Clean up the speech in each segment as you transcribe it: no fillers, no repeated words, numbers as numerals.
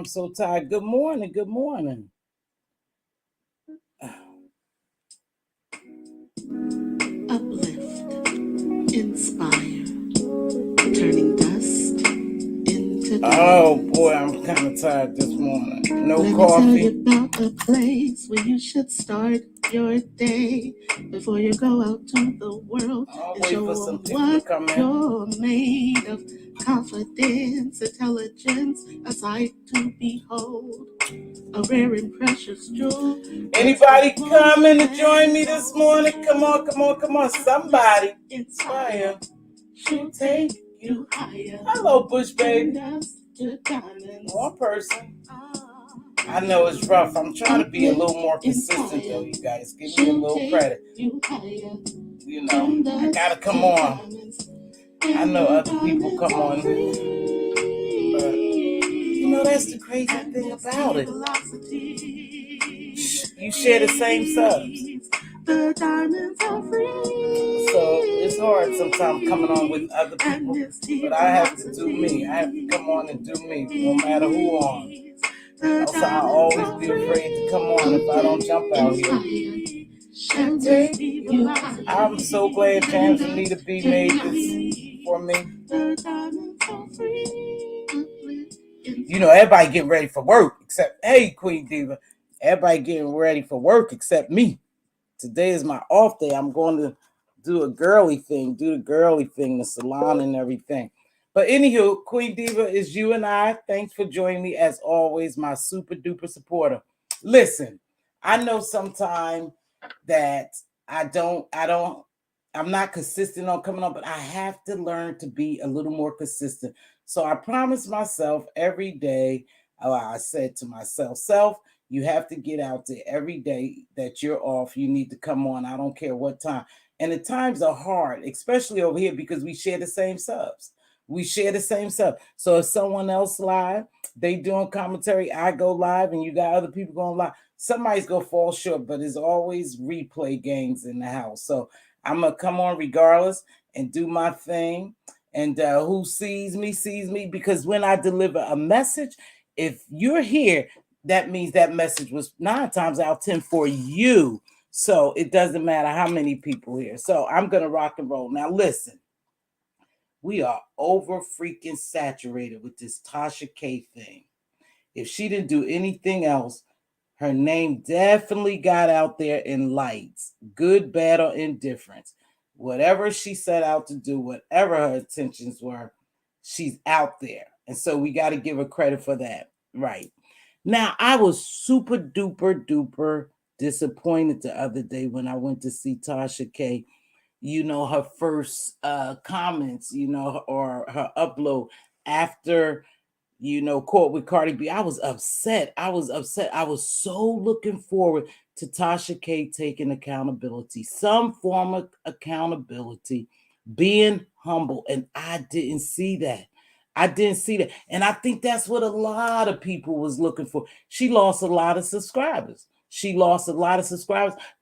I'm so tired. Good morning. Good morning. Uplift, inspire, turning dust into Oh diamonds. boy, I'm kind of tired this morning. No Let coffee. me tell you about a place where you should start your day before you go out to the world and show them what you're made of. Confidence, intelligence, a sight to behold. A rare and precious jewel. Anybody coming to join me this morning? Come on, come on, come on. Somebody inspire. She'll take you higher. Hello, Bush baby. One person. I know it's rough. I'm trying to be a little more consistent though, you guys. Give me a little credit. You know, I gotta come on. I know other people come on. But you know, that's the crazy thing about it. You share the same subs. The diamonds are free. So it's hard sometimes coming on with other people. But I have to do me. I have to come on and do me, no matter who on. Also, I'll always be afraid to come on if I don't jump out here. I'm so glad James and Nita B made this for me. You know, everybody getting ready for work except, hey, Queen Diva. Everybody getting ready for work except me. Today is my off day. I'm going to do the girly thing, the salon and everything. But anywho, Queen Diva is you and I. Thanks for joining me as always, my super duper supporter. Listen, I know sometimes that I'm not consistent on coming on, but I have to learn to be a little more consistent. So I promised myself every day, I said to myself, you have to get out there every day that you're off. You need to come on. I don't care what time. And the times are hard, especially over here because we share the same subs. So if someone else live, they doing commentary, I go live, and you got other people going live. Somebody's gonna fall short, but there's always replay games in the house. So I'm gonna come on regardless and do my thing. And who sees me because when I deliver a message, if you're here, that means that message was 9 times out of 10 for you. So it doesn't matter how many people here. So I'm gonna rock and roll. Now listen, we are over freaking saturated with this Tasha K thing. If she didn't do anything else, her name definitely got out there in lights, good, bad, or indifference. Whatever she set out to do, whatever her intentions were, she's out there. And so we got to give her credit for that. Right. Now, I was super duper duper disappointed the other day when I went to see Tasha K. You know, her first comments, you know, or her upload after, you know, Court with Cardi B. I was upset. I was so looking forward to Tasha K taking accountability, some form of accountability, being humble. And I didn't see that. And I think that's what a lot of people was looking for. She lost a lot of subscribers.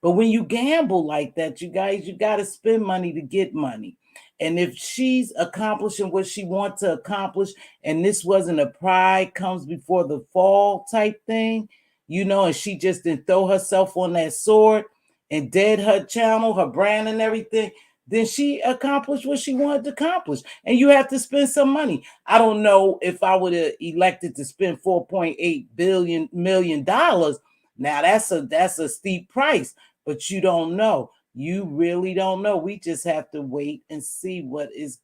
But when you gamble like that, you guys, you got to spend money to get money. And if she's accomplishing what she wants to accomplish, and this wasn't a pride comes before the fall type thing, you know, and she just didn't throw herself on that sword and dead her channel, her brand and everything, then she accomplished what she wanted to accomplish. And you have to spend some money. I don't know if I would have elected to spend $4.8 million. Now that's a steep price, but you don't know. You really don't know. We just have to wait and see what is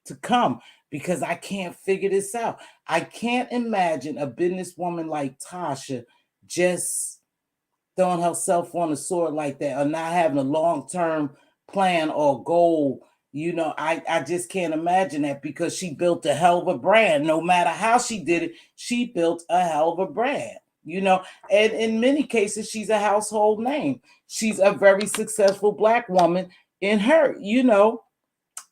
to come because I can't figure this out. I can't imagine a businesswoman like Tasha just throwing herself on the sword like that or not having a long-term plan or goal. You know, I just can't imagine that because she built a hell of a brand. No matter how she did it, she built a hell of a brand. You know, and in many cases, she's a household name. She's a very successful Black woman in her, you know,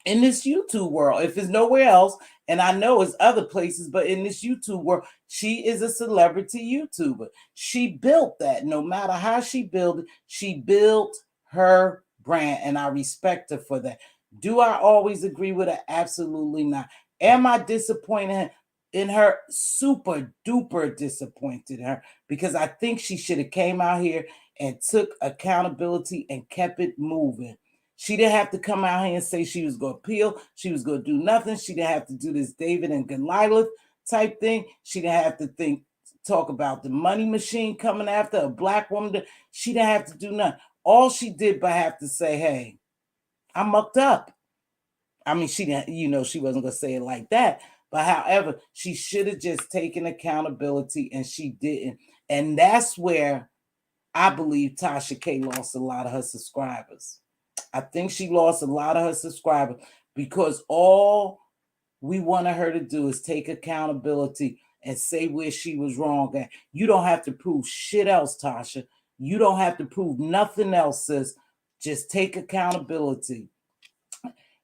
in this YouTube world. If it's nowhere else, and I know it's other places, but in this YouTube world, she is a celebrity YouTuber. She built that. No matter how she built it, she built her brand, and I respect her for that. Do I always agree with her? Absolutely not. Am I disappointed? in her, super duper disappointed in her, because I think she should have came out here and took accountability and kept it moving. She didn't have to come out here and say she was going to appeal. She was going to do nothing. She didn't have to do this David and Goliath type thing. She didn't have to talk about the money machine coming after a black woman. She didn't have to do nothing. All she did but have to say, hey, I mucked up. I mean, she didn't, she wasn't going to say it like that. But however, she should have just taken accountability, and she didn't. And that's where I believe Tasha K lost a lot of her subscribers. I think she lost a lot of her subscribers because all we wanted her to do is take accountability and say where she was wrong at. You don't have to prove shit else, Tasha. You don't have to prove nothing else, sis. Just take accountability.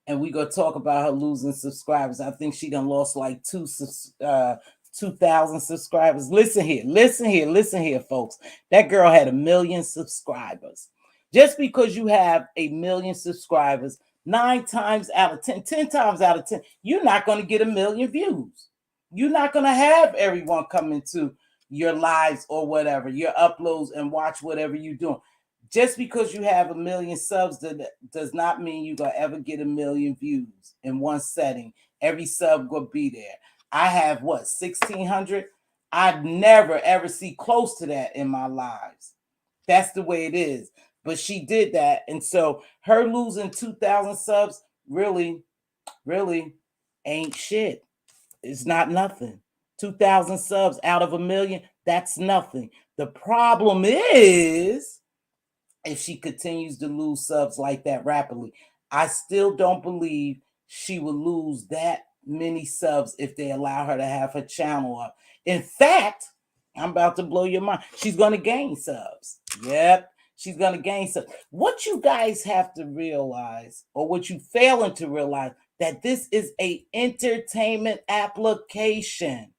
And we gonna talk about her losing subscribers. I think she done lost like 2,000 subscribers. Listen here, folks. That girl had 1 million subscribers. Just because you have 1 million subscribers, 9 times out of 10, 10 times out of 10, you're not going to get 1 million views. You're not going to have everyone come into your lives or whatever, your uploads, and watch whatever you're doing. Just because you have 1 million subs does not mean you're going to ever get 1 million views in one setting. Every sub will be there. I have 1,600? I'd never ever see close to that in my lives. That's the way it is. But she did that. And so her losing 2,000 subs really ain't shit. It's not nothing. 2,000 subs out of 1 million, that's nothing. The problem is, if she continues to lose subs like that rapidly, I still don't believe she will lose that many subs if they allow her to have her channel up. In fact, I'm about to blow your mind. She's going to gain subs. Yep, she's going to gain subs. What you guys have to realize, or what you failing to realize, that this is a entertainment application.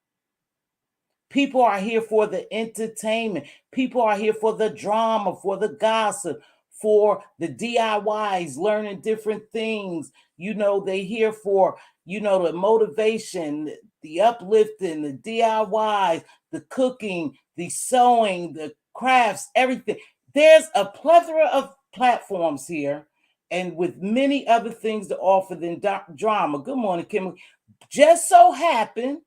People are here for the entertainment. People are here for the drama, for the gossip, for the DIYs, learning different things. They here for, the motivation, the uplifting, the DIYs, the cooking, the sewing, the crafts, everything. There's a plethora of platforms here, and with many other things to offer than drama. Good morning, Kimberly. Just so happen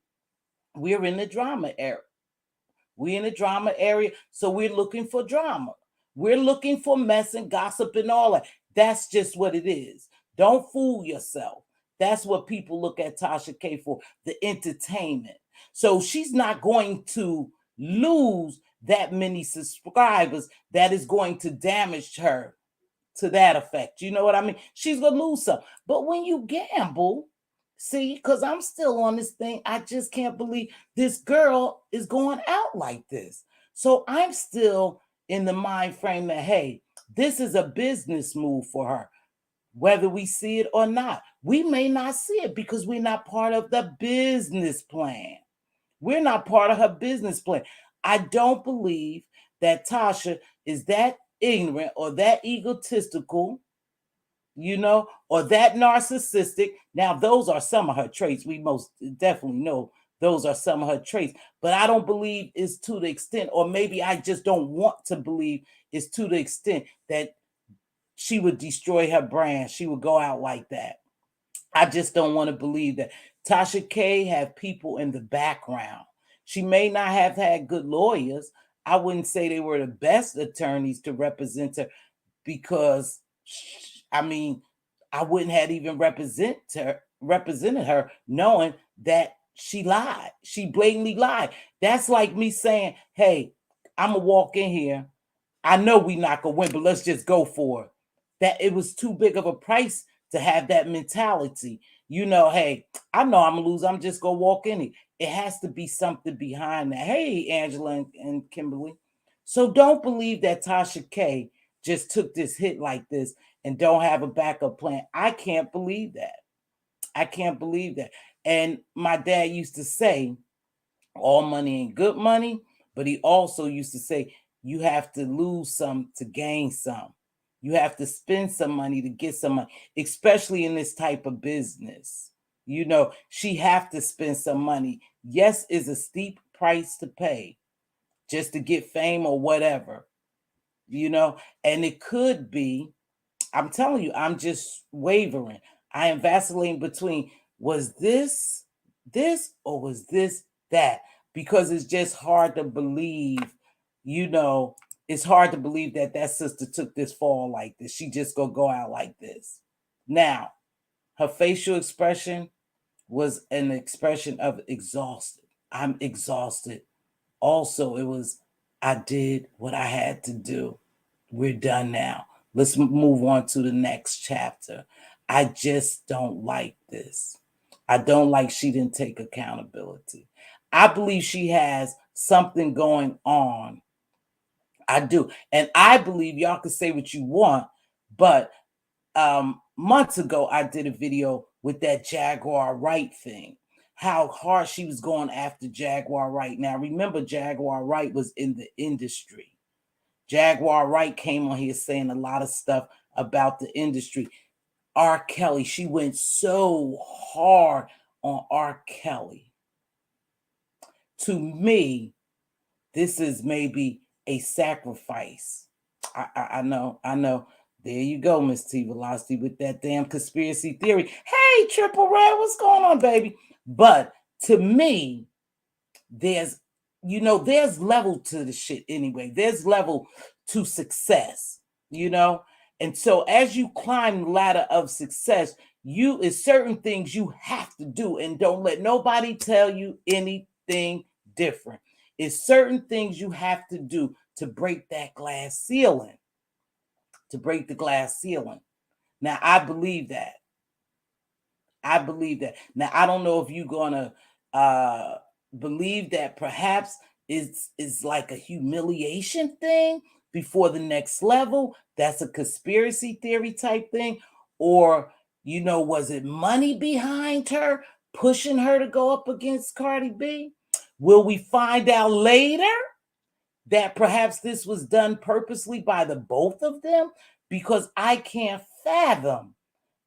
we're in the drama era. We're in the drama area, so we're looking for drama. We're looking for mess and gossip and all that. That's just what it is. Don't fool yourself. That's what people look at Tasha K for, the entertainment. So she's not going to lose that many subscribers that is going to damage her to that effect. You know what I mean? She's going to lose some. But when you gamble, see, because I'm still on this thing, I just can't believe this girl is going out like this. So I'm still in the mind frame that, hey, this is a business move for her, whether we see it or not. We may not see it because we're not part of the business plan. We're not part of her business plan. I don't believe that Tasha is that ignorant or that egotistical, or that narcissistic. Now, those are some of her traits. We most definitely know those are some of her traits. But I don't believe it's to the extent, or maybe I just don't want to believe it's to the extent that she would destroy her brand. She would go out like that. I just don't want to believe that. Tasha K have people in the background. She may not have had good lawyers. I wouldn't say they were the best attorneys to represent her, because I wouldn't have even represented her knowing that she lied. She blatantly lied. That's like me saying, hey, I'm going to walk in here. I know we're not going to win, but let's just go for it. That it was too big of a price to have that mentality. Hey, I know I'm going to lose. I'm just going to walk in here. It has to be something behind that. Hey, Angela and Kimberly. So don't believe that Tasha K just took this hit like this and don't have a backup plan. I can't believe that. I can't believe that. And my dad used to say, all money ain't good money, but he also used to say, you have to lose some to gain some. You have to spend some money to get some money, especially in this type of business. She have to spend some money. Yes, is a steep price to pay just to get fame or whatever, and it could be, I'm telling you, I'm just wavering. I am vacillating between, was this or was this that? Because it's just hard to believe, you know, it's hard to believe that that sister took this fall like this. She just gonna go out like this. Now, her facial expression was an expression of exhausted. I'm exhausted. Also, it was, I did what I had to do. We're done now. Let's move on to the next chapter. I just don't like this. I don't like she didn't take accountability. I believe she has something going on. I do. And I believe y'all can say what you want, but months ago I did a video with that Jaguar Wright thing. How hard she was going after Jaguar Wright. Now remember, Jaguar Wright was in the industry. Jaguar Wright came on here saying a lot of stuff about the industry. R. Kelly, she went so hard on R. Kelly. To me, this is maybe a sacrifice. I know. There you go, Mz.Teavalocity, with that damn conspiracy theory. Hey, Triple Red, what's going on, baby? But to me, there's there's level to the shit anyway. There's level to success, and so as you climb the ladder of success, you is certain things you have to do, and don't let nobody tell you anything different. It's certain things you have to do to break that glass ceiling, to break the glass ceiling. Now I believe that. Now I don't know if you're gonna believe that perhaps is like a humiliation thing before the next level. That's a conspiracy theory type thing. Or, was it money behind her pushing her to go up against Cardi B? Will we find out later that perhaps this was done purposely by the both of them? Because I can't fathom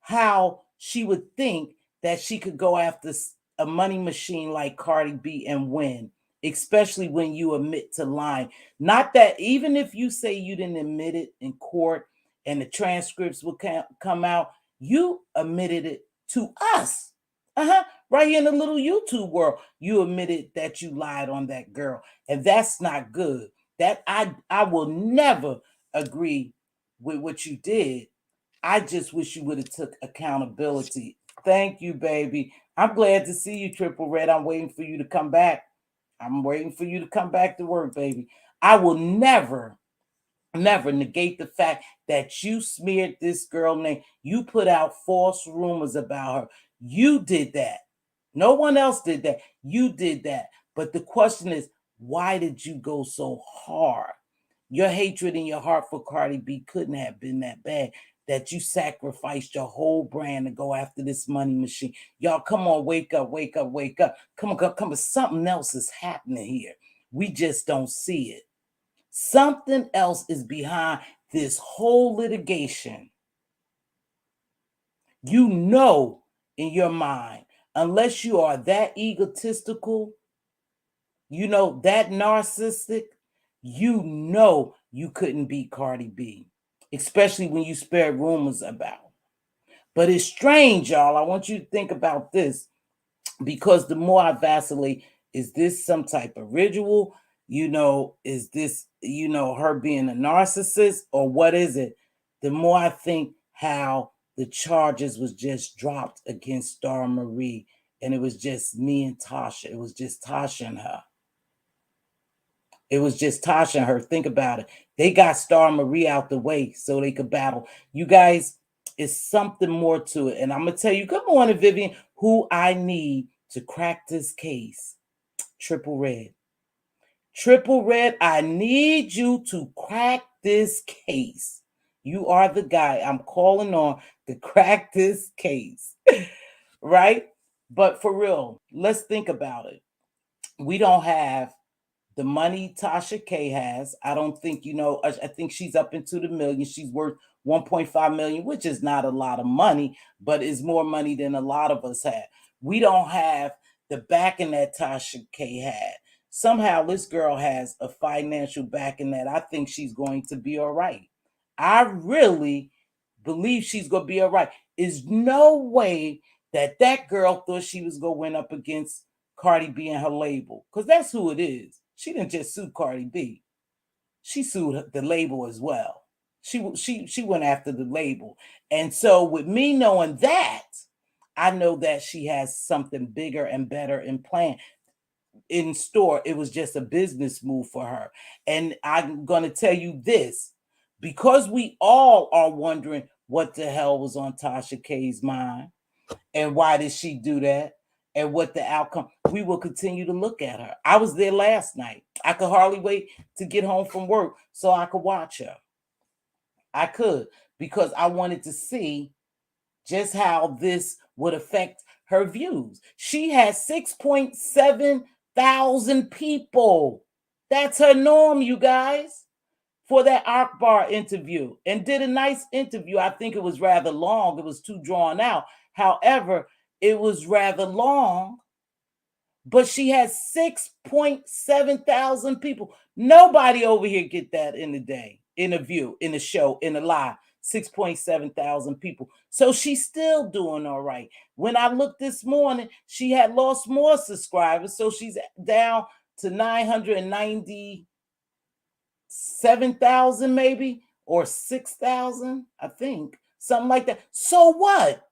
how she would think that she could go after a money machine like Cardi B and win, especially when you admit to lying. Not that even if you say you didn't admit it in court and the transcripts will come out, you admitted it to us. Right here in the little YouTube world, you admitted that you lied on that girl, and that's not good. That I will never agree with what you did. I just wish you would have took accountability. Thank you, baby. I'm glad to see you, Triple Red. I'm waiting for you to come back. I'm waiting for you to come back to work, baby. I will never negate the fact that you smeared this girl name. You put out false rumors about her. You did that. No one else did that. You did that. But the question is, why did you go so hard? Your hatred in your heart for Cardi B couldn't have been that bad that you sacrificed your whole brand to go after this money machine. Y'all, come on, wake up, wake up, wake up. Come on. Something else is happening here. We just don't see it. Something else is behind this whole litigation. You know in your mind, unless you are that egotistical, that narcissistic, you couldn't beat Cardi B, especially when you spread rumors about. But it's strange, y'all. I want you to think about this, because the more I vacillate, is this some type of ritual? Is this, her being a narcissist, or what is it? The more I think how the charges was just dropped against Star Marie, and it was just me and Tasha. It was just Tasha and her. It was just Tasha and her. Think about it. They got Star Marie out the way so they could battle. You guys, it's something more to it. And I'm going to tell you, good morning, Vivian, who I need to crack this case. Triple Red. Triple Red, I need you to crack this case. You are the guy I'm calling on to crack this case. Right? But for real, let's think about it. We don't have the money Tasha K has. I don't think, I think she's up into the millions. She's worth 1.5 million, which is not a lot of money, but is more money than a lot of us have. We don't have the backing that Tasha K had. Somehow this girl has a financial backing that I think she's going to be all right. I really believe she's going to be all right. There's no way that that girl thought she was going to win up against Cardi B and her label, because that's who it is. She didn't just sue Cardi B. She sued the label as well. She went after the label. And so with me knowing that, I know that she has something bigger and better in plan in store. It was just a business move for her. And I'm going to tell you this, because we all are wondering what the hell was on Tasha K's mind and why did she do that and what the outcome. We will continue to look at her. I was there last night. I could hardly wait to get home from work so I could watch her. I could, because I wanted to see just how this would affect her views. She has 6.7 thousand people. That's her norm, you guys, for that Akbar interview, and did a nice interview. I think it was rather long. It was too drawn out. However, it was rather long, but she has 6.7 thousand people. Nobody over here get that in the day, in a view, in a show, in a live. 6.7 thousand people. So she's still doing all right. When I looked this morning, she had lost more subscribers. So she's down to 997,000 maybe, or 6,000, I think. Something like that. So what?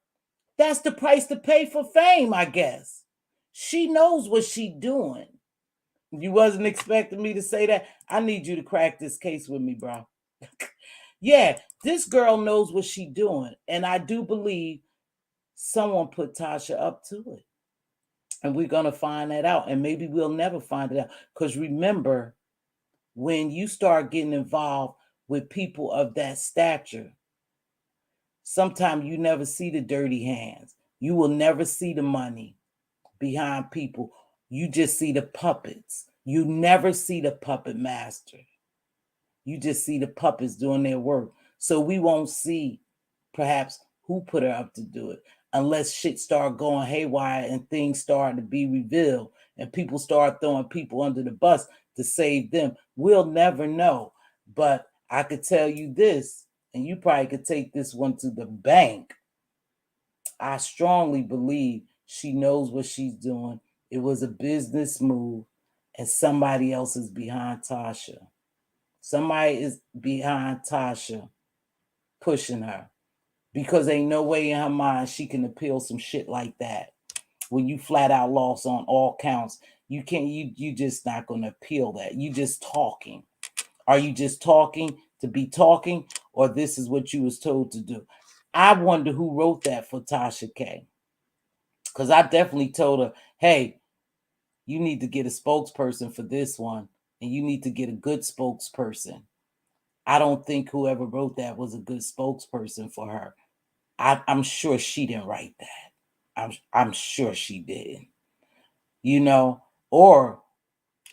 That's the price to pay for fame, I guess. She knows what she's doing. You wasn't expecting me to say that? I need you to crack this case with me, bro. Yeah, this girl knows what she's doing. And I do believe someone put Tasha up to it. And we're going to find that out. And maybe we'll never find it out. Because remember, when you start getting involved with people of that stature, sometimes you never see the dirty hands. You will never see the money behind people. You just see the puppets. You never see the puppet master. You just see the puppets doing their work. So we won't see perhaps who put her up to do it unless shit start going haywire and things start to be revealed and people start throwing people under the bus to save them. We'll never know. But I could tell you this, and you probably could take this one to the bank. I strongly believe she knows what she's doing. It was a business move, and somebody else is behind Tasha. Somebody is behind Tasha pushing her, because ain't no way in her mind she can appeal some shit like that. When you flat out lost on all counts, you can't. You just not gonna appeal that. You just talking. Are you just talking to be talking, or this is what you was told to do? I wonder who wrote that for Tasha K. Because I definitely told her, hey, you need to get a spokesperson for this one, and you need to get a good spokesperson. I don't think whoever wrote that was a good spokesperson for her. I'm sure she didn't write that. I'm sure she didn't. You know, or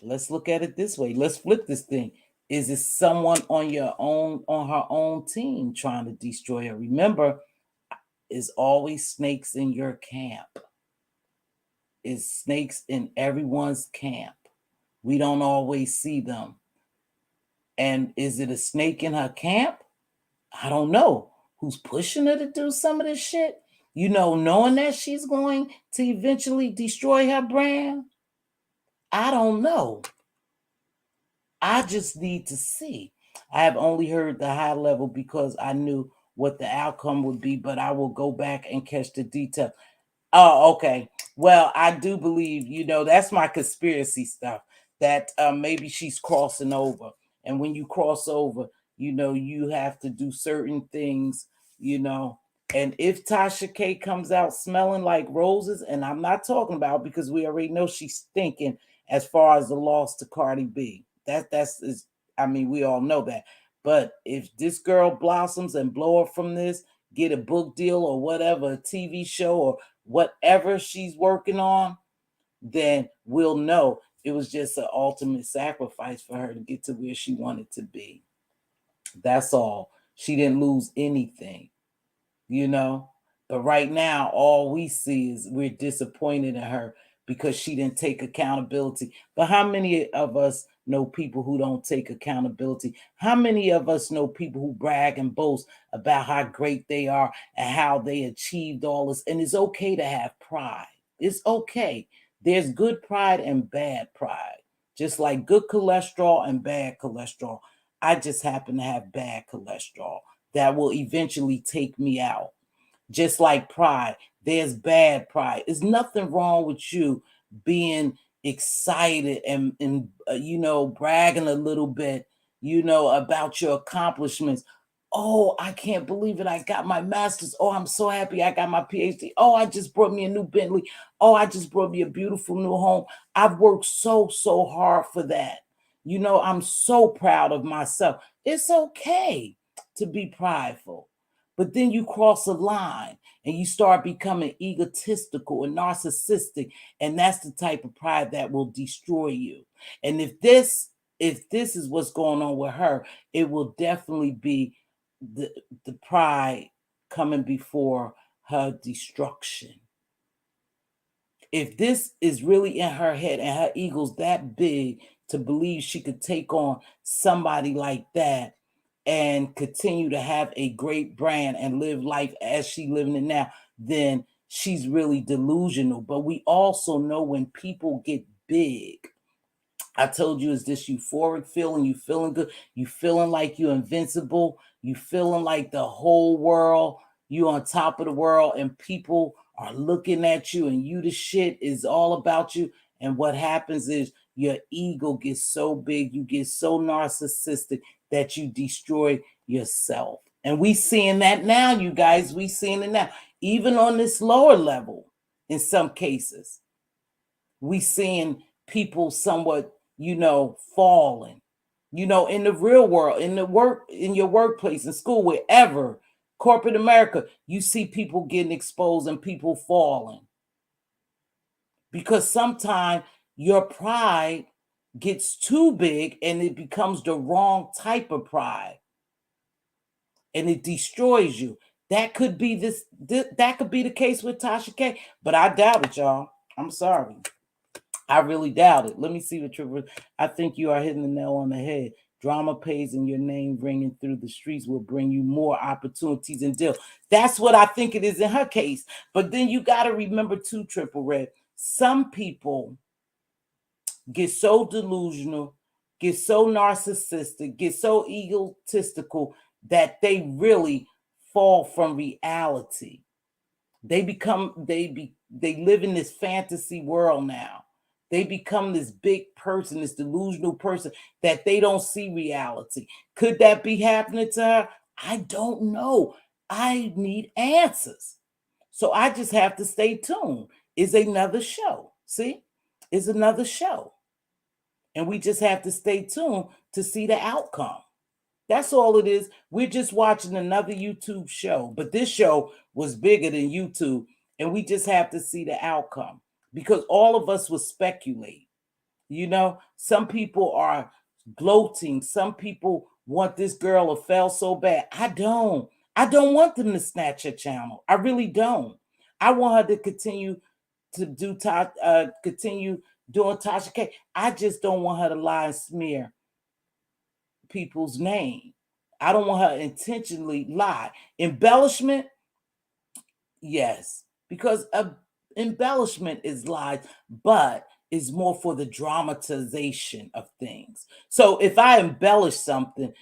let's look at it this way. Let's flip this thing. Is it someone on her own team trying to destroy her? Remember, is always snakes in your camp. Is snakes in everyone's camp. We don't always see them. And is it a snake in her camp? I don't know. Who's pushing her to do some of this shit? You know, knowing that she's going to eventually destroy her brand? I don't know. I just need to see. I have only heard the high level because I knew what the outcome would be, but I will go back and catch the detail. Oh, okay. Well, I do believe, that's my conspiracy stuff, that maybe she's crossing over. And when you cross over, you have to do certain things, And if Tasha K comes out smelling like roses, and I'm not talking about, because we already know she's thinking as far as the loss to Cardi B. We all know that. But if this girl blossoms and blow up from this, get a book deal or whatever, a TV show or whatever she's working on, then we'll know it was just an ultimate sacrifice for her to get to where she wanted to be. That's all. She didn't lose anything, But right now, all we see is we're disappointed in her because she didn't take accountability. But how many of us know people who don't take accountability? How many of us know people who brag and boast about how great they are and how they achieved all this? And it's okay to have pride. It's okay. There's good pride and bad pride, just like good cholesterol and bad cholesterol. I just happen to have bad cholesterol that will eventually take me out. Just like pride, there's bad pride. There's nothing wrong with you being excited and bragging a little bit, about your accomplishments. Oh, I can't believe it. I got my master's. Oh, I'm so happy I got my PhD. Oh, I just brought me a new Bentley. Oh, I just brought me a beautiful new home. I've worked so hard for that. I'm so proud of myself. It's okay to be prideful. But then you cross a line and you start becoming egotistical and narcissistic, and that's the type of pride that will destroy you. And if this is what's going on with her, it will definitely be the the pride coming before her destruction. If this is really in her head and her ego's that big to believe she could take on somebody like that and continue to have a great brand and live life as she living it now, then she's really delusional. But we also know when people get big, I told you, is this euphoric feeling? You feeling good? You feeling like you're invincible? You feeling like the whole world, you on top of the world, and people are looking at you, and you the shit is all about you. And what happens is your ego gets so big, you get so narcissistic that you destroy yourself. And we seeing that now, you guys. We seeing it now, even on this lower level. In some cases, we seeing people somewhat, falling, in the real world, in the work, in your workplace, in school, wherever, corporate America, you see people getting exposed and people falling because sometimes your pride gets too big and it becomes the wrong type of pride and it destroys you. That could be that could be the case with Tasha K, but I doubt it, y'all. I'm sorry. I really doubt it. Let me see what you're. I think you are hitting the nail on the head. Drama pays and your name ringing through the streets will bring you more opportunities and deal. That's what I think it is in her case. But then you got to remember too, Triple Red. Some people get so delusional, get so narcissistic, get so egotistical that they really fall from reality. They live in this fantasy world now. They become this big person, this delusional person that they don't see reality. Could that be happening to her? I don't know. I need answers. So I just have to stay tuned. It's another show. See? It's another show. And we just have to stay tuned to see the outcome. That's all it is. We're just watching another YouTube show, but this show was bigger than YouTube, and we just have to see the outcome because all of us will speculate. Some people are gloating. Some people want this girl to fail so bad. I don't. I don't want them to snatch her channel. I really don't. I want her to continue to continue doing Tasha K. I just don't want her to lie and smear people's name. I don't want her to intentionally lie. Embellishment, yes, because embellishment is lies, but is more for the dramatization of things. So if I embellish something,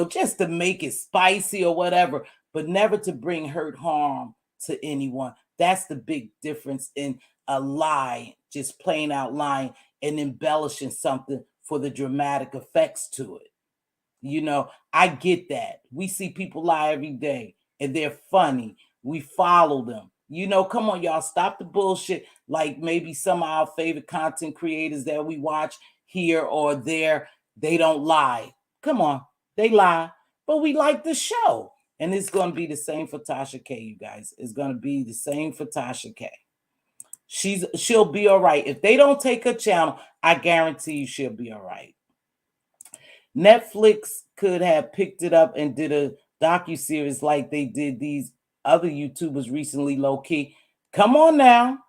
just to make it spicy or whatever, but never to bring hurt, harm to anyone, that's the big difference in a lie, just plain out lying, and embellishing something for the dramatic effects to it. I get that. We see people lie every day and they're funny. We follow them. Come on, y'all, stop the bullshit. Like maybe some of our favorite content creators that we watch here or there, they don't lie. Come on, they lie, but we like the show. And it's going to be the same for Tasha K, you guys. It's going to be the same for Tasha K. She'll be all right. If they don't take her channel, I guarantee you she'll be all right. Netflix could have picked it up and did a docuseries like they did these other YouTubers recently, low key. Come on now.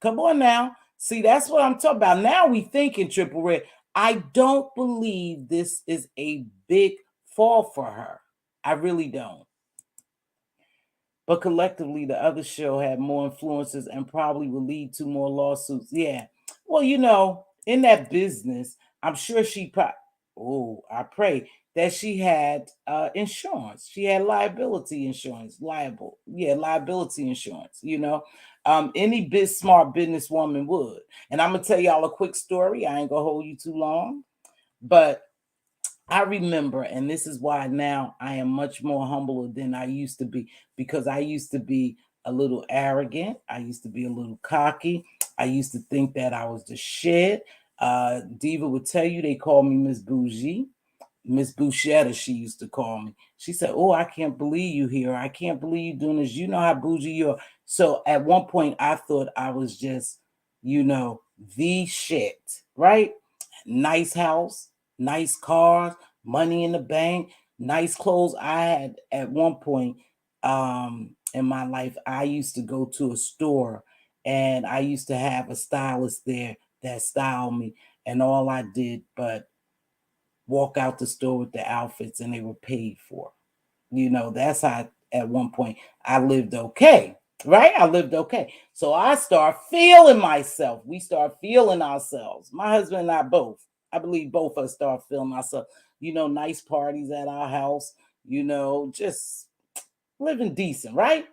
Come on now. See, that's what I'm talking about. Now we thinking Triple Red. I don't believe this is a big fall for her. I really don't. But collectively, the other show had more influences and probably will lead to more lawsuits. Yeah. Well, in that business, I'm sure I pray that she had insurance. She had liability insurance, liability insurance. Any smart businesswoman would. And I'm gonna tell y'all a quick story. I ain't gonna hold you too long, but I remember, and this is why now I am much more humbler than I used to be, because I used to be a little arrogant. I used to be a little cocky. I used to think that I was the shit. Diva would tell you they call me Miss Bougie. Miss Bouchetta, she used to call me. She said, "Oh, I can't believe you here. I can't believe you doing this. You know how bougie you are." So at one point, I thought I was just, the shit, right? Nice house, nice cars, money in the bank, nice clothes. I had at one point in my life, I used to go to a store and I used to have a stylist there that styled me, and all I did but walk out the store with the outfits and they were paid for. That's how at one point I lived okay, right? I lived okay. So I start feeling myself. We start feeling ourselves. My husband and I both. I believe both of us start feeling ourselves. Nice parties at our house, just living decent, right?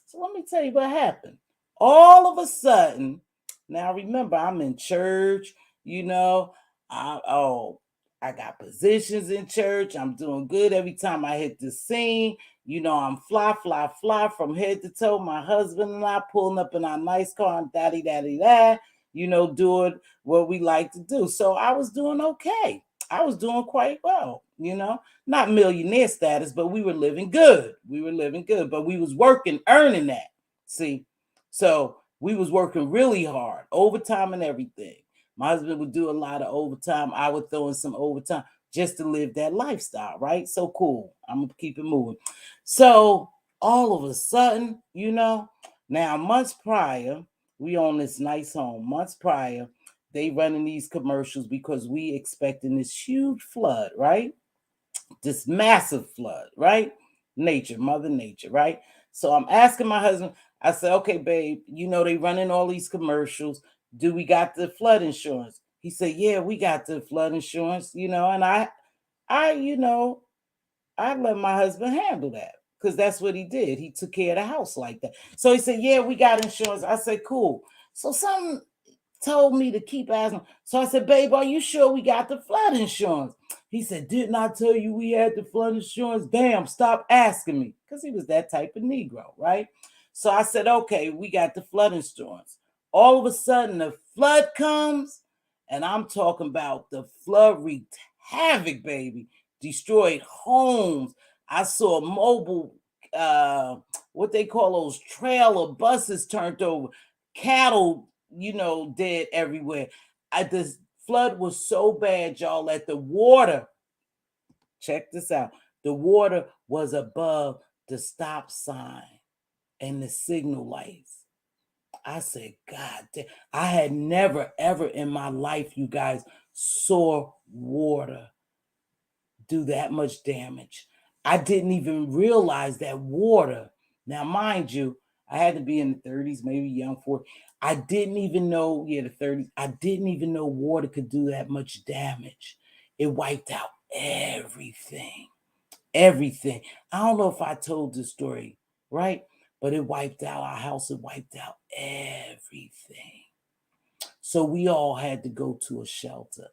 So let me tell you what happened. All of a sudden, now remember, I'm in church, you know, I, oh, I got positions in church. I'm doing good every time I hit the scene. I'm fly, fly, fly from head to toe. My husband and I pulling up in our nice car and daddy, daddy, that, doing what we like to do. So I was doing okay. I was doing quite well. Not millionaire status, but we were living good. We were living good, but we was working, earning that. See, so we was working really hard, overtime and everything. My husband would do a lot of overtime. I would throw in some overtime just to live that lifestyle, right? So cool. I'm gonna keep it moving. So all of a sudden, now months prior, we own this nice home. Months prior, they running these commercials because we expecting this huge flood, right? This massive flood, right? Mother nature, right? So I'm asking my husband, I said, okay, babe, they running all these commercials. Do we got the flood insurance? He said, yeah, we got the flood insurance, and I, I let my husband handle that because that's what he did. He took care of the house like that. So he said, yeah, we got insurance. I said, cool. So something told me to keep asking. So I said, babe, are you sure we got the flood insurance? He said, didn't I tell you we had the flood insurance? Damn, stop asking me. Because he was that type of Negro, right? So I said, okay, we got the flood insurance. All of a sudden, the flood comes, and I'm talking about the flood wreaked havoc, baby. Destroyed homes. I saw mobile, what they call those trailer buses turned over, cattle dead everywhere. The flood was so bad, y'all, that the water, check this out, the water was above the stop sign and the signal lights. I said, God damn, I had never, ever in my life, you guys, saw water do that much damage. I didn't even realize that water, now mind you, I had to be in the 30s, maybe young 40. I didn't even know, the 30s, I didn't even know water could do that much damage. It wiped out everything. Everything. I don't know if I told this story, right? But it wiped out our house, it wiped out everything. So we all had to go to a shelter.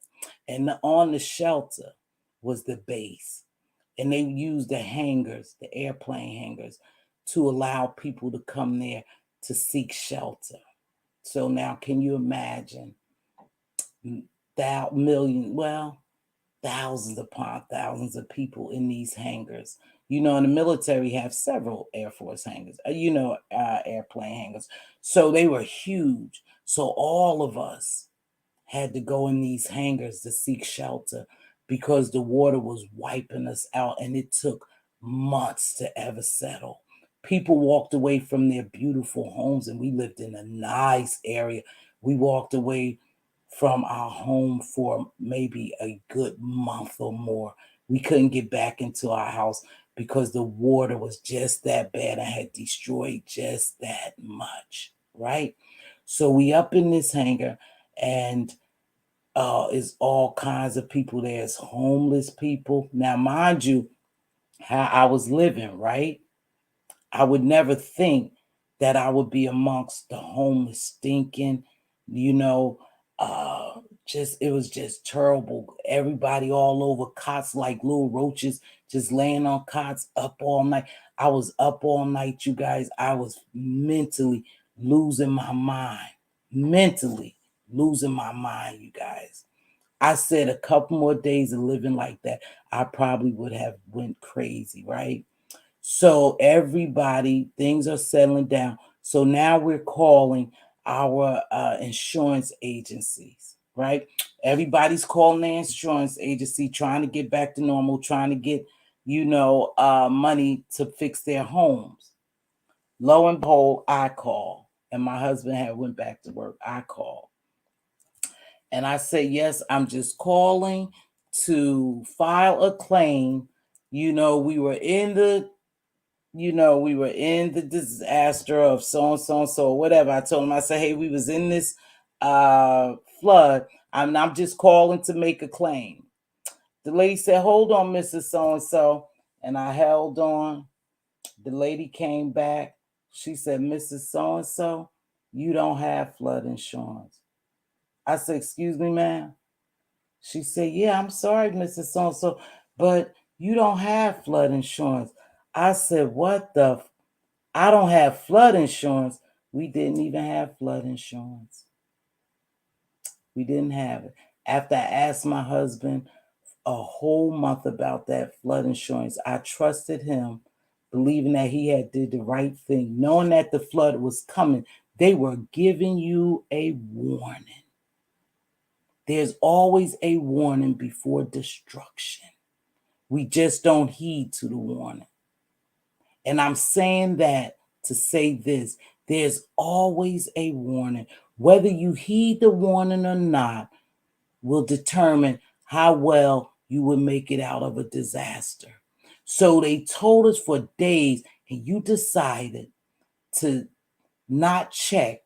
And on the shelter was the base. And they used the hangars, the airplane hangars, to allow people to come there to seek shelter. So now, can you imagine thousands upon thousands of people in these hangars? In the military have several Air Force hangars, airplane hangars. So they were huge. So all of us had to go in these hangars to seek shelter because the water was wiping us out and it took months to ever settle. People walked away from their beautiful homes, and we lived in a nice area. We walked away from our home for maybe a good month or more. We couldn't get back into our house because the water was just that bad and had destroyed just that much, right? So we up in this hangar, and it's all kinds of people. There's homeless people. Now, mind you, how I was living, right? I would never think that I would be amongst the homeless, stinking, you know, uh, just it was just terrible. Everybody all over cots like little roaches, just laying on cots up all night. I was up all night, you guys. I was mentally losing my mind. Mentally losing my mind, you guys. I said a couple more days of living like that, I probably would have went crazy, right? So everybody, things are settling down. So now we're calling our insurance agencies, right? Everybody's calling the insurance agency, trying to get back to normal, trying to get, money to fix their homes. Lo and behold, I call, and my husband had went back to work. I called, and I said, yes, I'm just calling to file a claim. We were in the disaster of so and so and so, or whatever. I told him, I said, hey, we was in this flood. I'm just calling to make a claim. The lady said, hold on, Mrs. So and so. And I held on. The lady came back. She said, Mrs. So and so, you don't have flood insurance. I said, excuse me, ma'am. She said, yeah, I'm sorry, Mrs. So and so, but you don't have flood insurance. I said, what the I don't have flood insurance. We didn't even have flood insurance. We didn't have it. After I asked my husband a whole month about that flood insurance, I trusted him, believing that he had did the right thing, knowing that the flood was coming. They were giving you a warning. There's always a warning before destruction. We just don't heed to the warning. And I'm saying that to say this, there's always a warning. Whether you heed the warning or not will determine how well you will make it out of a disaster. So they told us for days, and you decided to not check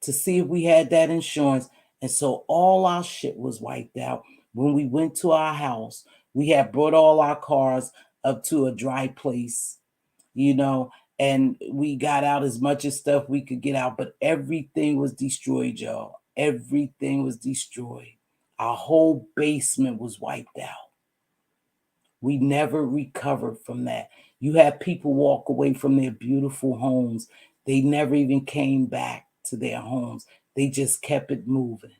to see if we had that insurance. And so all our shit was wiped out. When we went to our house, we had brought all our cars up to a dry place, you know, and we got out as much as stuff we could get out, but everything was destroyed, y'all. Everything was destroyed. Our whole basement was wiped out. We never recovered from that. You had people walk away from their beautiful homes. They never even came back to their homes. They just kept it moving,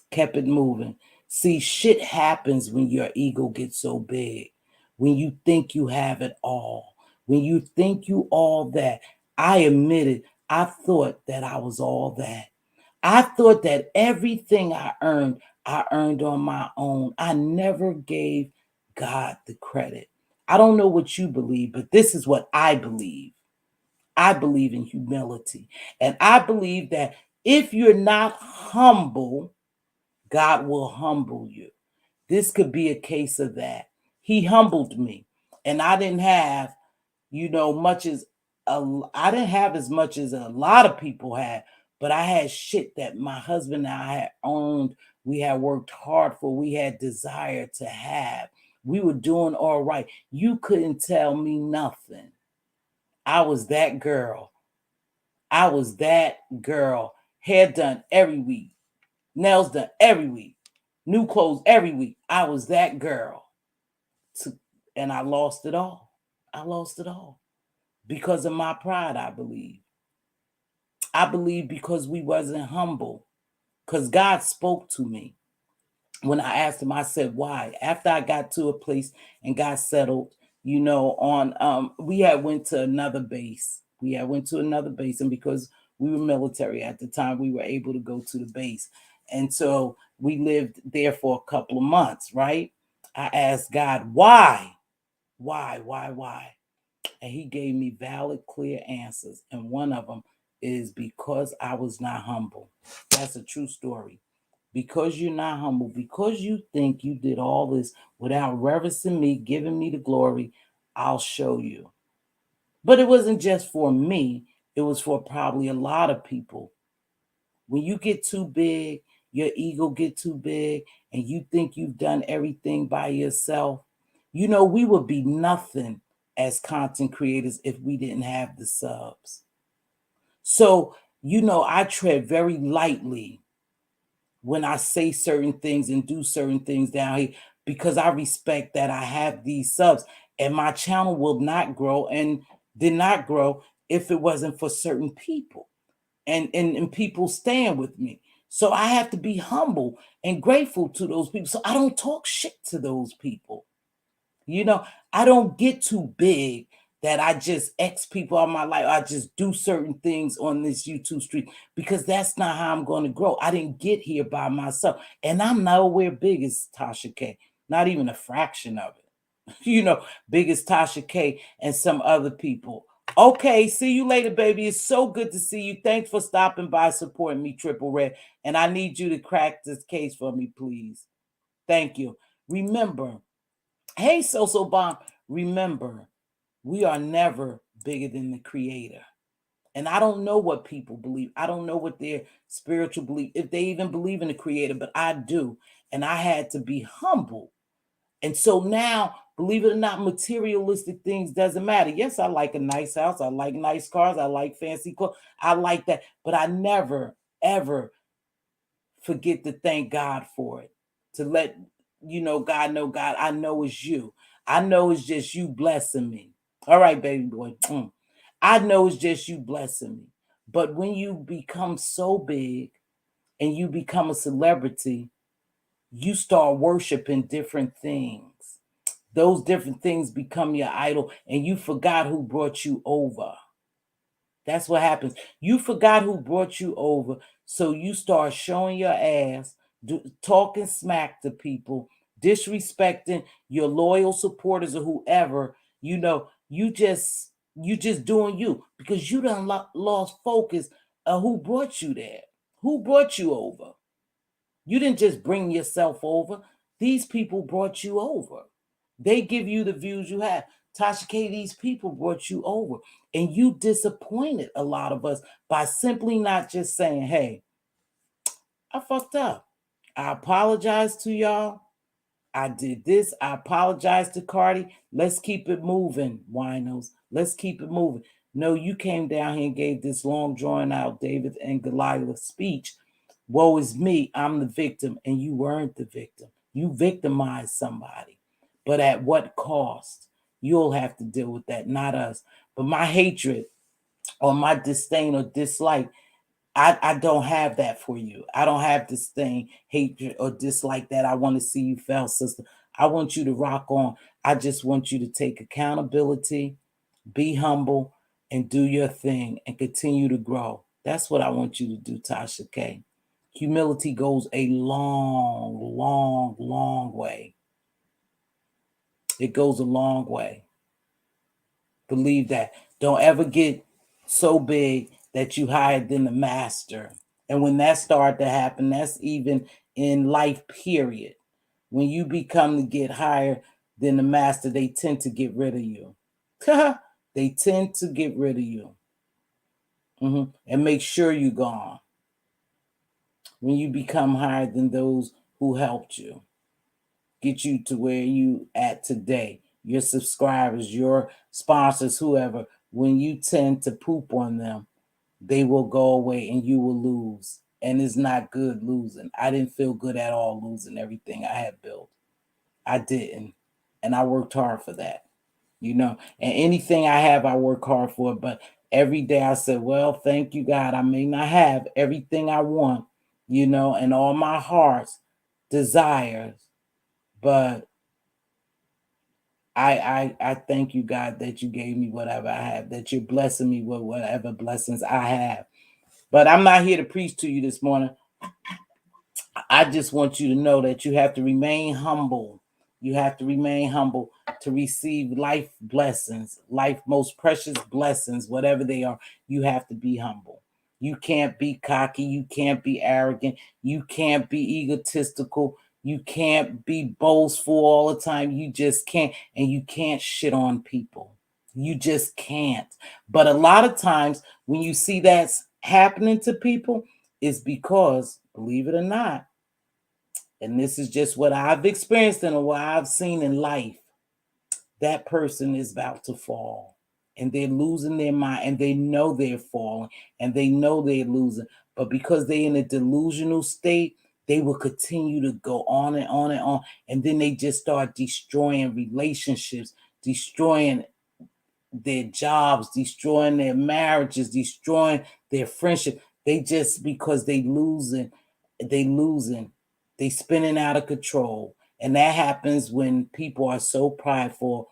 kept it moving. See, shit happens when your ego gets so big, when you think you have it all, when you think you all that. I admitted, I thought that I was all that. I thought that everything I earned on my own. I never gave God the credit. I don't know what you believe, but this is what I believe. I believe in humility. And I believe that if you're not humble, God will humble you. This could be a case of that. He humbled me, and I didn't have, much as I didn't have as much as a lot of people had, but I had shit that my husband and I had earned. We had worked hard for. We had desire to have. We were doing all right. You couldn't tell me nothing. I was that girl. I was that girl. Hair done every week, nails done every week, new clothes every week. I was that girl. To, and I lost it all. I lost it all because of my pride, I believe. I believe because we wasn't humble. Because God spoke to me. When I asked him, I said, why? After I got to a place and got settled, on we had went to another base. We had went to another base, and because we were military at the time, we were able to go to the base. And so we lived there for a couple of months, right? I asked God, why? Why? And he gave me valid, clear answers. And one of them is because I was not humble. That's a true story. Because you're not humble, because you think you did all this without reverencing me, giving me the glory, I'll show you. But it wasn't just for me, it was for probably a lot of people. When you get too big, your ego get too big, and you think you've done everything by yourself, we would be nothing as content creators if we didn't have the subs. So, I tread very lightly when I say certain things and do certain things down here because I respect that I have these subs, and my channel will not grow and did not grow if it wasn't for certain people and people staying with me. So I have to be humble and grateful to those people. So I don't talk shit to those people. You know, I don't get too big that I just X people out of my life. I just do certain things on this YouTube street because that's not how I'm going to grow. I didn't get here by myself. And I'm nowhere big as Tasha K. Not even a fraction of it. Big as Tasha K and some other people. Okay, see you later, baby. It's so good to see you. Thanks for stopping by, supporting me, Triple Red. And I need you to crack this case for me, please. Thank you. Remember, hey, So Bomb, remember, we are never bigger than the Creator. And I don't know what people believe. I don't know what their spiritual belief, if they even believe in the Creator, but I do. And I had to be humble. And so now, believe it or not, materialistic things doesn't matter. Yes, I like a nice house. I like nice cars. I like fancy clothes. I like that. But I never, ever forget to thank God for it. To let God know, God, I know it's you. I know it's just you blessing me. All right, baby boy. I know it's just you blessing me. But when you become so big and you become a celebrity, you start worshiping different things. Those different things become your idol, and you forgot who brought you over. That's what happens. You forgot who brought you over, so you start showing your ass, talking smack to people, disrespecting your loyal supporters or whoever. You just doing you because you done lost focus of who brought you there, who brought you over. You didn't just bring yourself over. These people brought you over. They give you the views you have. Tasha K, these people brought you over. And you disappointed a lot of us by simply not just saying, hey, I fucked up. I apologize to y'all. I did this. I apologize to Cardi. Let's keep it moving, winos. Let's keep it moving. No, you came down here and gave this long, drawn out David and Goliath speech. Woe is me. I'm the victim, and you weren't the victim. You victimized somebody. But at what cost? You'll have to deal with that, not us. But my hatred or my disdain or dislike, I don't have that for you. I don't have disdain, hatred, or dislike that. I want to see you fail, sister. I want you to rock on. I just want you to take accountability, be humble, and do your thing and continue to grow. That's what I want you to do, Tasha K. Humility goes a long, long, long way. It goes a long way. Believe that. Don't ever get so big that you higher than the master. And when that start to happen, that's even in life, period. When you become to get higher than the master, they tend to get rid of you. They tend to get rid of you. And make sure you're gone. When you become higher than those who helped you, get you to where you at today, your subscribers, your sponsors, whoever, when you tend to poop on them, they will go away and you will lose. And it's not good losing. I didn't feel good at all losing everything I had built. I didn't. And I worked hard for that. And anything I have, I work hard for it. But every day I said, well, thank you, God. I may not have everything I want, and all my heart's desires, but I thank you, God, that you gave me whatever I have, that you're blessing me with whatever blessings I have. But I'm not here to preach to you this morning. I just want you to know that you have to remain humble You have to remain humble to receive life blessings, life most precious blessings, whatever they are. You have to be humble. You can't be cocky. You can't be arrogant. You can't be egotistical. You can't be boastful all the time. You just can't. And you can't shit on people. You just can't. But a lot of times when you see that's happening to people, it's because, believe it or not, and this is just what I've experienced and what I've seen in life, that person is about to fall and they're losing their mind and they know they're falling and they know they're losing. But because they're in a delusional state, they will continue to go on and on and on. And then they just start destroying relationships, destroying their jobs, destroying their marriages, destroying their friendship. They just because they losing, they spinning out of control. And that happens when people are so prideful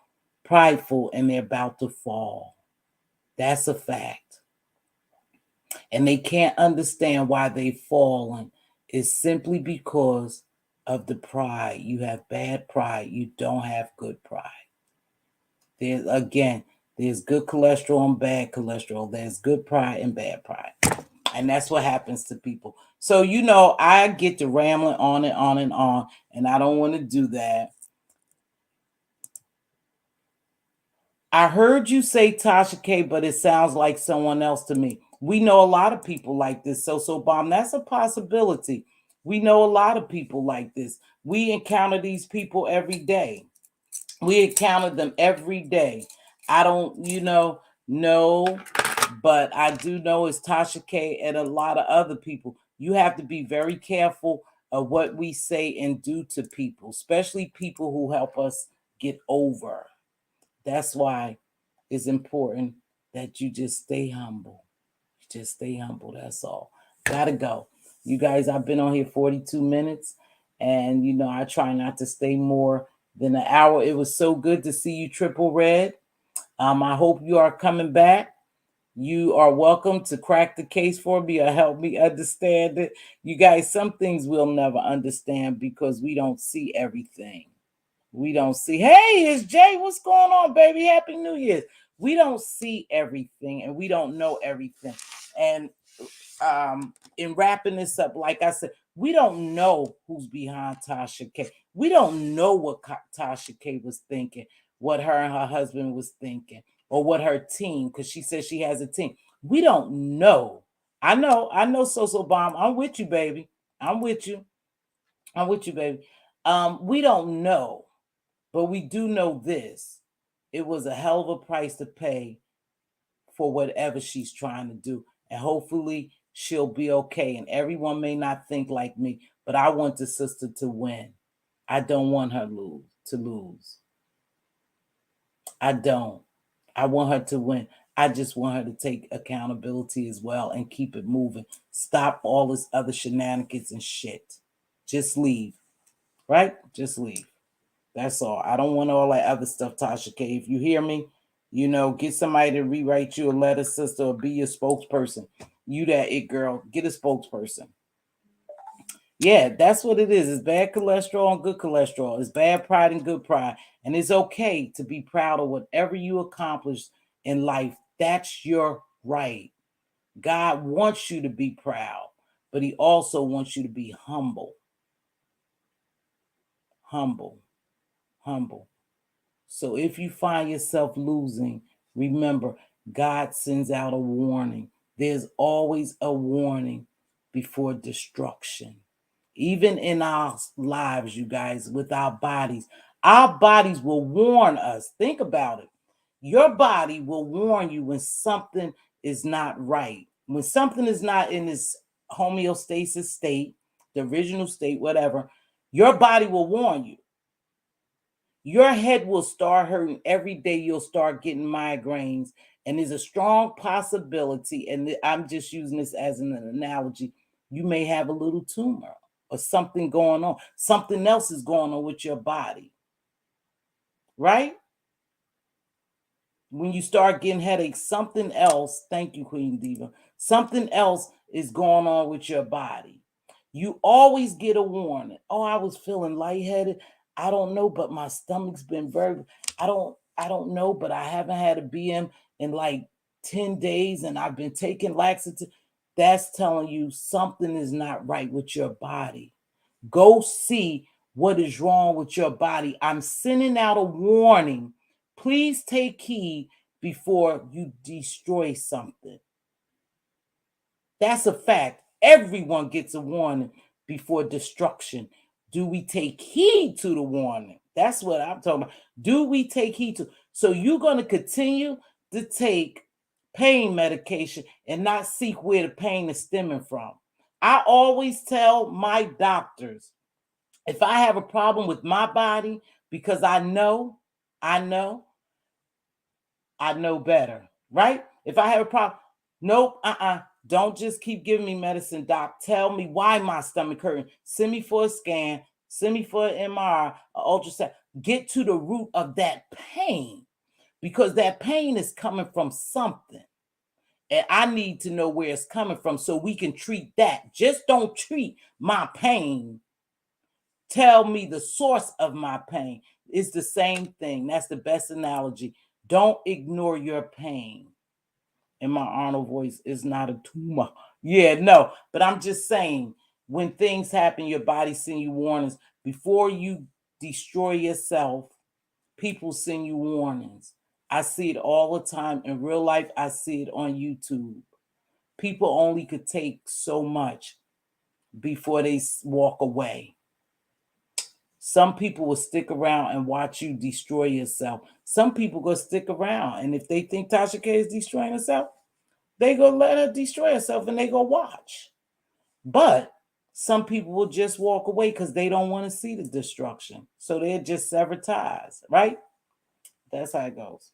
and they're about to fall. That's a fact. And they can't understand why they've fallen. It's simply because of the pride. You have bad pride. You don't have good pride. There's good cholesterol and bad cholesterol. There's good pride and bad pride. And that's what happens to people. So, I get to rambling on and on and on, and I don't want to do that. I heard you say Tasha K, but it sounds like someone else to me. We know a lot of people like this. So Bomb, that's a possibility. We know a lot of people like this. We encounter these people every day. We encounter them every day. I don't, know, but I do know it's Tasha K and a lot of other people. You have to be very careful of what we say and do to people, especially people who help us get over. That's why it's important that you just stay humble. Just stay humble. That's all. Gotta go. You guys, I've been on here 42 minutes, and I try not to stay more than an hour. It was so good to see you, Triple Red. I hope you are coming back. You are welcome to crack the case for me or help me understand it. You guys, some things we'll never understand because we don't see everything. We don't see, hey, it's Jay. What's going on, baby? Happy New Year. We don't see everything and we don't know everything. And in wrapping this up, like I said, we don't know who's behind Tasha K. We don't know what Tasha K was thinking, what her and her husband was thinking, or what her team, because she says she has a team. We don't know. I know, So Bomb. I'm with you, baby. I'm with you. I'm with you, baby. We don't know. But we do know this. It was a hell of a price to pay for whatever she's trying to do. And hopefully she'll be okay. And everyone may not think like me, but I want the sister to win. I don't want her to lose. I don't. I want her to win. I just want her to take accountability as well and keep it moving. Stop all this other shenanigans and shit. Just leave. Right? Just leave. That's all. I don't want all that other stuff, Tasha K. If you hear me, get somebody to rewrite you a letter, sister, or be your spokesperson. You that it girl. Get a spokesperson. Yeah, that's what it is. It's bad cholesterol and good cholesterol. It's bad pride and good pride. And it's okay to be proud of whatever you accomplish in life. That's your right. God wants you to be proud, but he also wants you to be humble. Humble. Humble. So if you find yourself losing, remember, God sends out a warning. There's always a warning before destruction. Even in our lives, you guys, with our bodies will warn us. Think about it. Your body will warn you when something is not right, when something is not in its homeostasis state, the original state, whatever. Your body will warn you. Your head will start hurting every day. You'll start getting migraines. And there's a strong possibility, and I'm just using this as an analogy, you may have a little tumor or something going on. Something else is going on with your body, right? When you start getting headaches, something else, thank you, Queen Diva, something else is going on with your body. You always get a warning. Oh, I was feeling lightheaded. I don't know, but my stomach's been very, I don't know, but I haven't had a BM in like 10 days and I've been taking laxative. That's telling you something is not right with your body. Go see what is wrong with your body. I'm sending out a warning. Please take heed before you destroy something. That's a fact. Everyone gets a warning before destruction. Do we take heed to the warning? That's what I'm talking about. Do we take heed to? So you're going to continue to take pain medication and not seek where the pain is stemming from. I always tell my doctors, if I have a problem with my body, because I know, I know better, right? If I have a problem, nope, don't just keep giving me medicine, doc. Tell me why my stomach hurting. Send me for a scan, send me for an MRI, an ultrasound. Get to the root of that pain because that pain is coming from something. And I need to know where it's coming from so we can treat that. Just don't treat my pain. Tell me the source of my pain. It's the same thing. That's the best analogy. Don't ignore your pain. And my Arnold voice is not a tumor. Yeah, no, but I'm just saying when things happen, your body send you warnings. Before you destroy yourself, people send you warnings. I see it all the time. In real life, I see it on YouTube. People only could take so much before they walk away. Some people will stick around and watch you destroy yourself. Some people go stick around, and if they think Tasha K is destroying herself, they go let her destroy herself and they go watch. But some people will just walk away because they don't want to see the destruction. So they just sever ties, right? That's how it goes.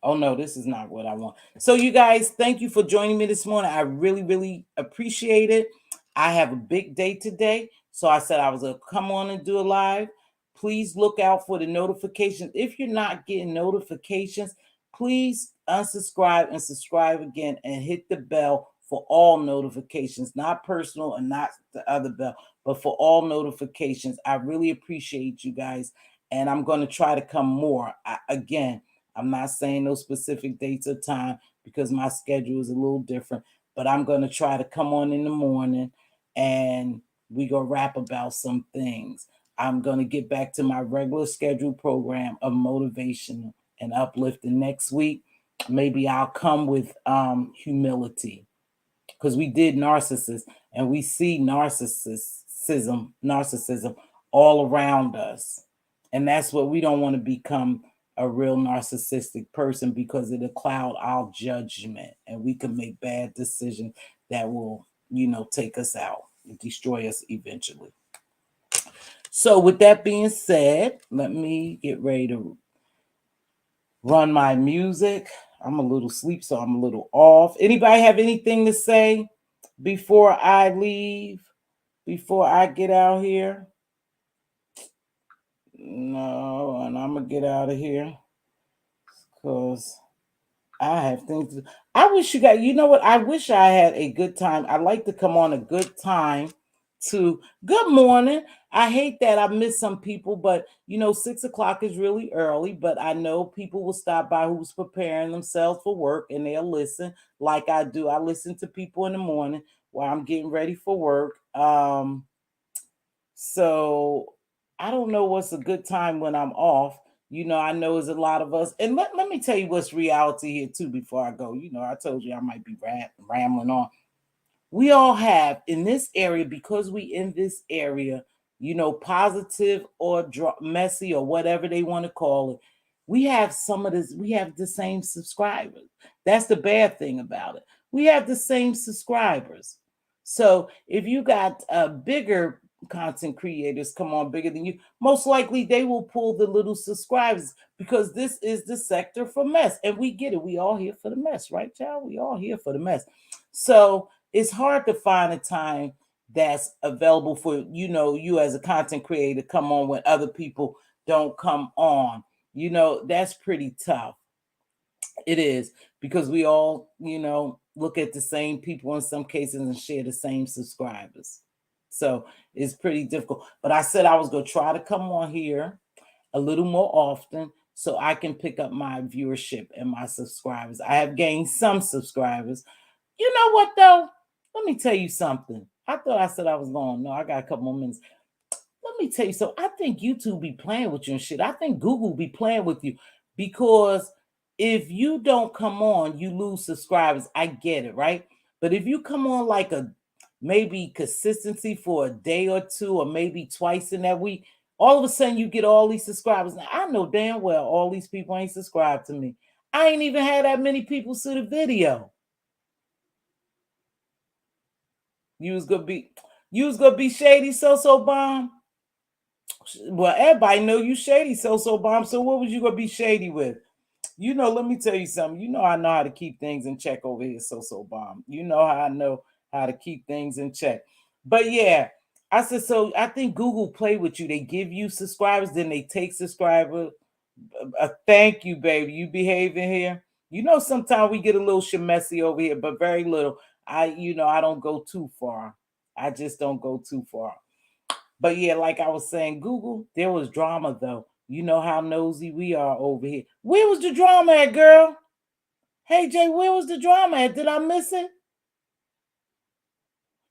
Oh no, this is not what I want. So you guys, thank you for joining me this morning. I really, really appreciate it. I have a big day today. So I said I was gonna come on and do a live. Please look out for the notifications. If you're not getting notifications, please unsubscribe and subscribe again and hit the bell for all notifications, not personal and not the other bell, but for all notifications. I really appreciate you guys. And I'm going to try to come more. Again, I'm not saying no specific dates or time because my schedule is a little different, but I'm going to try to come on in the morning and we go rap about some things. I'm going to get back to my regular scheduled program of motivation and uplifting next week. Maybe I'll come with humility because we did narcissist and we see narcissism all around us. And that's what we don't want to become, a real narcissistic person, because it'll cloud our judgment and we can make bad decisions that will, take us out and destroy us eventually. So with that being said, let me get ready to run my music. I'm a little asleep, so I'm a little off. Anybody have anything to say before I leave? Before I get out here? No, and I'm gonna get out of here because I have things to. I wish you guys, you know what? I wish I had a good time. I like to come on a good time to good morning. I hate that I miss some people, but 6 o'clock is really early. But I know people will stop by who's preparing themselves for work and they'll listen like I do. I listen to people in the morning while I'm getting ready for work. So I don't know what's a good time when I'm off. I know there's a lot of us. And let me tell you what's reality here, too, before I go. I told you I might be rambling on. We all have in this area, because we in this area, positive or messy or whatever they want to call it. We have some of this, we have the same subscribers. That's the bad thing about it. We have the same subscribers. So if you got bigger content creators come on bigger than you, most likely they will pull the little subscribers, because this is the sector for mess. And we get it. We all here for the mess, right, child? We all here for the mess. So it's hard to find a time that's available for you as a content creator to come on when other people don't come on. That's pretty tough. It is, because we all look at the same people in some cases and share the same subscribers. So it's pretty difficult. But I said I was going to try to come on here a little more often so I can pick up my viewership and my subscribers. I have gained some subscribers. You know what, though? Let me tell you something. I thought I said I was going. No, I got a couple more minutes. Let me tell you so. I think YouTube be playing with you and shit. I think Google be playing with you because if you don't come on, you lose subscribers. I get it, right? But if you come on like a maybe consistency for a day or two, or maybe twice in that week, all of a sudden you get all these subscribers. Now I know damn well all these people ain't subscribed to me. I ain't even had that many people see the video. You was gonna be shady so bomb. Well, everybody know you shady so bomb. So what was you gonna be shady with? You know, let me tell you something. You know I know how to keep things in check over here, so bomb. You know how I know how to keep things in check. But yeah, I said so. I think Google play with you. They give you subscribers, then they take subscribers. Thank you, baby. You behaving here. You know, sometimes we get a little messy over here, but very little. I don't go too far. I just don't go too far. But yeah, like I was saying, Google, there was drama though. You know how nosy we are over here. Where was the drama at, girl? Hey Jay, where was the drama at? Did I miss it?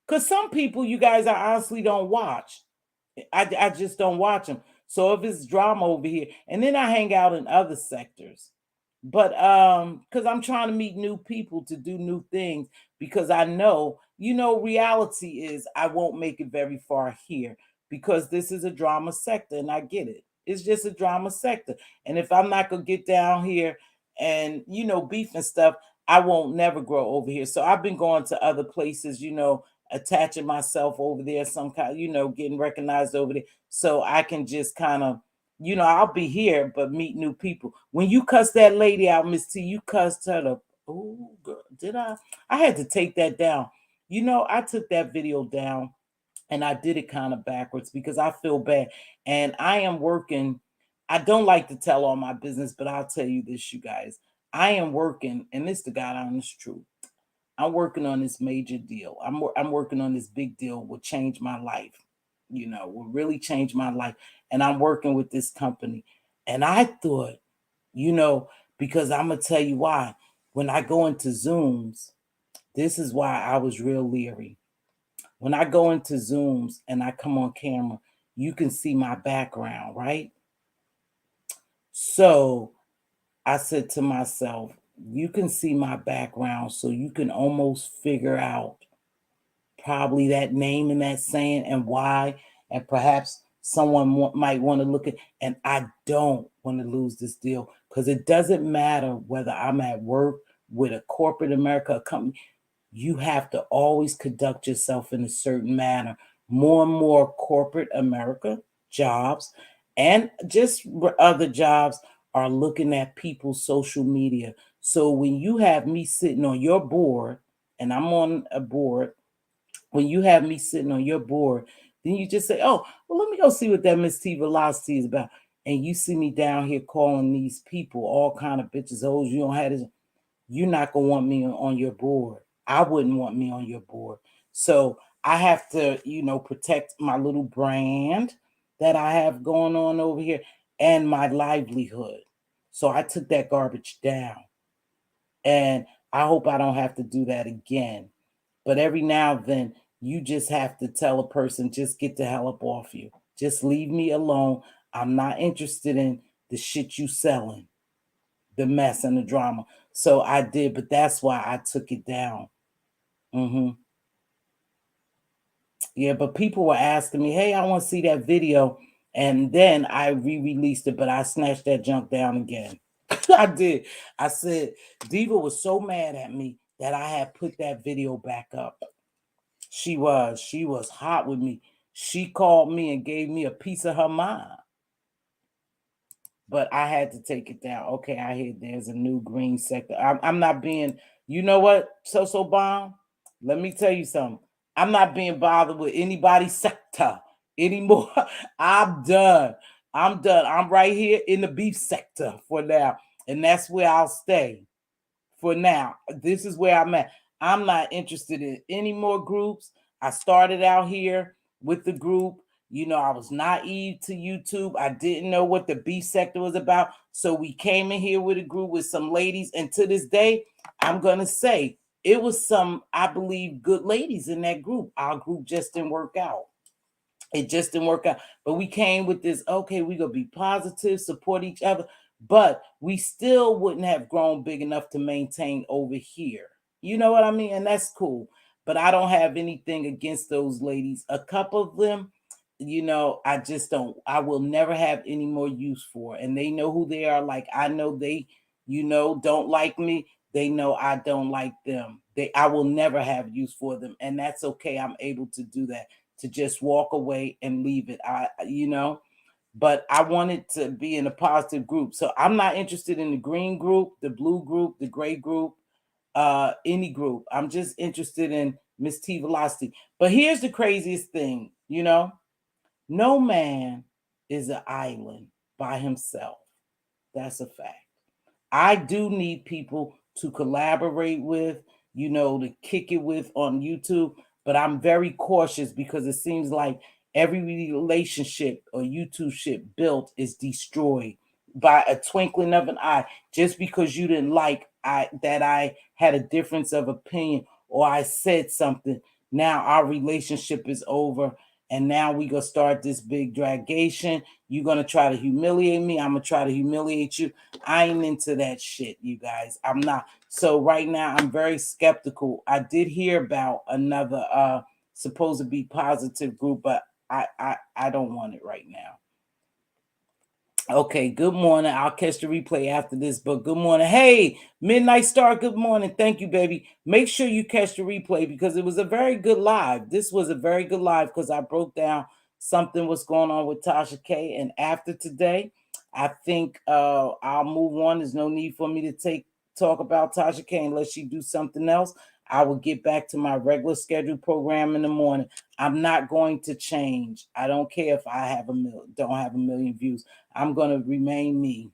Because some people, you guys, I honestly don't watch. I just don't watch them. So if it's drama over here, and then I hang out in other sectors. But because I'm trying to meet new people to do new things, because I know, reality is I won't make it very far here because this is a drama sector and I get it. It's just a drama sector. And if I'm not gonna get down here and beef and stuff, I won't never grow over here. So I've been going to other places, attaching myself over there, some kind, getting recognized over there. So I can just kind of, I'll be here, but meet new people. When you cuss that lady out, Miss T, you cussed her to, oh, girl, did I? I had to take that down. I took that video down and I did it kind of backwards because I feel bad. And I am working. I don't like to tell all my business, but I'll tell you this, you guys. I am working, and this is the God honest truth. I'm working on this major deal. I'm working on this big deal will change my life. Will really change my life. And I'm working with this company. And I thought, you know, because I'm gonna tell you why. When I go into Zooms, this is why I was real leery. When I go into Zooms and I come on camera, you can see my background, right? So I said to myself, you can see my background, so you can almost figure out probably that name and that saying and why, and perhaps someone might want to look at. And I don't want to lose this deal because it doesn't matter whether I'm at work with a corporate America, a company. You have to always conduct yourself in a certain manner. More and more corporate America jobs and just other jobs are looking at people's social media. So when you have me sitting on your board, and I'm on a board, when you have me sitting on your board, then you just say, oh, well, let me go see what that Mz.Teavalocity is about. And you see me down here calling these people all kind of bitches, hoes, you don't have this. You're not gonna want me on your board. I wouldn't want me on your board. So I have to, protect my little brand that I have going on over here and my livelihood. So I took that garbage down. And I hope I don't have to do that again. But every now and then, you just have to tell a person, just get the hell up off you. Just leave me alone. I'm not interested in the shit you selling, the mess and the drama. So I did, but that's why I took it down. hmm Yeah, but people were asking me, hey, I want to see that video. And then I re-released it, but I snatched that junk down again. I did. I said, Diva was so mad at me that I had put that video back up. She was hot with me. She called me and gave me a piece of her mind. But I had to take it down. Okay, I hear there's a new green sector. I'm not being, you know what, so bomb. Let me tell you something. I'm not being bothered with anybody's sector anymore. I'm done. I'm done. I'm right here in the beef sector for now, and that's where I'll stay for now. This is where I'm at. I'm not interested in any more groups. I started out here with the group. I was naive to YouTube. I didn't know what the B sector was about. So we came in here with a group with some ladies. And to this day, I'm going to say it was some, I believe, good ladies in that group. Our group just didn't work out. It just didn't work out. But we came with this, okay, we're going to be positive, support each other. But we still wouldn't have grown big enough to maintain over here. You know what I mean? And that's cool. But I don't have anything against those ladies. A couple of them, I just don't, I will never have any more use for. And they know who they are. Like I know they, don't like me. They know I don't like them. I will never have use for them. And that's okay. I'm able to do that, to just walk away and leave it. But I wanted to be in a positive group. So I'm not interested in the green group, the blue group, the gray group, any group. I'm just interested in Mz.Teavalocity. But here's the craziest thing, no man is an island by himself. That's a fact. I do need people to collaborate with, to kick it with on YouTube, but I'm very cautious because it seems like every relationship or YouTube ship built is destroyed by a twinkling of an eye, just because you didn't like that I had a difference of opinion or I said something. Now our relationship is over, and now we gonna start this big dragation. You're gonna try to humiliate me. I'm gonna try to humiliate you. I ain't into that shit, you guys. I'm not. So right now I'm very skeptical. I did hear about another supposed to be positive group, but I don't want it right now. Okay, good morning. I'll catch the replay after this, but good morning. Hey, Midnight Star, good morning. Thank you, baby. Make sure you catch the replay because it was a very good live. This was a very good live because I broke down something what's going on with Tasha K. And after today, I think I'll move on. There's no need for me to talk about Tasha K unless she do something else. I will get back to my regular scheduled program in the morning. I'm not going to change. I don't care if I don't have a million views. I'm going to remain me.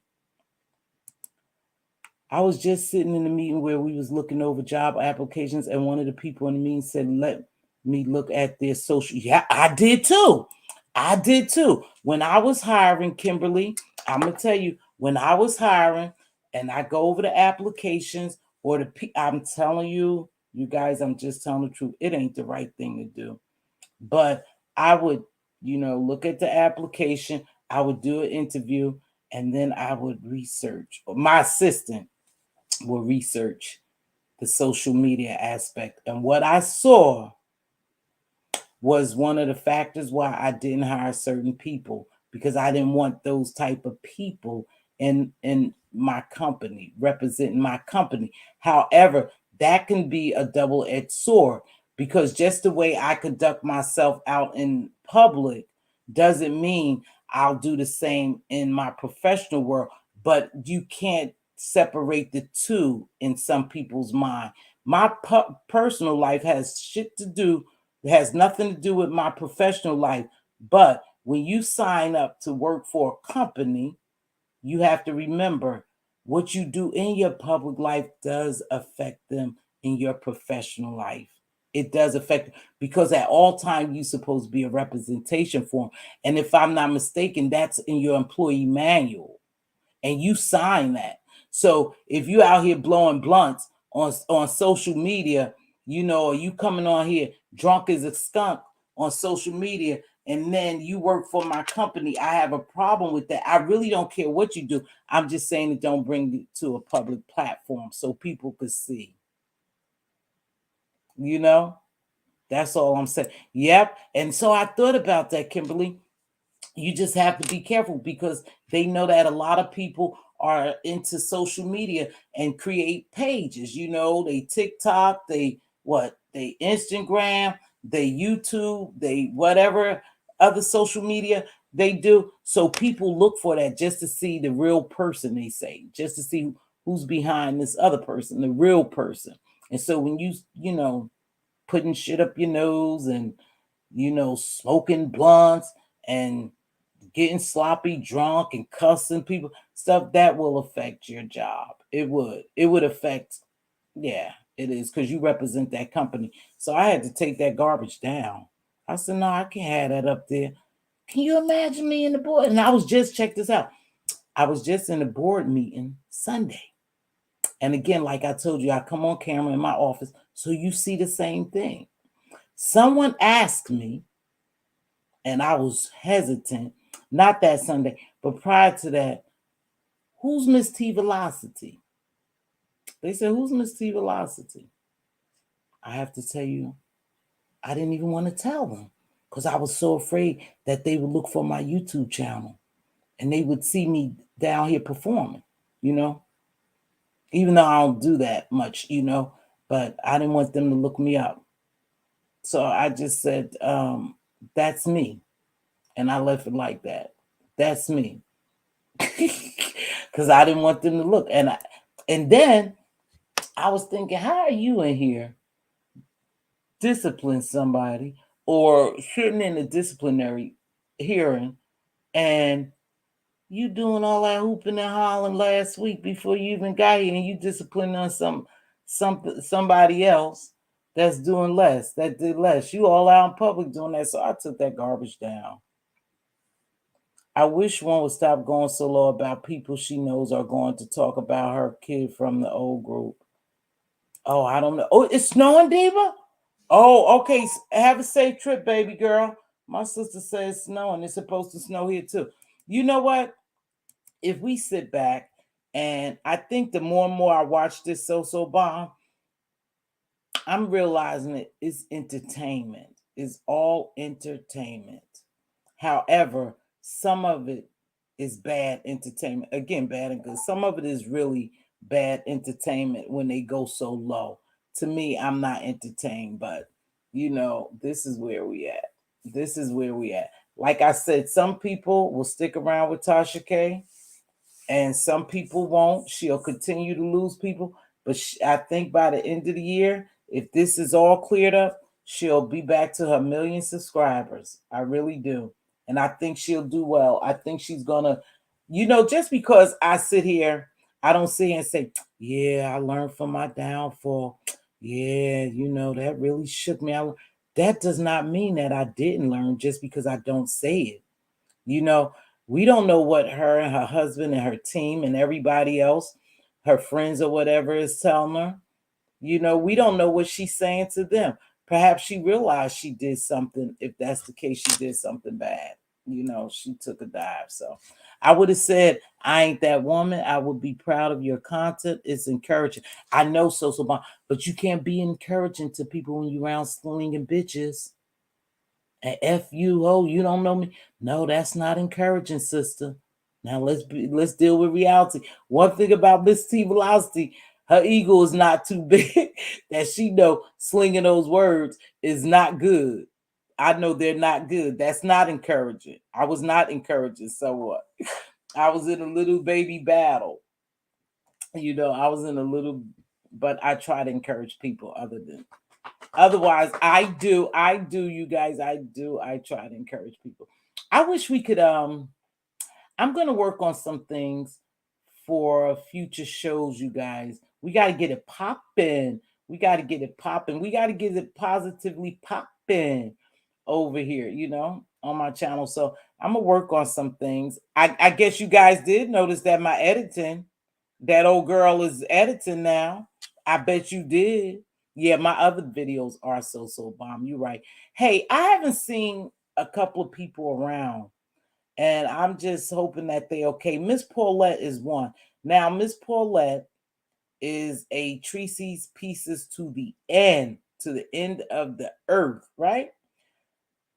I was just sitting in a meeting where we was looking over job applications, and one of the people in the meeting said, let me look at their social. Yeah, I did too. I did too. When I was hiring, Kimberly, I'm going to tell you, when I was hiring and I go over the applications or I'm telling you, you guys, I'm just telling the truth. It ain't the right thing to do. But I would, look at the application. I would do an interview, and then I would research. My assistant will research the social media aspect. And what I saw was one of the factors why I didn't hire certain people, because I didn't want those type of people in my company, representing my company. However, that can be a double-edged sword, because just the way I conduct myself out in public doesn't mean I'll do the same in my professional world. But you can't separate the two in some people's mind. My personal life has shit to do, it has nothing to do with my professional life. But when you sign up to work for a company, you have to remember what you do in your public life does affect them in your professional life. It does affect, because at all times you're supposed to be a representation for them. And if I'm not mistaken, that's in your employee manual, and you sign that. So if you out here blowing blunts on social media, or you coming on here drunk as a skunk on social media, and then you work for my company, I have a problem with that. I really don't care what you do. I'm just saying it don't bring it to a public platform so people could see. That's all I'm saying. Yep. And so I thought about that, Kimberly. You just have to be careful, because they know that a lot of people are into social media and create pages. They TikTok, they Instagram, they YouTube, they whatever other social media they do. So people look for that just to see the real person, they say, just to see who's behind this other person, the real person. And so when putting shit up your nose and, smoking blunts and getting sloppy drunk and cussing people, stuff that will affect your job. It would affect, yeah, it is, because you represent that company. So I had to take that garbage down. I said, no, I can't have that up there. Can you imagine me in the board? And I was just, check this out. I was just in a board meeting Sunday. And again, like I told you, I come on camera in my office, so you see the same thing. Someone asked me, and I was hesitant, not that Sunday, but prior to that, who's Mz.Teavalocity? They said, who's Mz.Teavalocity? I have to tell you, I didn't even want to tell them because I was so afraid that they would look for my YouTube channel and they would see me down here performing, you know, even though I don't do that much, you know, but I didn't want them to look me up. So I just said, that's me. And I left it like that. That's me. Because I didn't want them to look. And then I was thinking, how are you in here discipline somebody or sitting in a disciplinary hearing and you doing all that hooping and hollering last week before you even got here and you disciplining on somebody else that's doing less, that did less. You all out in public doing that. So I took that garbage down. I wish one would stop going so low about people she knows are going to talk about her kid from the old group. Oh, I don't know. Oh, it's snowing, Diva? Oh, okay. Have a safe trip, baby girl. My sister says it's snowing. It's supposed to snow here too. You know what? If we sit back, and I think the more and more I watch this so bomb, I'm realizing it is entertainment. It's all entertainment. However, some of it is bad entertainment. Again, bad and good. Some of it is really bad entertainment when they go so low. To me, I'm not entertained, but you know, this is where we at. This is where we at. Like I said, some people will stick around with Tasha K and some people won't. She'll continue to lose people, but I think by the end of the year, if this is all cleared up, she'll be back to her million subscribers. I really do, and I think she'll do well. I think she's gonna, you know, just because I sit here, I don't sit here and say, "Yeah, I learned from my downfall." Yeah, you know that really shook me. That does not mean that I didn't learn just because I don't say it. You know, we don't know what her and her husband and her team and everybody else, her friends or whatever, is telling her. You know, we don't know what she's saying to them. Perhaps she realized she did something. If that's the case, she did something bad. You know, she took a dive. So I would have said, I ain't that woman. I would be proud of your content. It's encouraging. I know so, but you can't be encouraging to people when you around slinging bitches. And F you, oh, you don't know me. No, that's not encouraging, sister. Now let's deal with reality. One thing about Mz.Teavalocity, her ego is not too big that she know slinging those words is not good. I know they're not good. That's not encouraging. I was not encouraging. So what? I was in a little baby battle. You know, I was in a little, but I try to encourage people other than otherwise, I do, you guys, I try to encourage people. I wish we could I'm gonna work on some things for future shows, you guys. We gotta get it popping. We gotta get it popping. We gotta get it positively popping over here, you know, on my channel. So I'm gonna work on some things. I guess you guys did notice that my editing, that old girl is editing now. I bet you did. Yeah, my other videos are so bomb. You're right. Hey, I haven't seen a couple of people around, and I'm just hoping that they okay. Miss Paulette is one. Now, Miss Paulette is a Tracy's Pieces to the end of the earth, right?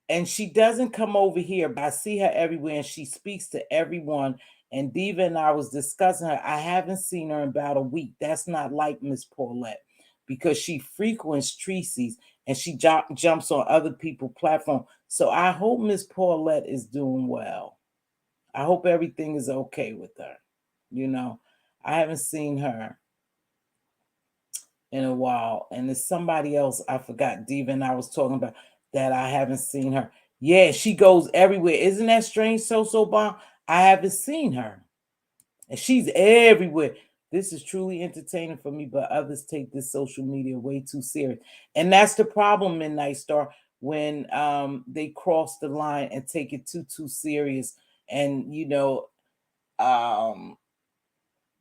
And she doesn't come over here, but I see her everywhere and she speaks to everyone. And Diva and I was discussing her. I haven't seen her in about a week. That's not like Miss Paulette because she frequents Tracy's and she jumps on other people's platform. So I hope Miss Paulette is doing well. I hope everything is okay with her. You know, I haven't seen her in a while. And there's somebody else I forgot, Diva and I was talking about that I haven't seen her. Yeah, she goes everywhere. Isn't that strange? So bomb. I haven't seen her. And she's everywhere. This is truly entertaining for me, but others take this social media way too serious. And that's the problem, Midnight Star. when they cross the line and take it too serious. And um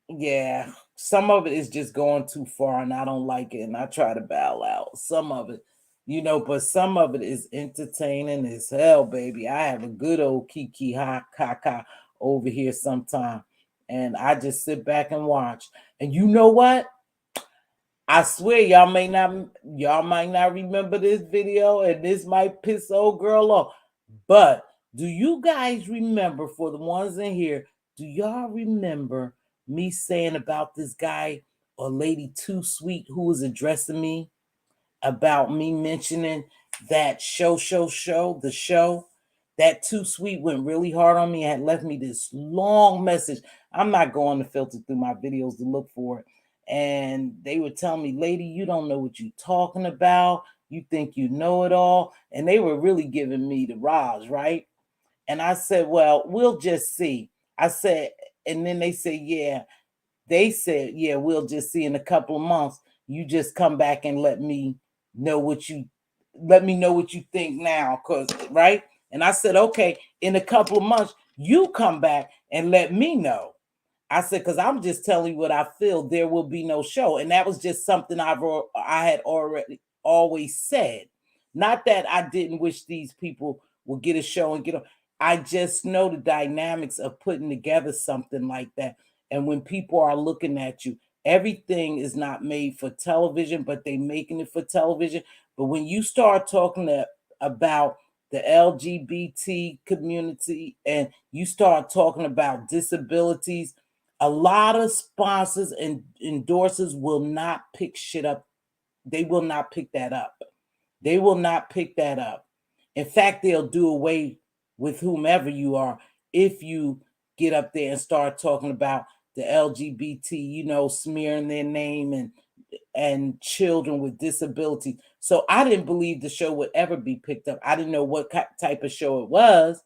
yeah, some of it is just going too far, and I don't like it, and I try to bow out. Some of it, but some of it is entertaining as hell, baby. I have a good old kiki ha kaka over here sometime, and I just sit back and watch. And you know what? I swear y'all might not remember this video, and this might piss old girl off. But do you guys remember, for the ones in here, do y'all remember me saying about this guy or lady too sweet who was addressing me about me mentioning that the show? That too sweet went really hard on me, had left me this long message. I'm not going to filter through my videos to look for it. And they were telling me, lady, you don't know what you're talking about. You think you know it all. And they were really giving me the Raj, right? And I said, well, we'll just see. I said, and then they said, yeah. They said, yeah, we'll just see in a couple of months. You just come back and know what you let me know what you think now, cause right. And I said, okay, in a couple of months, you come back and let me know. I said, because I'm just telling you what I feel. There will be no show, and that was just something I had already always said. Not that I didn't wish these people would get a show and get on. I just know the dynamics of putting together something like that. And when people are looking at you, everything is not made for television, but they making it for television. But when you start about the LGBT community and you start talking about disabilities, a lot of sponsors and endorsers will not pick shit up. They will not pick that up. They will not pick that up. In fact, they'll do away with whomever you are if you get up there and start talking about the LGBT, smearing their name and children with disabilities. So I didn't believe the show would ever be picked up. I didn't know what type of show it was,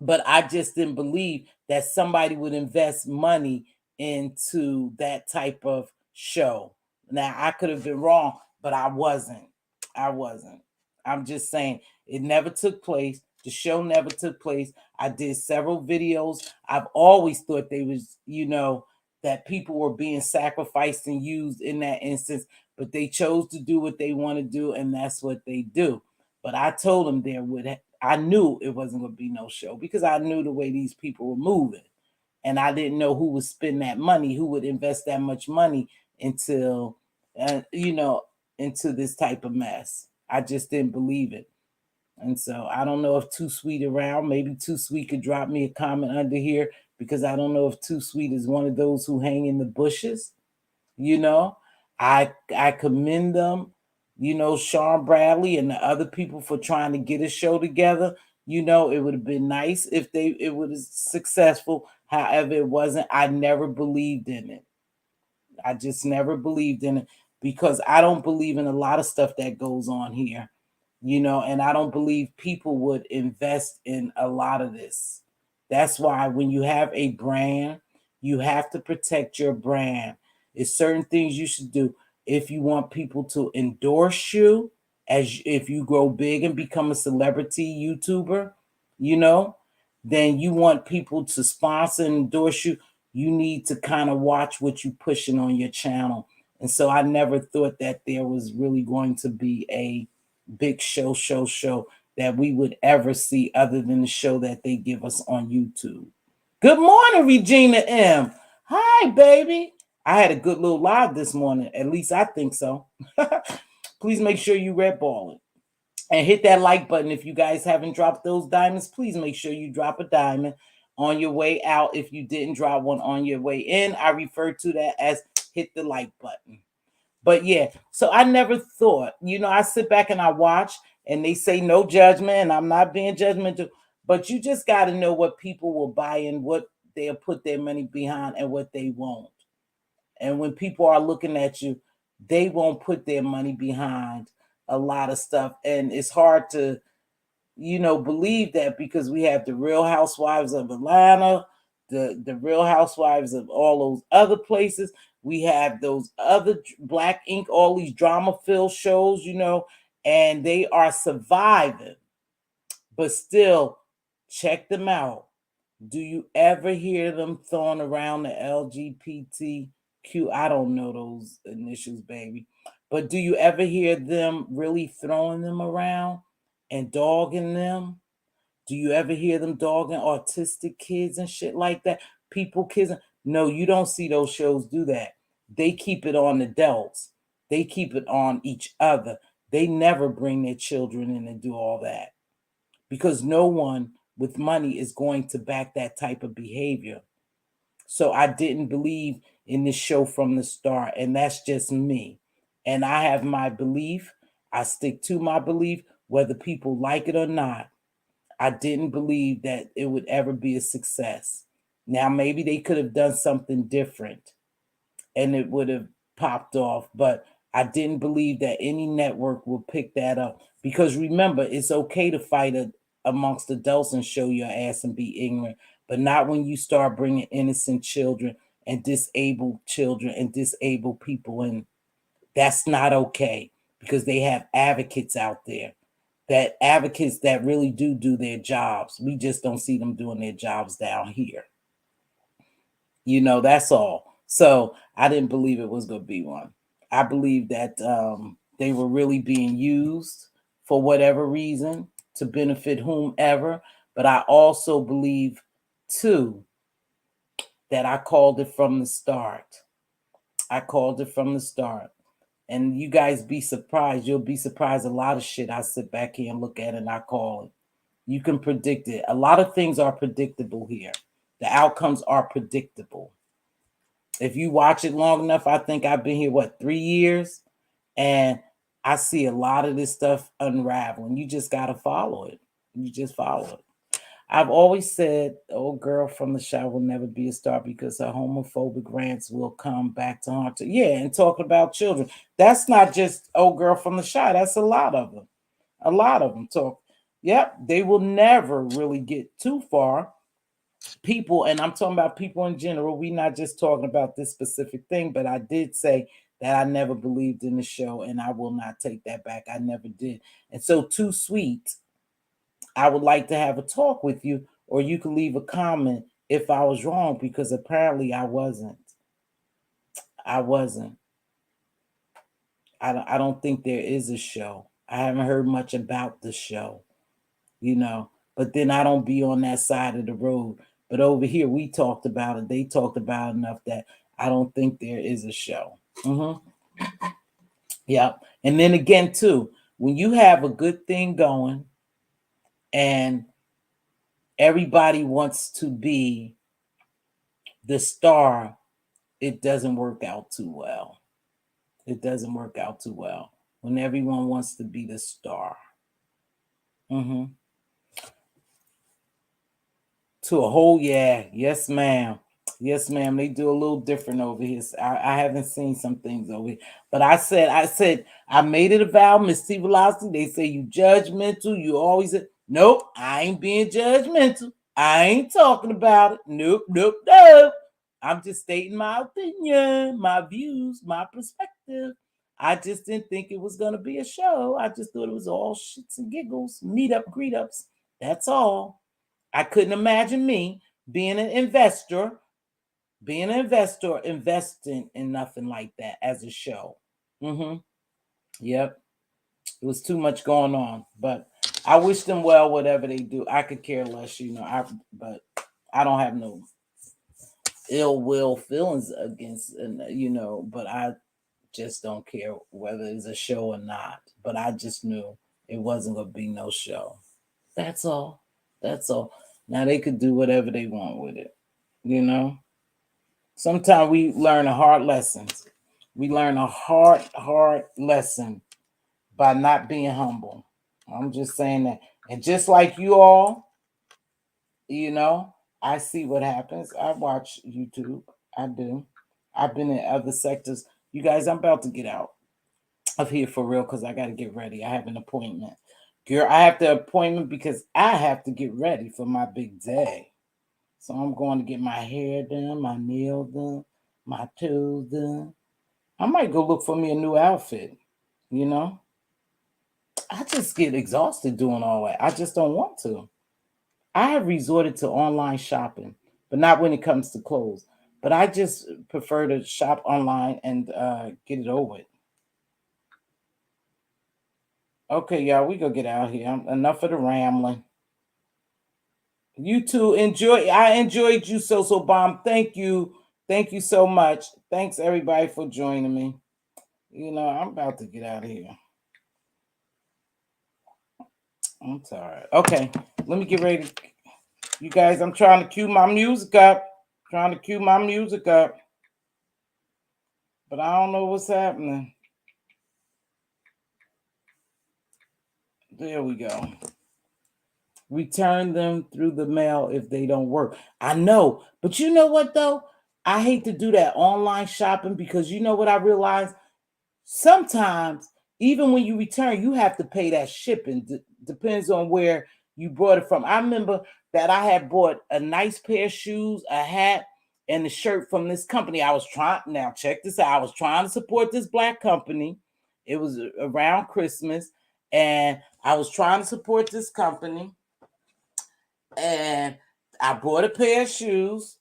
but I just didn't believe that somebody would invest money into that type of show. Now, I could have been wrong, but I wasn't. I wasn't. I'm just saying it never took place. The show never took place. I did several videos. I've always thought they was, that people were being sacrificed and used in that instance, but they chose to do what they want to do, and that's what they do. But I told them I knew it wasn't going to be no show because I knew the way these people were moving. And I didn't know who would spend that money, who would invest that much money until, you know, into this type of mess. I just didn't believe it. And so I don't know if Too Sweet around. Maybe Too Sweet could drop me a comment under here because I don't know if Too Sweet is one of those who hang in the bushes. You know, I commend them, Sean Bradley and the other people for trying to get a show together. It would have been nice if it was successful. However, it wasn't. I never believed in it. I just never believed in it because I don't believe in a lot of stuff that goes on here, and I don't believe people would invest in a lot of this. That's why when you have a brand, you have to protect your brand. It's certain things you should do if you want people to endorse you as if you grow big and become a celebrity YouTuber, you know, then you want people to sponsor and endorse you. You need to kind of watch what you pushing on your channel. And so I never thought that there was really going to be a big show that we would ever see other than the show that they give us on YouTube. Good morning, Regina M. Hi, baby. I had a good little live this morning. At least I think so. Please make sure you red ball it. And hit that like button. If you guys haven't dropped those diamonds, please make sure you drop a diamond on your way out. If you didn't drop one on your way in, I refer to that as hit the like button. But yeah, so I never thought, I sit back and I watch and they say no judgment, and I'm not being judgmental, but you just got to know what people will buy and what they'll put their money behind and what they won't. And when people are looking at you, they won't put their money behind a lot of stuff. And it's hard to, believe that because we have the Real Housewives of Atlanta, the Real Housewives of all those other places. We have those other Black Ink, all these drama filled shows, and they are surviving. But still, check them out. Do you ever hear them throwing around the LGBTQ? I don't know those initials, baby. But do you ever hear them really throwing them around and dogging them? Do you ever hear them dogging autistic kids and shit like that? People, kids. No, you don't see those shows do that. They keep it on adults. They keep it on each other. They never bring their children in and do all that because no one with money is going to back that type of behavior. So I didn't believe in this show from the start, and that's just me. And I have my belief. I stick to my belief, whether people like it or not. I didn't believe that it would ever be a success. Now, maybe they could have done something different and it would have popped off, but I didn't believe that any network will pick that up because remember, it's okay to fight amongst adults and show your ass and be ignorant, but not when you start bringing innocent children and disabled people in. That's not okay because they have advocates out there that advocates that really do their jobs. We just don't see them doing their jobs down here. That's all. So I didn't believe it was going to be one. I believe that they were really being used for whatever reason to benefit whomever. But I also believe, too, that I called it from the start. I called it from the start. And you guys be surprised. You'll be surprised a lot of shit I sit back here and look at and I call it. You can predict it. A lot of things are predictable here. The outcomes are predictable. If you watch it long enough, I think I've been here, 3 years? And I see a lot of this stuff unraveling. You just got to follow it. You just follow it. I've always said, old girl from the show will never be a star because her homophobic rants will come back to haunt her. Yeah, and talking about children. That's not just old girl from the show. That's a lot of them. A lot of them talk. Yep, they will never really get too far. People, and I'm talking about people in general. We're not just talking about this specific thing, but I did say that I never believed in the show, and I will not take that back. I never did. And so, Too Sweet, I would like to have a talk with you, or you can leave a comment if I was wrong, because apparently I wasn't. I wasn't. I don't think there is a show. I haven't heard much about the show, but then I don't be on that side of the road. But over here, we talked about it. They talked about it enough that I don't think there is a show. Yeah. And then again, too, when you have a good thing going and everybody wants to be the star, it doesn't work out too well. It doesn't work out too well when everyone wants to be the star. To a whole, yeah, yes, ma'am. Yes, ma'am. They do a little different over here. I haven't seen some things over here, but I said, I made it a vow, Mz.Teavalocity. They say you judgmental. You always say, nope, I ain't being judgmental. I ain't talking about it. Nope, nope, nope. I'm just stating my opinion, my views, my perspective. I just didn't think it was gonna be a show. I just thought it was all shits and giggles, meet up, greet ups. That's all. I couldn't imagine me being an investor, investing in nothing like that as a show. Yep. It was too much going on. But I wish them well, whatever they do. I could care less, but I don't have no ill will feelings against, but I just don't care whether it's a show or not. But I just knew it wasn't going to be no show. That's all. That's all. Now they could do whatever they want with it, you know. Sometimes we learn a hard lesson. We learn a hard lesson by not being humble. I'm just saying that. And just like you all, you know, I see what happens. I watch YouTube. I do. I've been in other sectors. You guys, I'm about to get out of here for real because I got to get ready. I have an appointment. Girl, I have the appointment because I have to get ready for my big day. So I'm going to get my hair done, my nails done, my toes done. I might go look for me a new outfit, you know? I just get exhausted doing all that. I just don't want to. I have resorted to online shopping, but not when it comes to clothes. But I just prefer to shop online and get it over with. Okay, y'all, we gonna get out here. Enough of the rambling. You too. Enjoy. I enjoyed you, so bomb. Thank you so much. Thanks everybody for joining me. I'm about to get out of here. I'm tired. Okay, let me get ready. You guys, I'm trying to cue my music up. Trying to cue my music up. But I don't know what's happening. There we go. Return them through the mail if they don't work. I know. But you know what, though? I hate to do that online shopping because you know what I realized? Sometimes, even when you return, you have to pay that shipping. Depends on where you brought it from. I remember that I had bought a nice pair of shoes, a hat, and a shirt from this company. Now check this out. I was trying to support this black company. It was around Christmas, and I was trying to support this company. And I bought a pair of shoes.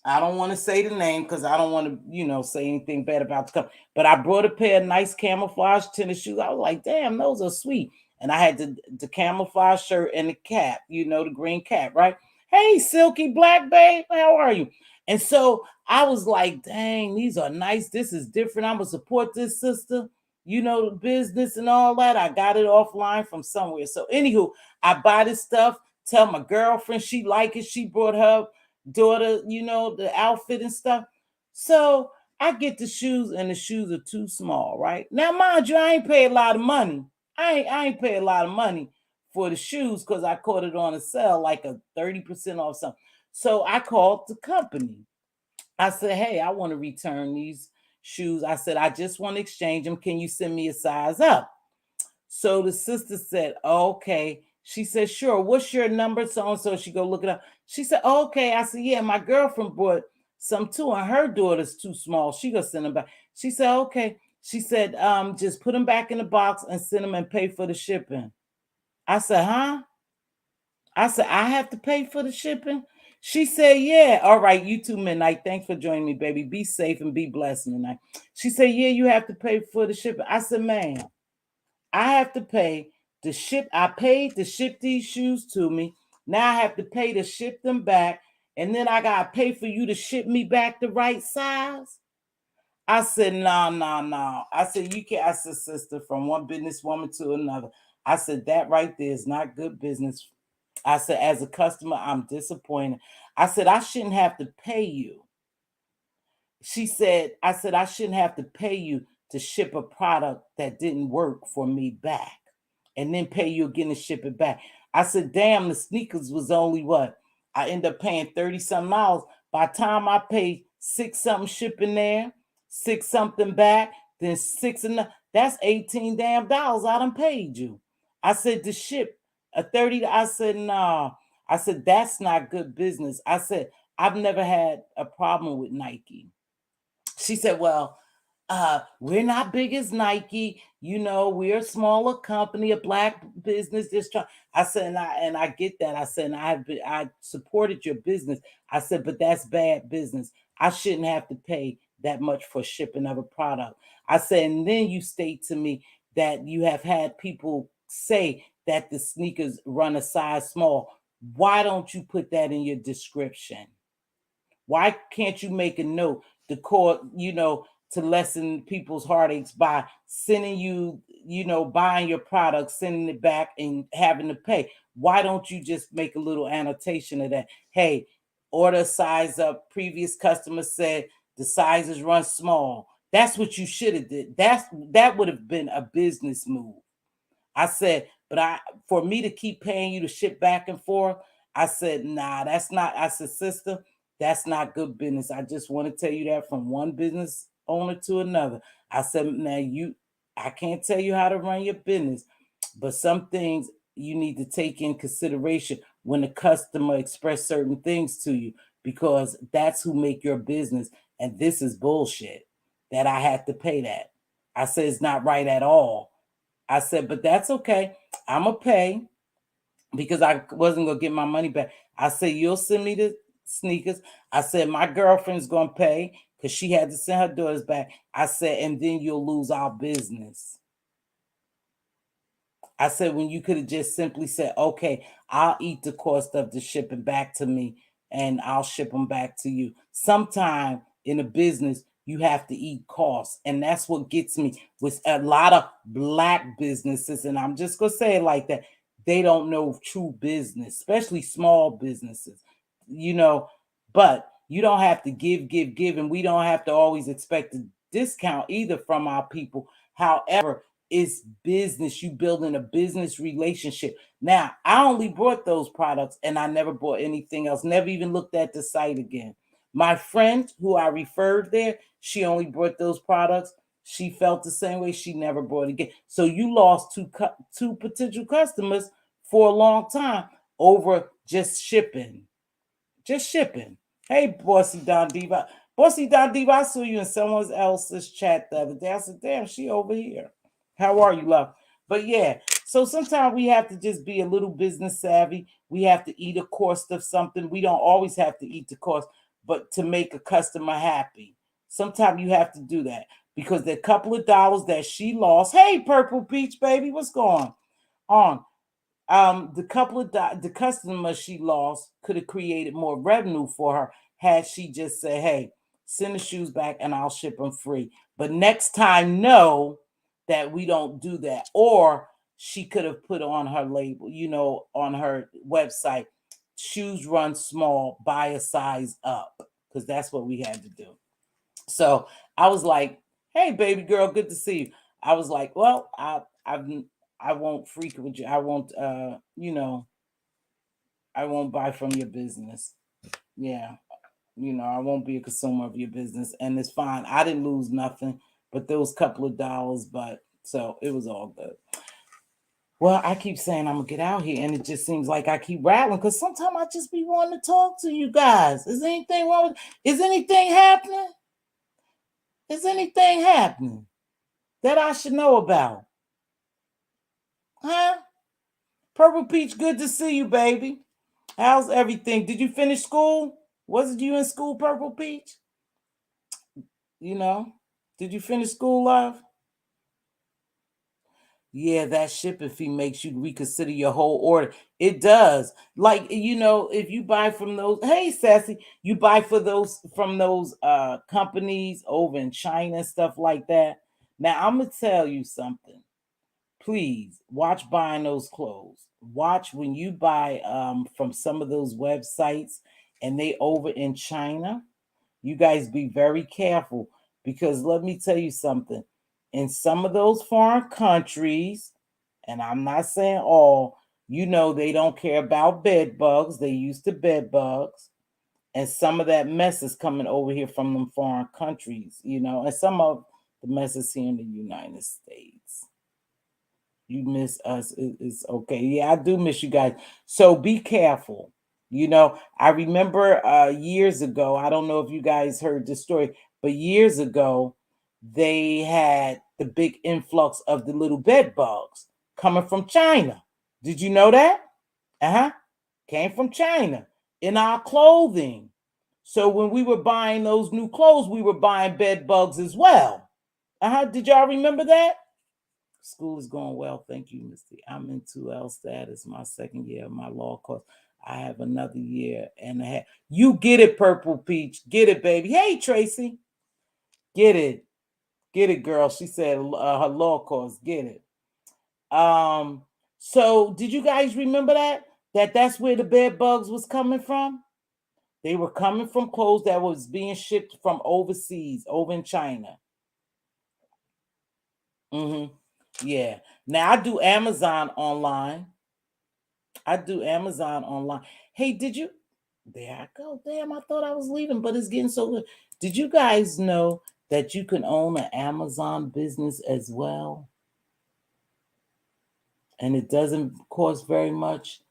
I don't want to say the name because I don't want to, say anything bad about the company. But I brought a pair of nice camouflage tennis shoes. I was like, damn, those are sweet. And I had the camouflage shirt and the cap, the green cap, right? Hey, Silky Black Babe, how are you? And so I was like, dang, these are nice. This is different. I'm going to support this sister, the business and all that. I got it offline from somewhere. So anywho, I buy this stuff, tell my girlfriend she like it. She brought her daughter, the outfit and stuff. So I get the shoes and the shoes are too small, right? Now, mind you, I ain't pay a lot of money. I ain't pay a lot of money for the shoes because I caught it on a sale, like a 30% off something. So I called the company. I said, hey, I want to return these shoes. I said, I just want to exchange them. Can you send me a size up? So the sister said, okay. She said, sure. What's your number? So and so. She go look it up. She said, okay. I said, yeah, my girlfriend brought some too, and her daughter's too small. She gonna send them back. She said, okay. She said, just put them back in the box and send them and pay for the shipping. I said, huh? I said, I have to pay for the shipping? She said, yeah. All right, you too, Midnight. Thanks for joining me, baby. Be safe and be blessed, Midnight. She said, yeah, you have to pay for the shipping. I said, man, I have to pay to ship. I paid to ship these shoes to me. Now I have to pay to ship them back. And then I got to pay for you to ship me back the right size. I said, no, no, no. I said, you can't. I said, sister, from one businesswoman to another. I said, that right there is not good business. I said, as a customer, I'm disappointed. I said, I shouldn't have to pay you. I said, I shouldn't have to pay you to ship a product that didn't work for me back and then pay you again to ship it back. I said, damn, the sneakers was only what? I end up paying 30 something dollars. By the time I paid six something shipping there, six something back, then six and that's 18 damn dollars I done paid you. I said, to ship a 30, I said, nah. I said, that's not good business. I said, I've never had a problem with Nike. She said, well, we're not big as Nike. We're a smaller company, a black business. Just try. I said, and I get that. I said, and I supported your business. I said, but that's bad business. I shouldn't have to pay that much for shipping of a product. I said, and then you state to me that you have had people say that the sneakers run a size small. Why don't you put that in your description? Why can't you make a note to call, to lessen people's heartaches by sending you, buying your product, sending it back and having to pay? Why don't you just make a little annotation of that? Hey, order size up. Previous customer said the sizes run small. That's what you should have did. That would have been a business move. I said, but for me to keep paying you to ship back and forth, I said, nah, that's not. I said, sister, that's not good business. I just want to tell you that from one business owner to another. I said, now I can't tell you how to run your business, but some things you need to take in consideration when the customer express certain things to you, because that's who make your business. And this is bullshit that I had to pay that. I said, it's not right at all. I said, but that's okay. I'm going to pay because I wasn't going to get my money back. I said, you'll send me the sneakers. I said, my girlfriend's going to pay because she had to send her daughters back. I said, and then you'll lose our business. I said, when you could have just simply said, okay, I'll eat the cost of the shipping back to me and I'll ship them back to you. Sometime in a business, you have to eat costs. And that's what gets me with a lot of black businesses. And I'm just going to say it like that. They don't know true business, especially small businesses, you know, but you don't have to give. And we don't have to always expect a discount either from our people. However, it's business. You building a business relationship. Now, I only bought those products and I never bought anything else. Never even looked at the site again. My friend who I referred there, she only bought those products. She felt the same way. She never bought again. So you lost two potential customers for a long time over just shipping. Just shipping. Hey, Bossy Don Diva. Bossy Don Diva, I saw you in someone else's chat the other day. I said, damn, she over here. How are you, love? But yeah, so sometimes we have to just be a little business savvy. We have to eat a cost of something. We don't always have to eat the cost, but to make a customer happy. Sometimes you have to do that because the couple of dollars that she lost. Hey, Purple Peach, baby, what's going on? The couple of the customers she lost could have created more revenue for her had she just said, hey, send the shoes back and I'll ship them free. But next time, know that we don't do that. Or she could have put on her label, on her website, shoes run small, buy a size up, because that's what we had to do. So I was like, hey, baby girl, good to see you. I was like, well, I won't freak with you. I won't, I won't buy from your business. Yeah. I won't be a consumer of your business. And it's fine. I didn't lose nothing but those couple of dollars. But so it was all good. Well, I keep saying I'm going to get out here. And it just seems like I keep rattling because sometimes I just be wanting to talk to you guys. Is anything wrong is anything happening? Is anything happening that I should know about? Huh? Purple Peach, good to see you, baby. How's everything? Did you finish school? Wasn't you in school, Purple Peach? You know, did you finish school, love? Yeah, that shipping fee makes you reconsider your whole order. It does. Like, if you buy from those, hey Sassy, you buy for those from those companies over in China, stuff like that. Now I'm gonna tell you something. Please watch buying those clothes. Watch when you buy from some of those websites and they over in China. You guys be very careful because let me tell you something. In some of those foreign countries, and I'm not saying all, they don't care about bed bugs. They used to bed bugs. And some of that mess is coming over here from them foreign countries, and some of the mess is here in the United States. You miss us. It's okay. Yeah, I do miss you guys. So be careful. I remember years ago, I don't know if you guys heard this story, but years ago, they had the big influx of the little bed bugs coming from China. Did you know that? Uh-huh. Came from China in our clothing. So when we were buying those new clothes, we were buying bed bugs as well. Uh-huh. Did y'all remember that? School is going well. Thank you, Mr. I'm in 2L status, my second year of my law course. I have another year and a half. You get it, Purple Peach. Get it, baby. Hey, Tracy. Get it. Get it, girl. She said her law course. Get it. So did you guys remember that? That's where the bed bugs was coming from? They were coming from clothes that was being shipped from overseas, over in China. Mm-hmm. Yeah. Now I do Amazon online. Hey, did you? There I go. Damn, I thought I was leaving, but it's getting so good. Did you guys know that you can own an Amazon business as well? And it doesn't cost very much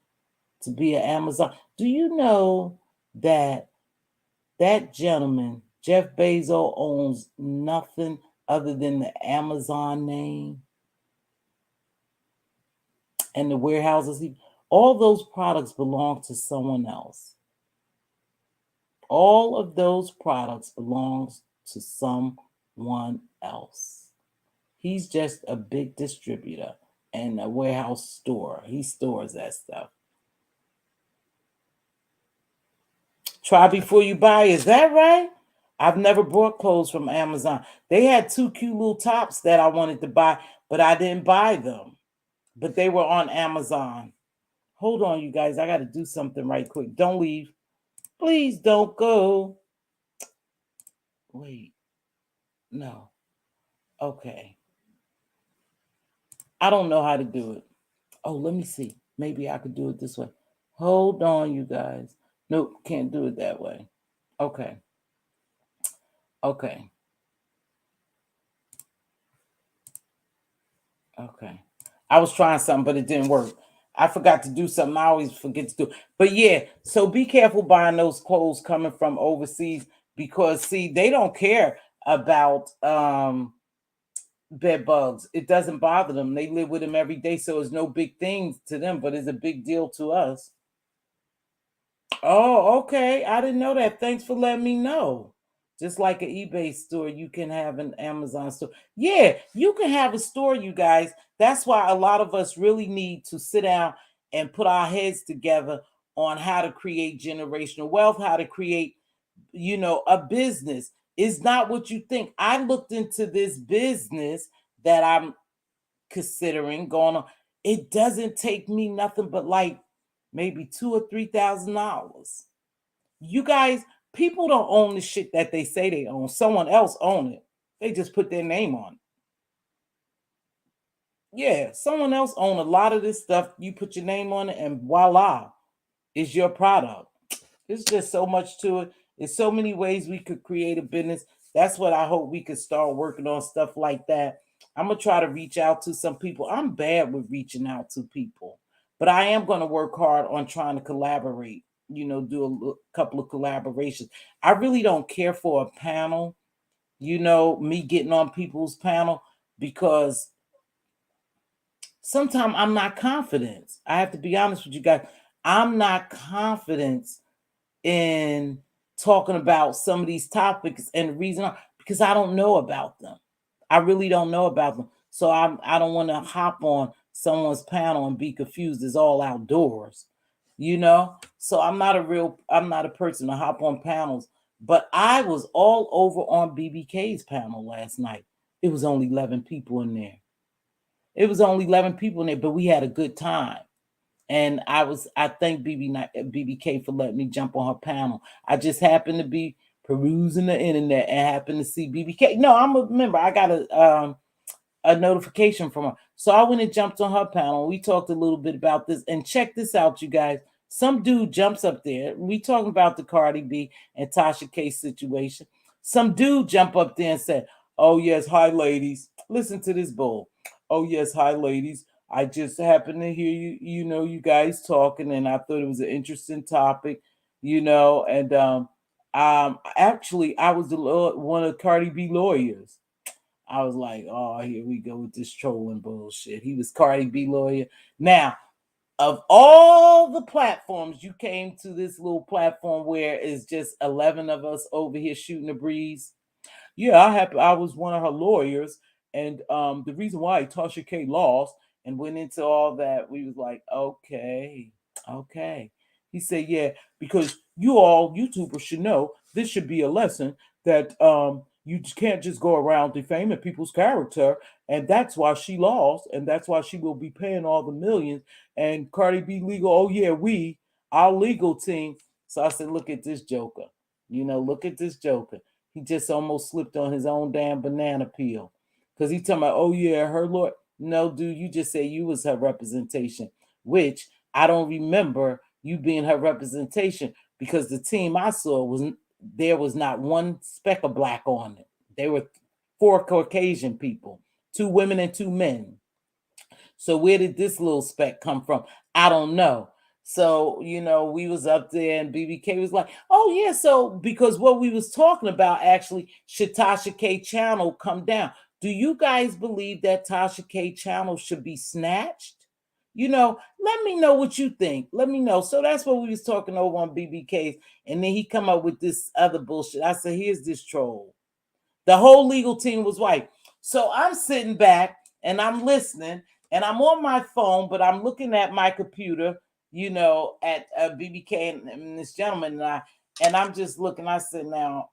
to be an Amazon. Do you know that gentleman, Jeff Bezos, owns nothing other than the Amazon name? and the warehouses. All those products belong to someone else. All of those products belongs to someone else. He's just a big distributor and a warehouse store. He stores that stuff. Try before you buy. Is that right? I've never bought clothes from Amazon. They had two cute little tops that I wanted to buy, but I didn't buy them. But they were on Amazon. Hold on, you guys. I got to do something right quick. Don't leave. Please don't go. Wait. No. Okay. I don't know how to do it. Oh, let me see. Maybe I could do it this way. Hold on, you guys. Nope, can't do it that way. Okay. Okay. Okay. I was trying something, but it didn't work. I forgot to do something. I always forget to do. But yeah, so be careful buying those clothes coming from overseas because see, they don't care about bed bugs. It doesn't bother them. They live with them every day, so it's no big thing to them, but it's a big deal to us. Oh, okay. I didn't know that. Thanks for letting me know. Just like an eBay store, you can have an Amazon store. Yeah, you can have a store, you guys. That's why a lot of us really need to sit down and put our heads together on how to create generational wealth, how to create, a business. It's not what you think. I looked into this business that I'm considering going on. It doesn't take me nothing but like maybe $2,000 or $3,000. You guys, people don't own the shit that they say they own. Someone else own it. They just put their name on it. Yeah, someone else own a lot of this stuff. You put your name on it, and voila, is your product. There's just so much to it. There's so many ways we could create a business. That's what I hope we could start working on stuff like that. I'm gonna try to reach out to some people. I'm bad with reaching out to people, but I am gonna work hard on trying to collaborate. Do couple of collaborations. I really don't care for a panel. Me getting on people's panel because sometimes I'm not confident. I have to be honest with you guys. I'm not confident in talking about some of these topics, and the reason because I don't know about them. I really don't know about them. So I don't want to hop on someone's panel and be confused. It's all outdoors, So I'm not a person to hop on panels. But I was all over on BBK's panel last night. It was only 11 people in there. It was only 11 people in there, but we had a good time. And I thank BBK for letting me jump on her panel. I just happened to be perusing the internet and happened to see BBK. No, I'm a member. I got a notification from her. So I went and jumped on her panel. We talked a little bit about this. And check this out, you guys. Some dude jumps up there. We talking about the Cardi B and Tasha K situation. Some dude jump up there and said, "Oh yes, hi ladies. Listen to this bull. Oh yes, hi ladies. I just happened to hear you guys talking, and I thought it was an interesting topic, and actually I was one of Cardi B lawyers." I was like, "Oh, here we go with this trolling bullshit." He was Cardi B lawyer. Now, of all the platforms, you came to this little platform where it's just 11 of us over here shooting the breeze. Yeah, I was one of her lawyers, and the reason why Tasha K lost and went into all that, we was like, okay, okay. He said, yeah, because you all YouTubers should know this should be a lesson that you can't just go around defaming people's character, and that's why she lost, and that's why she will be paying all the millions. And Cardi B legal, oh yeah, our legal team. So I said, look at this joker. Look at this joker. He just almost slipped on his own damn banana peel. Because he talking about, oh yeah, her lawyer. No, dude, you just say you was her representation, which I don't remember you being her representation because the team I saw there was not one speck of black on it. There were 4 Caucasian people, 2 women and 2 men. So where did this little speck come from? I don't know. So, we was up there and BBK was like, oh yeah. So because what we was talking about actually, should Tasha K channel come down? Do you guys believe that Tasha K channel should be snatched? Let me know what you think. Let me know. So that's what we was talking over on BBK's, and then he come up with this other bullshit. I said, here's this troll. The whole legal team was white. So I'm sitting back and I'm listening, and I'm on my phone, but I'm looking at my computer, at BBK and this gentleman and I'm just looking. I said, now,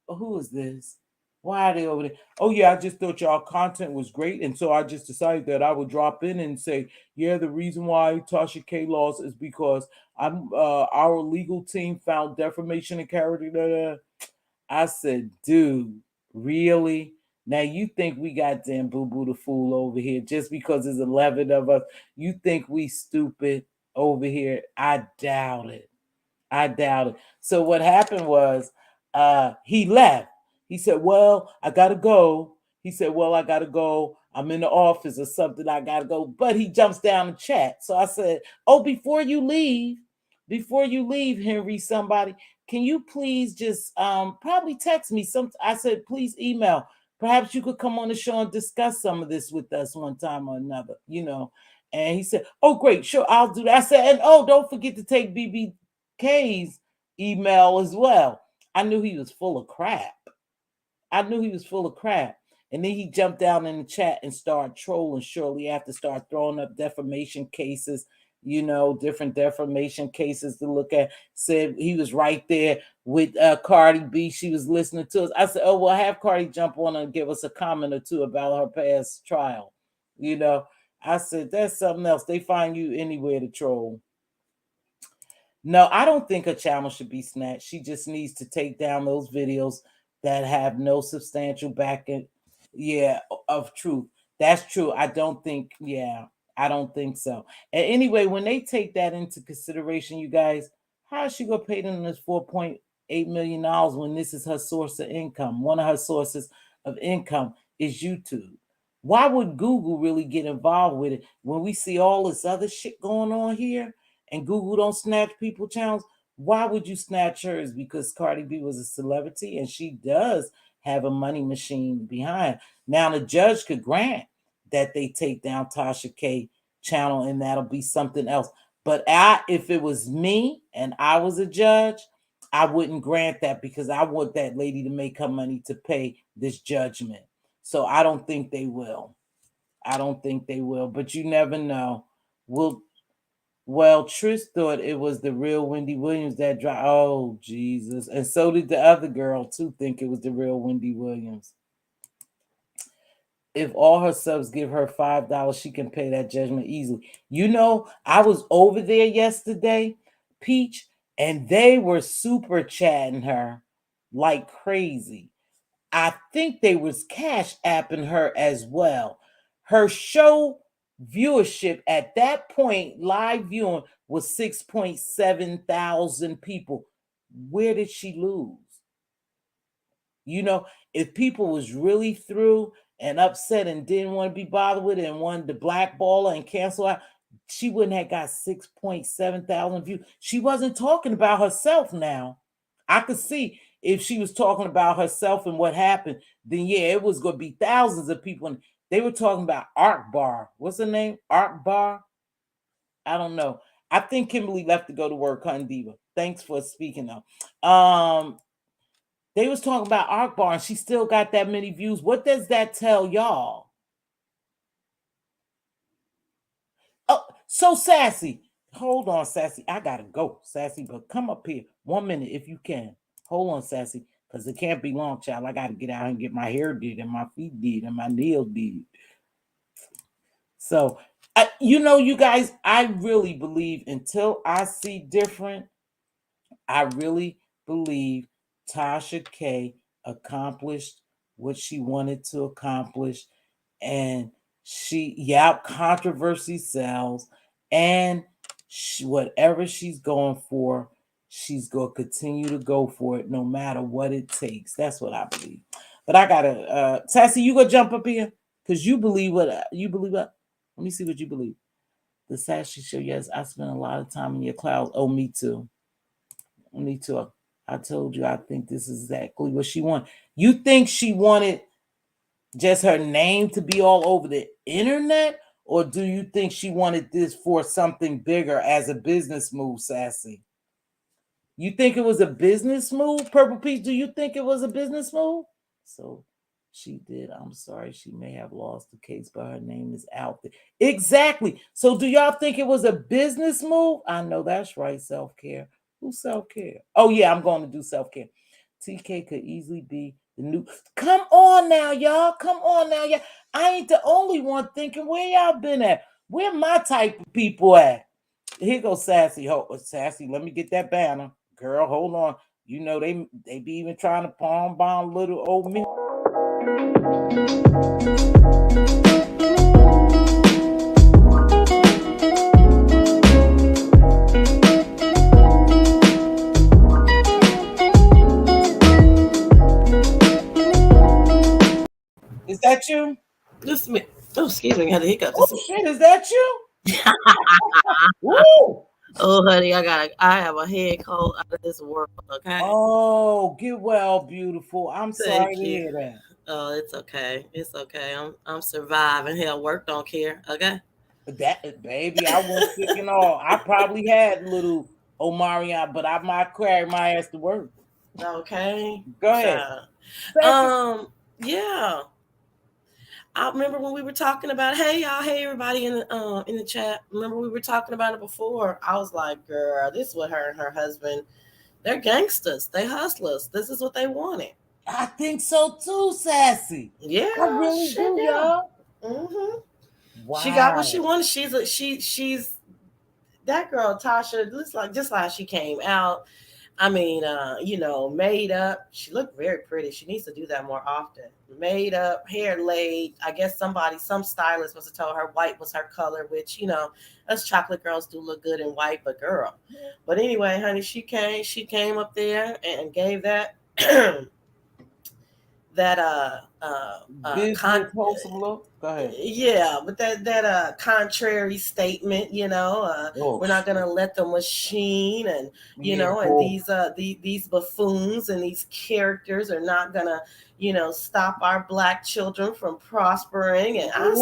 who is this? Why are they over there? Oh yeah, I just thought y'all content was great, and so I just decided that I would drop in and say, yeah, the reason why Tasha K lost is because our legal team found defamation of character. Da, da. I said, dude, really? Now you think we got damn Boo Boo the fool over here just because there's 11 of us? You think we stupid over here? I doubt it. I doubt it. So what happened was he left. He said, well, I gotta go. He said, well, I gotta go. I'm in the office or something. I gotta go. But he jumps down and chat. So I said, oh, before you leave, Henry, somebody, can you please just probably text me some? I said, please email. Perhaps you could come on the show and discuss some of this with us one time or another, And he said, oh, great, sure, I'll do that. I said, and oh, don't forget to take BBK's email as well. I knew he was full of crap. And then he jumped down in the chat and started trolling shortly after, start throwing up defamation cases, different defamation cases to look at. Said he was right there with Cardi B. She was listening to us. I said, oh, well, have Cardi jump on and give us a comment or two about her past trial. I said, that's something else. They find you anywhere to troll. No, I don't think her channel should be snatched. She just needs to take down those videos that have no substantial backing, of truth. That's true. I don't think so. And anyway, when they take that into consideration, you guys, how is she gonna pay them this $4.8 million when this is her source of income? One of her sources of income is YouTube. Why would Google really get involved with it when we see all this other shit going on here? And Google don't snatch people channels? Why would you snatch hers? Because Cardi B was a celebrity and she does have a money machine behind. Now the judge could grant that they take down Tasha K channel and that'll be something else. But if it was me and I was a judge, I wouldn't grant that because I want that lady to make her money to pay this judgment. So I don't think they will. But you never know. Well, Trish thought it was the real Wendy Williams that dropped. Oh, Jesus. And so did the other girl, too, think it was the real Wendy Williams. If all her subs give her $5, she can pay that judgment easily. I was over there yesterday, Peach, and they were super chatting her like crazy. I think they was cash apping her as well. Her show viewership at that point, live viewing, was 6.7 thousand people. Where did she lose? If people was really through and upset and didn't want to be bothered with it and wanted to blackball her and cancel out, she wouldn't have got 6.7 thousand views. She wasn't talking about herself now. I could see if she was talking about herself and what happened, then yeah, it was going to be thousands of people. And they were talking about Art Bar. What's her name? Art Bar? I don't know. I think Kimberly left to go to work, Hun Diva. Thanks for speaking though. They was talking about Art Bar and she still got that many views. What does that tell y'all? Oh, so Sassy. Hold on, Sassy. I gotta go, Sassy, but come up here 1 minute if you can. Hold on, Sassy, because it can't be long, child. I gotta get out and get my hair did and my feet did and my nails did. So, you guys, I really believe until I see different, I really believe Tasha K accomplished what she wanted to accomplish. And controversy sells. And whatever she's going for, she's going to continue to go for it no matter what it takes. That's what I believe. But I got to, Sassy, you going to jump up here? Because you believe what? Let me see what you believe. The Sassy Show, yes, I spent a lot of time in your cloud. Oh, me too. Me too. I told you I think this is exactly what she wanted. You think she wanted just her name to be all over the internet, Or do you think she wanted this for something bigger as a business move, Sassy? You think it was a business move, Purple Peach? Do you think it was a business move? So she did. I'm sorry. She may have lost the case, but her name is out there. Exactly. So do y'all think it was a business move? I know that's right. Self-care. Who's self-care? Oh, yeah, I'm going to do self-care. TK could easily be the new. Come on now, y'all. Come on now, y'all. I ain't the only one thinking where y'all been at. Where my type of people at? Here goes Sassy. Sassy, let me get that banner. Girl, hold on. You know they be even trying to palm bomb little old me. Is that you? This me. Oh, excuse me. I had a hiccup. Oh shit, is that you? Woo! Oh, honey, I have a head cold out of this world. Okay. Oh, get well, beautiful. I'm sorry Thank to you. hear that. Oh, it's okay. It's okay. I'm surviving. Hell, work don't care. Okay. That baby, I won't sick and all. I probably had little Omarion, but I might carry my ass to work. Okay. Go ahead. Yeah. I remember when we were talking about, hey y'all, hey everybody in the chat. Remember we were talking about it before. I was like, girl, this is what her and her husband, they're gangsters, they hustlers. This is what they wanted. I think so too, Sassy. Yeah, I really do, y'all. Mm-hmm. Wow. She got what she wanted. She's that girl Tasha. Looks like just like she came out. I mean, made up. She looked very pretty. She needs to do that more often. Made up, hair laid. I guess some stylist must have told her white was her color, which, us chocolate girls do look good in white, but girl. But anyway, honey, she came up there and gave that business wholesome look. Go ahead. Yeah, but that contrary statement, we're not gonna let the machine and and these buffoons and these characters are not gonna stop our black children from prospering. And I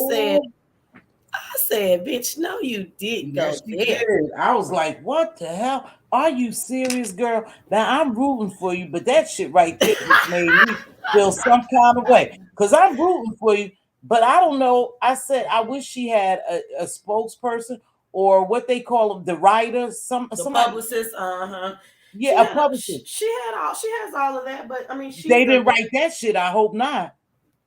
said, bitch, no, you did go there. I was like, what the hell? Are you serious, girl? Now I'm rooting for you, but that shit right there just made me feel some kind of way. Because I'm rooting for you, but I don't know. I said I wish she had a spokesperson or what they call them, the writer, the publicist, Yeah, a publicist. She has all of that, but I mean they didn't write that shit. I hope not.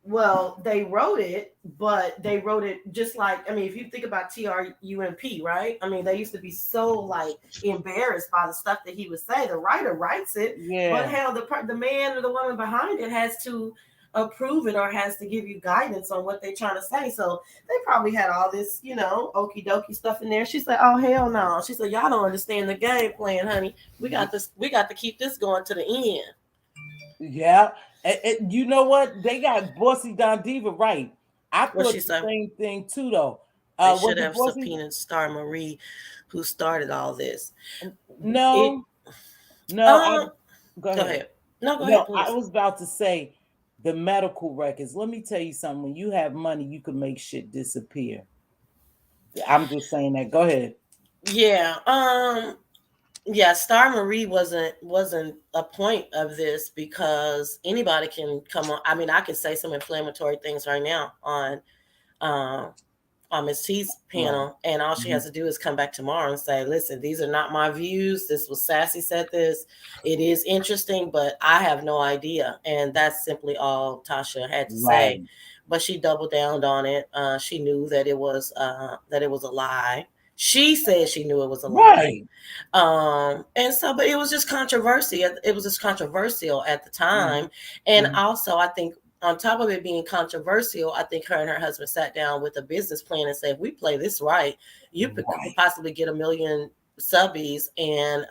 Well, they wrote it, but they wrote it just like, I mean, if you think about TRUMP, right? I mean, they used to be so like embarrassed by the stuff that he would say. The writer writes it, but hell, the man or the woman behind it has to approve it or has to give you guidance on what they're trying to say. So they probably had all this, okie dokie stuff in there. She said, "Oh hell no!" She said, "Y'all don't understand the game plan, honey. We got this. We got to keep this going to the end." Yeah. And you know what? They got Bossy Don Diva right. I thought the same thing too, though. They should have subpoenaed Star Marie, who started all this. No. Go ahead. No, go ahead. Please. I was about to say the medical records. Let me tell you something. When you have money, you can make shit disappear. I'm just saying that. Go ahead. Yeah. Yeah, Star Marie wasn't a point of this because anybody can come on. I mean, I can say some inflammatory things right now on Mz.T's panel, and all she has to do is come back tomorrow and say, "Listen, these are not my views. This was Sassy said this. It is interesting, but I have no idea." And that's simply all Tasha had to say. But she doubled down on it. She knew that it was a lie. She said she knew it was a lie. And so, but it was just controversy. It was just controversial at the time. And also, I think on top of it being controversial, I think her and her husband sat down with a business plan and said, if we play this right, you could possibly get 1 million subbies and,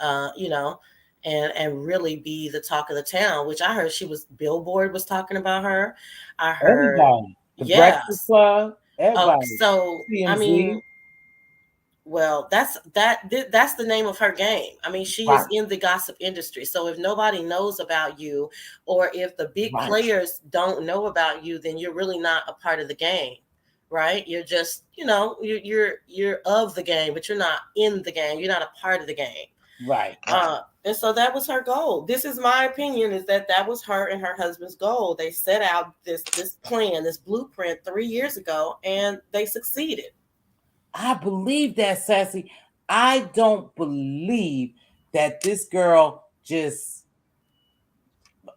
and really be the talk of the town, which I heard Billboard was talking about her. I heard everybody. The Breakfast Club, everybody. So, TMZ. I mean, well, that's the name of her game. I mean, she is in the gossip industry. So if nobody knows about you, or if the big players don't know about you, then you're really not a part of the game. right? You're just, you're of the game, but you're not in the game. You're not a part of the game. Right, right. And so that was her goal. This is my opinion: is that was her and her husband's goal. They set out this plan, this blueprint 3 years ago, and they succeeded. I believe that, Sassy. I don't believe that this girl just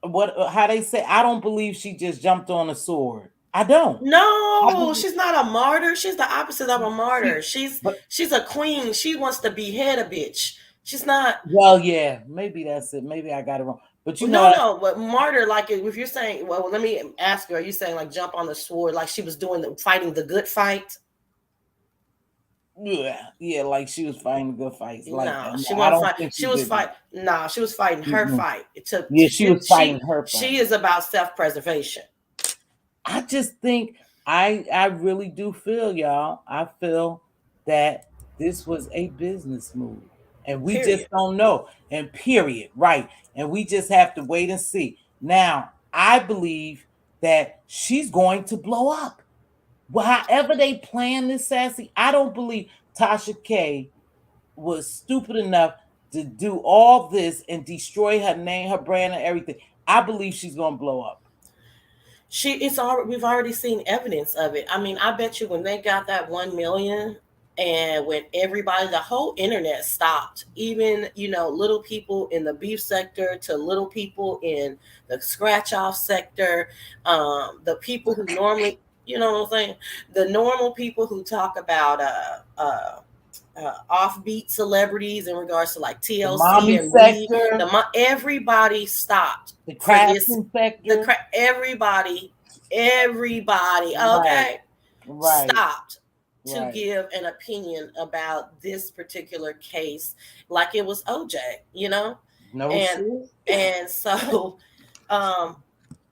what how they say. I don't believe she just jumped on a sword. I don't. I No, believe she's not a martyr. She's the opposite of a martyr. she. She's But she's a queen. She wants to behead a bitch. She's not. well, yeah, maybe that's it. Maybe I got it wrong. But you No, know, no, but martyr, like if you're saying, well, let me ask you: are you saying like jump on the sword, like she was doing fighting the good fight? yeah, yeah, like she was fighting good fights like No, that. No, she I wasn't don't fight. think She she was did that. fight. No, she was fighting her Mm-mm. fight. To Yeah, she was fighting she her fight. she is about self preservation. I just think I really do feel, y'all. I feel that this was a business move. And we just Period. don't know. And period. Right. And we just have to wait and see. Now, I believe that she's going to blow up. Well, however they plan this, Sassy, I don't believe Tasha K was stupid enough to do all this and destroy her name, her brand, and everything. I believe she's gonna blow up. We've already seen evidence of it. I mean, I bet you when they got that 1 million, and when everybody, the whole internet stopped, even little people in the beef sector to little people in the scratch off sector, the people who normally, you know what I'm saying, the normal people who talk about offbeat celebrities in regards to like The TLC mommy and weed. sector, Everybody stopped the for this. crafting sector. Everybody, Right, okay, right, stopped to right. give an opinion about this particular case, like it was OJ, No and shit. and so, um,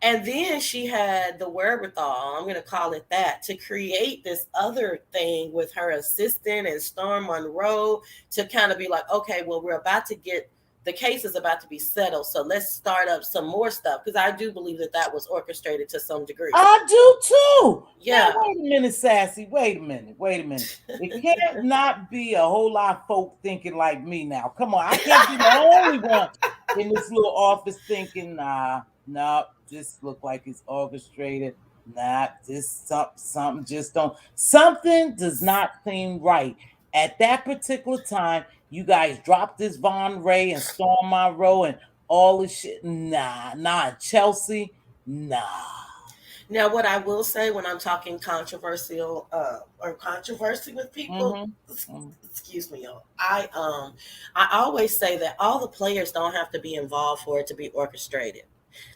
and then she had the wherewithal, I'm going to call it that, to create this other thing with her assistant and Storm Monroe to kind of be like, okay, well, the case is about to be settled. So let's start up some more stuff. Because I do believe that was orchestrated to some degree. I do too. Now Yeah. wait a minute, Sassy. Wait a minute. Wait a minute. It can't not be a whole lot of folk thinking like me now. Come on, I can't be the only one in this little office thinking, nah, this look like it's orchestrated. Nah, this something just don't. Something does not seem right at that particular time. You guys dropped this Von Ray and Storm Monroe and all this shit. Nah, Chelsea. Nah. Now, what I will say when I'm talking controversial or controversy with people, Mm-hmm. Mm-hmm. excuse me, y'all. I always say that all the players don't have to be involved for it to be orchestrated.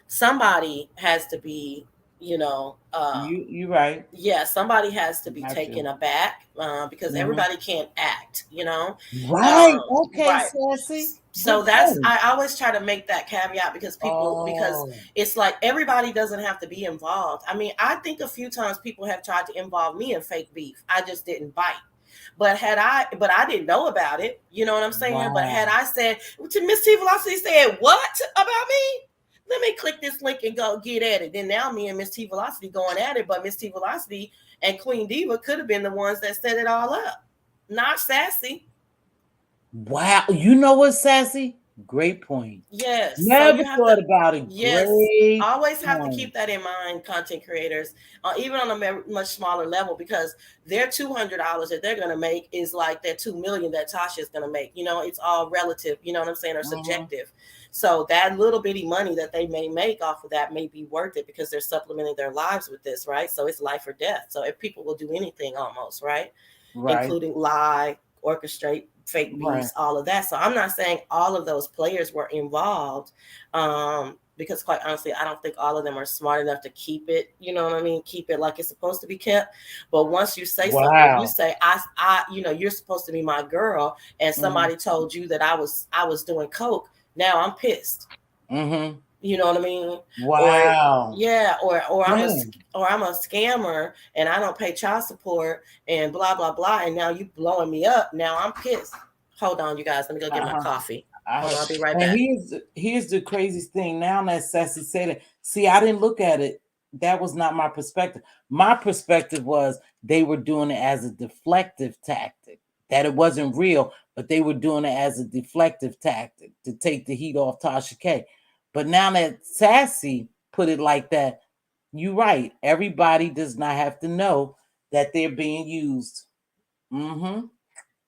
Somebody has to be, you know, um, You right. yeah, somebody has to be Got you. taken aback because Mm-hmm. everybody can't act. Right. Okay, Right. Sassy. Good So that's point. I always try to make that caveat because Oh, it's like everybody doesn't have to be involved. I mean, I think a few times people have tried to involve me in fake beef. I just didn't bite. But I didn't know about it. You know what I'm saying? But had wow. I said to Mz.Teavalocity said what about me? Let me click this link and go get at it. Then now me and Mz.Teavalocity going at it, but Mz.Teavalocity and Queen Diva could have been the ones that set it all up, not Sassy. Wow. You know what, Sassy? Great point. Yes. So Never you have to, thought about it. yes, Great always have to point. keep that in mind, content creators, even on a much smaller level, because their $200 that they're going to make is like their 2 million that Tasha is going to make. It's all relative, you know what I'm saying, or Mm-hmm. subjective. So that little bitty money that they may make off of that may be worth it because they're supplementing their lives with this, right? So it's life or death. So if people will do anything almost, right? Right. Including lie, orchestrate fake Right. beefs, all of that. So I'm not saying all of those players were involved, because quite honestly, I don't think all of them are smart enough to keep it. You know what I mean? Keep it like it's supposed to be kept. But once you say something, if you Wow. say you're supposed to be my girl, and Mm-hmm. somebody told you that I was doing coke, now I'm pissed. Mm-hmm. You know what I mean? Or Wow. yeah, or Damn. I'm a scammer and I don't pay child support and blah blah blah, and now you blowing me up. Now I'm pissed. Hold on, you guys. Let me go get my Uh-huh. coffee. I Hold on, heard. I'll be right And back. here's the craziest thing. Now that Sassy said it, see, I didn't look at it that was not my perspective. My perspective was they were doing it as a deflective tactic, that it wasn't real, but they were doing it as a deflective tactic to take the heat off Tasha K. But now that Sassy put it like that, you're right. Everybody does not have to know that they're being used. Mm-hmm.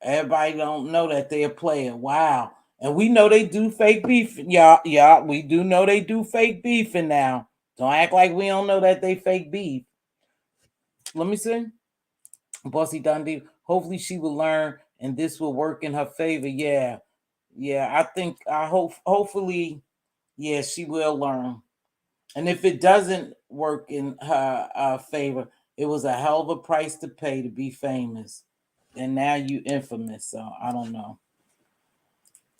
Everybody don't know that they're playing. Wow. And we know they do fake beef. Y'all, we do know they do fake beefing now. Don't act like we don't know that they fake beef. Let me see. Bossy Dundee. Hopefully she will learn and this will work in her favor. Yeah. Yeah. I hope hopefully, yeah, she will learn. And if it doesn't work in her favor, it was a hell of a price to pay to be famous. And now you infamous. So I don't know.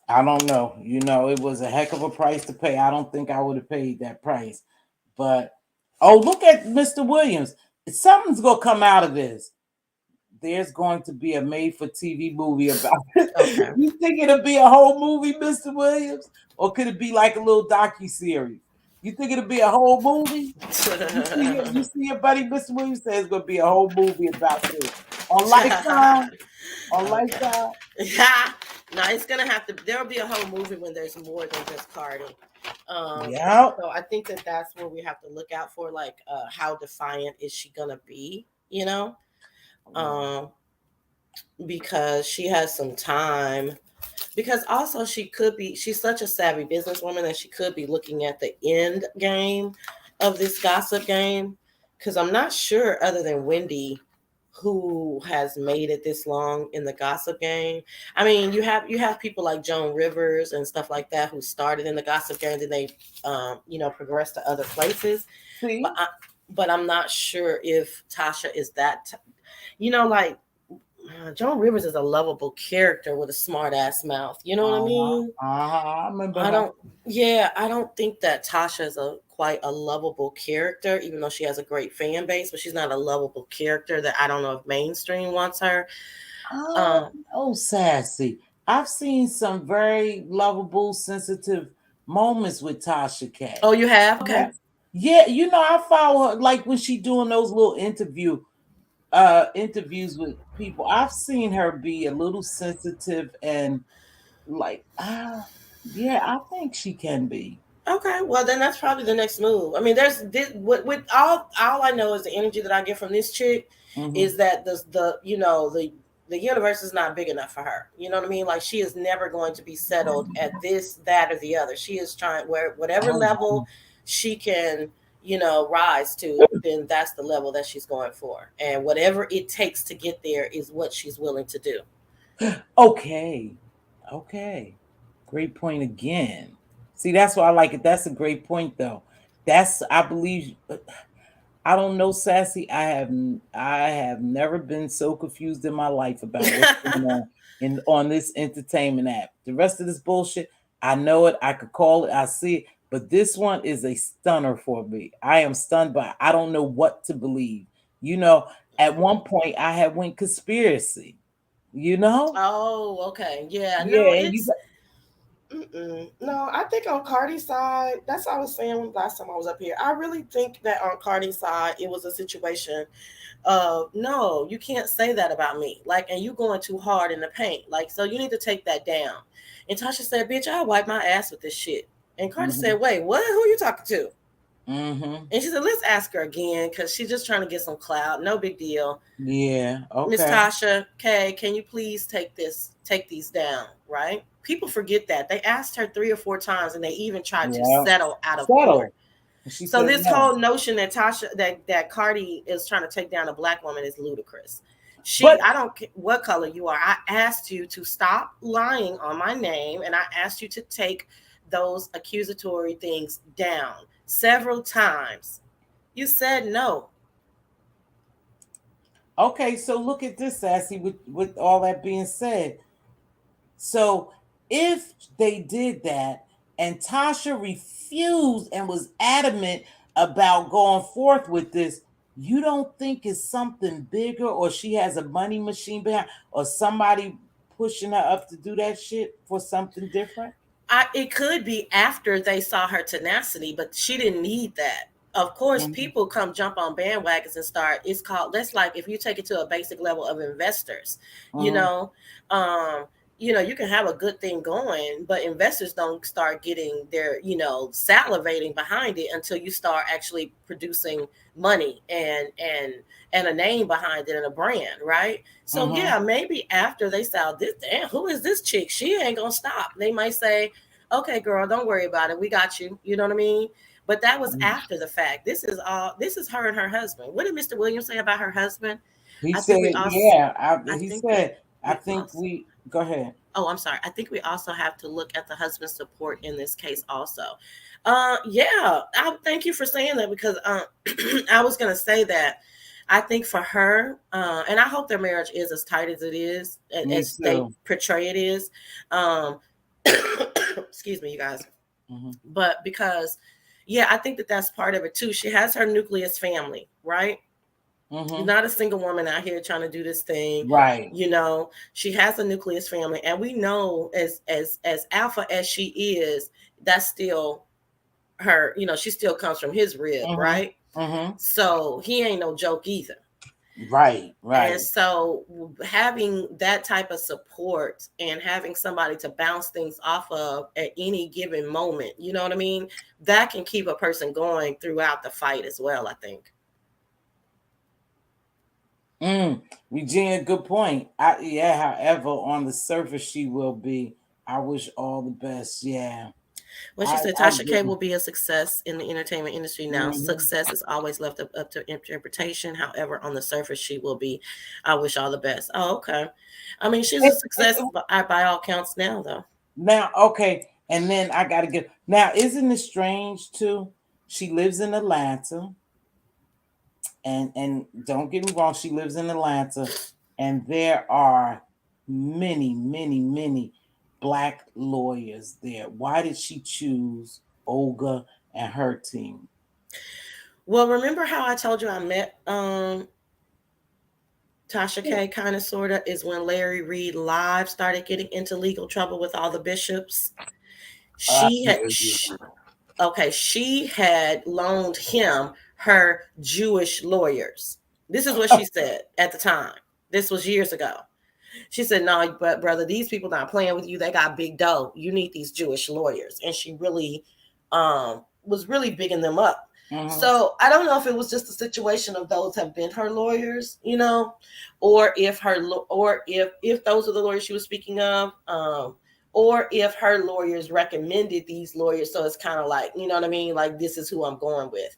I don't know. It was a heck of a price to pay. I don't think I would have paid that price. But oh, look at Mr. Williams. Something's gonna come out of this. There's going to be a made-for-TV movie about it. Okay. You think it'll be a whole movie, Mr. Williams, or could it be like a little docu-series? You think it'll be a whole movie? You see your buddy Mr. Williams says it's gonna be a whole movie about this on Lifetime. On Okay. Lifetime. Yeah. No, it's gonna have to. There'll be a whole movie when there's more than just Cardi. Yeah. So I think that that's where we have to look out for, like, how defiant is she gonna be? You know, um, because she has some time. Because also she's such a savvy businesswoman that she could be looking at the end game of this gossip game. Because I'm not sure, other than Wendy, who has made it this long in the gossip game. I mean, you have people like Joan Rivers and stuff like that who started in the gossip game, then they progressed to other places. But See. I'm not sure if Tasha is that. Like, Joan Rivers is a lovable character with a smart ass mouth. You know what I Uh-huh. mean? Uh-huh. I remember I her. don't. Yeah, I don't think that Tasha is a quite a lovable character, even though she has a great fan base. But she's not a lovable character that I don't know if mainstream wants her. Oh, Um. oh, sassy. I've seen some very lovable, sensitive moments with Tasha K. Oh, you have? Okay. Yeah. Yeah, I follow her like when she doing those little interviews with people. I've seen her be a little sensitive and like yeah, I think she can be. Okay, well then that's probably the next move. I mean, there's this, with all I know is the energy that I get from this chick Mm-hmm. is that the universe is not big enough for her. You know what I mean? Like, she is never going to be settled at this, that, or the other. She is trying whatever level she can rise to, then that's the level that she's going for, and whatever it takes to get there is what she's willing to do. Okay. Okay. Great point again. See, that's why I like it. That's a great point though. I believe I don't know, Sassy. I have never been so confused in my life about what's going on on this entertainment app. The rest of this bullshit, I know it. I could call it. I see it. But this one is a stunner for me. I am stunned by. I don't know what to believe. You know, at one point I had went conspiracy. You know, Oh, okay, yeah, no, yeah, and you. it's no, I think on Cardi's side, that's what I was saying last time I was up here. I really think that on Cardi's side, it was a situation of, no, you can't say that about me. Like, and you going too hard in the paint. Like, so you need to take that down. And Tasha said, bitch, I'll wipe my ass with this shit. And Cardi Mm-hmm, said, wait, what? Who are you talking to? mm-hmm. And she said, let's ask her again because she's just trying to get some clout. No big deal. Yeah. Miss Okay. Tasha, okay, can you please take these down, right? People forget that. They asked her 3 or 4 times and they even tried to Yeah. settle out of court. Settle. And she So said this no. whole notion that that Cardi is trying to take down a black woman is ludicrous. But I don't care what color you are. I asked you to stop lying on my name and I asked you to take those accusatory things down several times. You said no. okay, so look at this, Sassy. With all that being said, so if they did that and Tasha refused and was adamant about going forth with this, you don't think it's something bigger, or she has a money machine behind, or somebody pushing her up to do that shit for something different? It could be after they saw her tenacity, but she didn't need that. of course, Mhm. people come jump on bandwagons and start. It's called, that's like if you take it to a basic level of investors, you Mhm. know, um, you can have a good thing going, but investors don't start getting their, salivating behind it until you start actually producing money and a name behind it and a brand, right? So Mhm. yeah, maybe after they sell this, damn, who is this chick? She ain't gonna stop. They might say, okay, girl, don't worry about it. We got you. You know what I mean? But that was after the fact. This is her and her husband. What did Mr. Williams say about her husband? He I think said, we also yeah. I He think we said, I we think also we go ahead. oh, I'm sorry. I think we also have to look at the husband's support in this case also. Yeah, I thank you for saying that because I was gonna say that I think for her, and I hope their marriage is as tight as it is, Me as they too. portray it is. Um, excuse me, you guys. Mhm. But because, yeah, I think that that's part of it too. She has her nucleus family, right? Mhm. Not a single woman out here trying to do this thing. Right. She has a nucleus family, and we know as alpha as she is, that's still her. She still comes from his rib, Mhm. right? Mhm. So he ain't no joke either. Right. And Right. so having that type of support and having somebody to bounce things off of at any given moment, you know what I mean? That can keep a person going throughout the fight as well, I think. Mm. Regina, good point. Yeah. However, on the surface, she will be. I wish all the best. Yeah. When she I said I Tasha K agree. will be a success in the entertainment industry now, Mhm. success is always left up to interpretation. However, on the surface, she will be. I wish all the best. Oh, okay. I mean, she's a success by all counts now, though. Now, okay, and then I gotta get now. Isn't it strange too? She lives in Atlanta, and don't get me wrong, she lives in Atlanta, and there are many, many, many black lawyers there. Why did she choose Olga and her team? Well, remember how I told you I met Tasha K, kind of, sort of, is when Larry Reed Live started getting into legal trouble with all the bishops. She had, okay, she had loaned him her Jewish lawyers. This is what she said at the time. This was years ago. She said, "No, but brother, these people not playing with you. They got big dough. You need these Jewish lawyers." And she really was really bigging them up. Mm-hmm. So I don't know if it was just a situation of those have been her lawyers, or if if those are the lawyers she was speaking of, or if her lawyers recommended these lawyers. So it's kind of like, you know what I mean? Like, this is who I'm going with.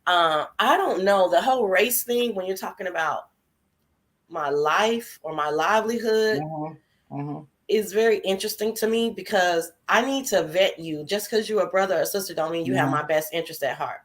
I don't know, the whole race thing when you're talking about my life or my livelihood Mm-hmm. Mm-hmm. is very interesting to me because I need to vet you. Just because you're a brother or sister don't mean you have Mm-hmm. my best interest at heart.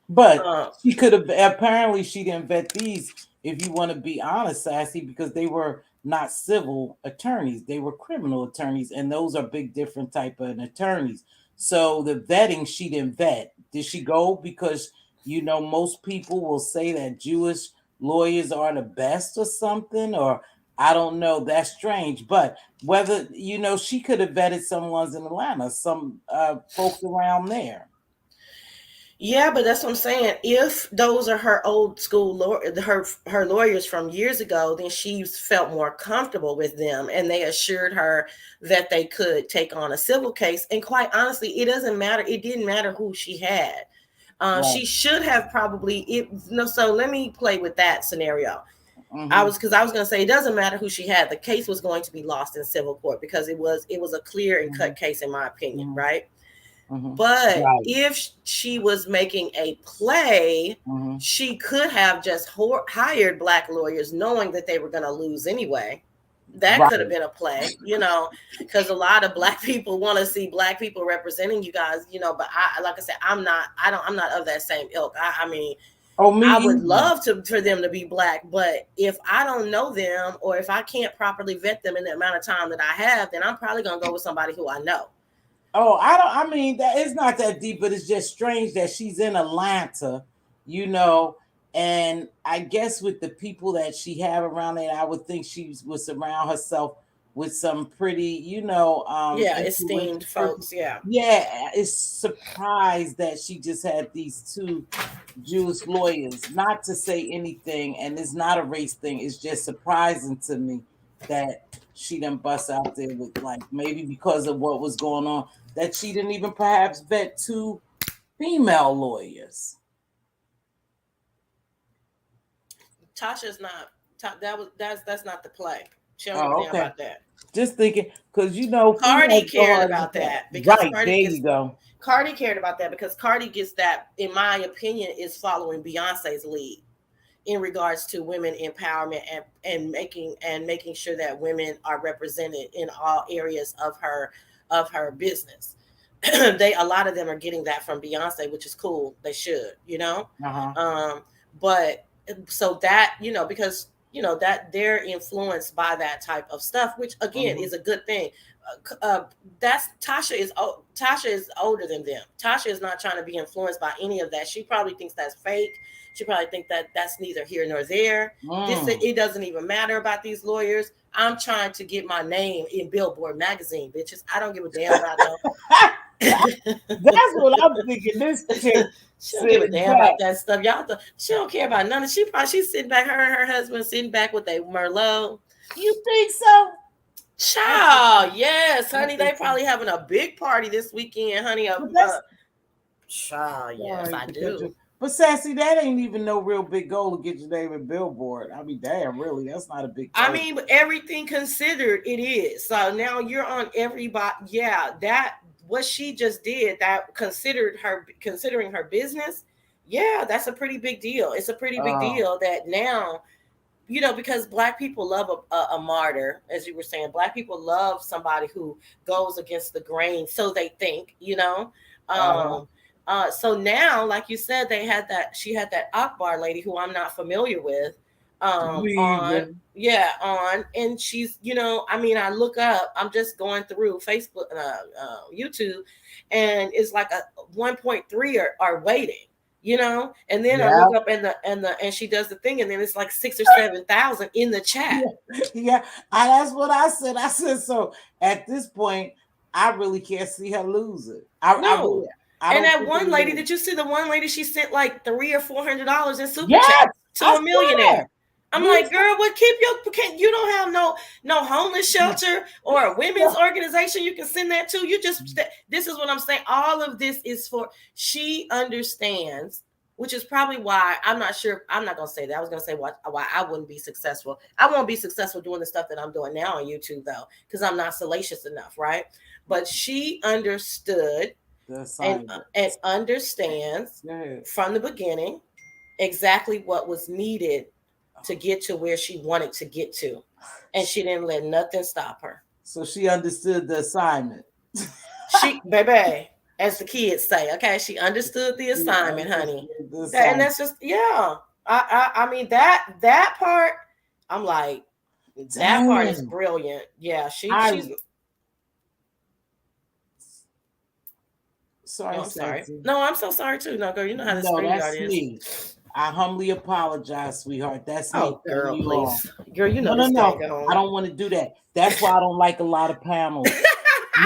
But Uh, she could have apparently she didn't vet these, if you want to be honest, Sassy, because they were not civil attorneys, they were criminal attorneys, and those are big different type of attorneys. So the vetting she didn't vet. Did she go because most people will say that Jewish lawyers are the best or something, or I don't know. That's strange. But whether she could have vetted some ones in Atlanta, some folks around there. yeah, but that's what I'm saying. If those are her old school her lawyers from years ago, then she felt more comfortable with them, and they assured her that they could take on a civil case. And quite honestly, it doesn't matter. It didn't matter who she had. Right. She should have probably it. No, so let me play with that scenario. Mm-hmm. I was going to say it doesn't matter who she had. The case was going to be lost in civil court because it was a clear and Mm-hmm. cut case in my opinion, Mm-hmm. right? Mm-hmm. But Right. if she was making a play, Mm-hmm. she could have just hired black lawyers knowing that they were going to lose anyway. That could have Right. been a play, because a lot of black people want to see black people representing you guys, but like I said, I'm not of that same ilk. I mean, Oh, me I would either. love for them to be black, but if I don't know them or if I can't properly vet them in the amount of time that I have, then I'm probably gonna go with somebody who I know. Oh, I don't. I mean, that it's not that deep, but it's just strange that she's in Atlanta, you know. And I guess with the people that she have around there, I would think would surround herself with some pretty, esteemed folks. Yeah, is surprised that she just had these two Jewish lawyers. Not to say anything, and it's not a race thing. It's just surprising to me that she didn't bust out there with, like, maybe because of what was going on, that she didn't even perhaps vet two female lawyers. Tasha's not. That's not the play. She don't give a damn about that. Just thinking, because Cardi cared about that because right, there you go. Cardi cared about that because Cardi gets that, in my opinion, is following Beyonce's lead in regards to women empowerment and making sure that women are represented in all areas of her business. A lot of them are getting that from Beyonce, which is cool. They should, but so that, because that they're influenced by that type of stuff, which again is a good thing. Tasha is older than them. Tasha is not trying to be influenced by any of that. She probably thinks that's fake. She probably thinks that that's neither here nor there. It doesn't even matter about these lawyers. I'm trying to get my name in Billboard magazine, bitches. I don't give a damn about them. That's what I'm thinking. This chick, she don't give a damn about that stuff. She don't care about none of. She's sitting back. Her and her husband sitting back with a Merlot. You think so? Child, yes, honey. They probably having a big party this weekend, honey. Child, yes, I do. But Sassy, that ain't even no real big goal to get your name in Billboard. I mean, damn, really, that's not a big goal. I mean, but everything considered, it is. So now you're on everybody. Yeah, that what she just did, that considering her business. Yeah, that's a pretty big deal. It's a pretty big deal that now, because Black people love a martyr, as you were saying. Black people love somebody who goes against the grain, so they think, so now, like you said, she had that Akbar lady who I'm not familiar with, and she's, I look up, I'm just going through Facebook, YouTube, and it's like a 1.3 are waiting, and then I look up and she does the thing, and then it's like 6,000 or 7,000 in the chat. Yeah. That's what I said. I said, so at this point, I really can't see her lose it. And that one lady, did you see the one lady? She sent like $300 or $400 in super chat to a millionaire. I'm like, girl, what? You don't have no homeless shelter or a women's organization you can send that to. This is what I'm saying. All of this is for, she understands, which is probably why I'm not sure. I'm not going to say that. I was going to say why I wouldn't be successful. I won't be successful doing the stuff that I'm doing now on YouTube, though, because I'm not salacious enough, right? But she understood and understands from the beginning exactly what was needed to get to where she wanted to get to, and she didn't let nothing stop her. So she understood the assignment. Baby, as the kids say, okay, she understood the assignment, honey. And that's just, I mean, that part, I'm like, that part is brilliant. Yeah, she's. Sorry, I'm sorry. No, I'm so sorry too. No, girl, you know how this StreamYard is. Me. I humbly apologize, sweetheart. That's me. Oh, girl, please. Girl, you know No. I don't want to do that. That's why I don't like a lot of panels.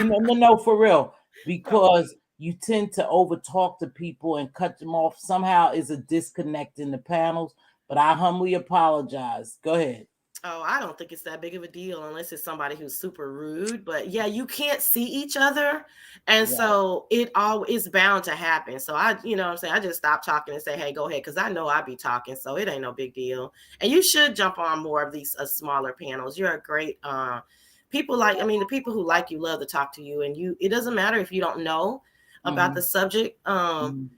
No, for real. Because you tend to overtalk to people and cut them off. Somehow is a disconnect in the panels. But I humbly apologize. Go ahead. Oh, I don't think it's that big of a deal unless it's somebody who's super rude. But yeah, you can't see each other. And so it all is bound to happen. So I just stop talking and say, hey, go ahead. Because I know I be talking. So it ain't no big deal. And you should jump on more of these smaller panels. You're a great the people who like you love to talk to you. And it doesn't matter if you don't know about the subject. I'm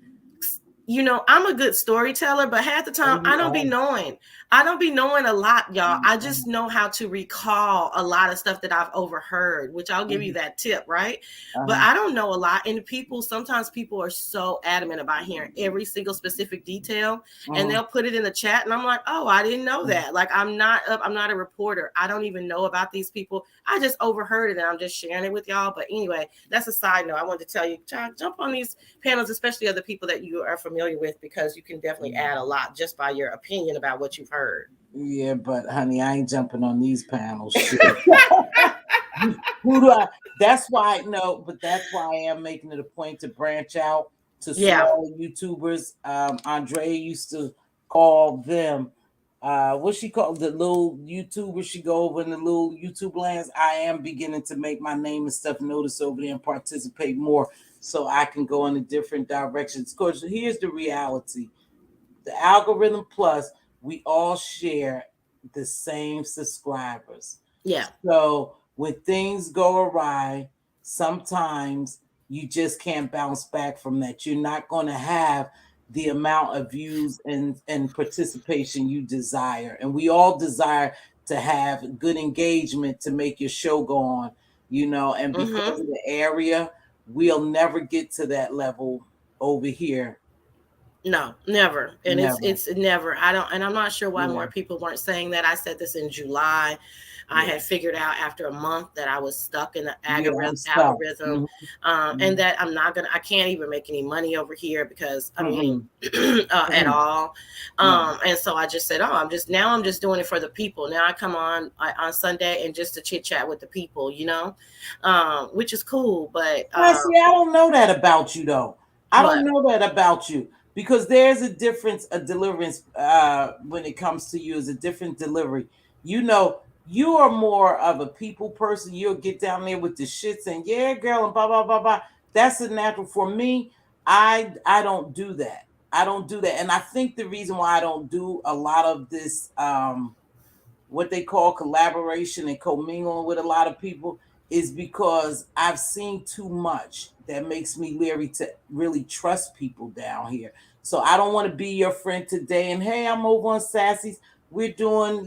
a good storyteller, but half the time I don't be knowing. I don't be knowing a lot, y'all. I just know how to recall a lot of stuff that I've overheard, which I'll give you that tip, right? But I don't know a lot. And sometimes people are so adamant about hearing every single specific detail, and they'll put it in the chat. And I'm like, oh, I didn't know that. Like, I'm not a reporter. I don't even know about these people. I just overheard it, and I'm just sharing it with y'all. But anyway, that's a side note. I wanted to tell you, jump on these panels, especially other people that you are familiar with, because you can definitely add a lot just by your opinion about what you've heard. Yeah, but honey, I ain't jumping on these panels. Who do I? That's why no, but that's why I am making it a point to branch out to Yeah. smaller YouTubers. Andrea used to call them. What she called the little YouTubers? She go over in the little YouTube lands. I am beginning to make my name and stuff notice over there and participate more, so I can go in a different directions. Because here's the reality: the algorithm plus, we all share the same subscribers. Yeah. So when things go awry, sometimes you just can't bounce back from that. You're not going to have the amount of views and participation you desire. And we all desire to have good engagement to make your show go on, and because of the area, we'll never get to that level over here. No, never. And Never. it's never. I don't, and I'm not sure why Yeah. more people weren't saying that. I said this in July. I had figured out after a month that I was stuck in the algorithm, and that I can't even make any money over here because I mean, at all. And so I just said, I'm just doing it for the people. Now I come on Sunday and just to chit chat with the people, which is cool. But see, I don't know that about you though. I don't know that about you because there's a difference, a deliverance when it comes to you is a different delivery. You are more of a people person. You'll get down there with the shits and yeah, girl, and blah blah blah blah. That's a natural for me. I don't do that. I don't do that. And I think the reason why I don't do a lot of this what they call collaboration and commingling with a lot of people is because I've seen too much that makes me leery to really trust people down here. So I don't want to be your friend today and hey, I'm over on Sassy's. We're doing,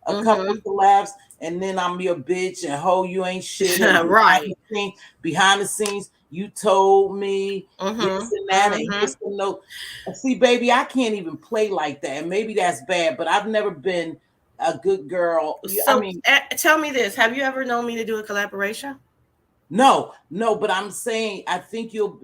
a couple collabs, and then I'm your bitch and ho, you ain't shit. And right. Behind the scenes, you told me this and that and here's the note. See, baby, I can't even play like that. And maybe that's bad, but I've never been a good girl. So tell me this: have you ever known me to do a collaboration? No, but I'm saying I think you'll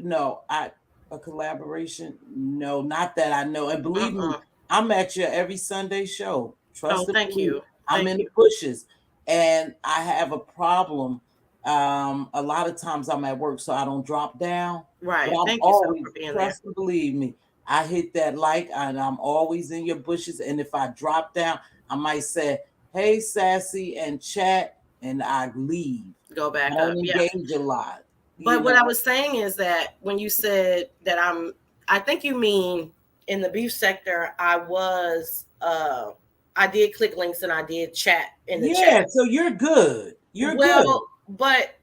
a collaboration. No, not that I know. And believe me, I'm at your every Sunday show. Trust and thank you. I'm in the bushes, and I have a problem. A lot of times I'm at work, so I don't drop down. Right. But I'm Thank you always so for being trust and believe me. I hit that and I'm always in your bushes. And if I drop down, I might say, "Hey, Sassy," and chat, and I leave. Go back I don't up. engage a lot. But what I was saying is that when you said that I think you mean in the beef sector, I did click links and I did chat in the chat. Yeah, so you're good. You're good. But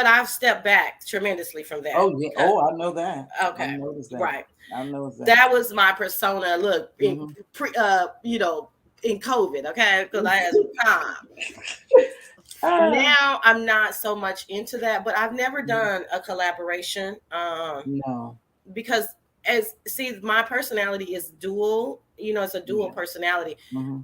I've stepped back tremendously from that. Oh yeah. I know that. Okay. I noticed that. Right. I noticed that. That was my persona. Look, in COVID, okay, because I had some time. Now I'm not so much into that, but I've never done a collaboration. No. Because my personality is dual. It's a dual personality.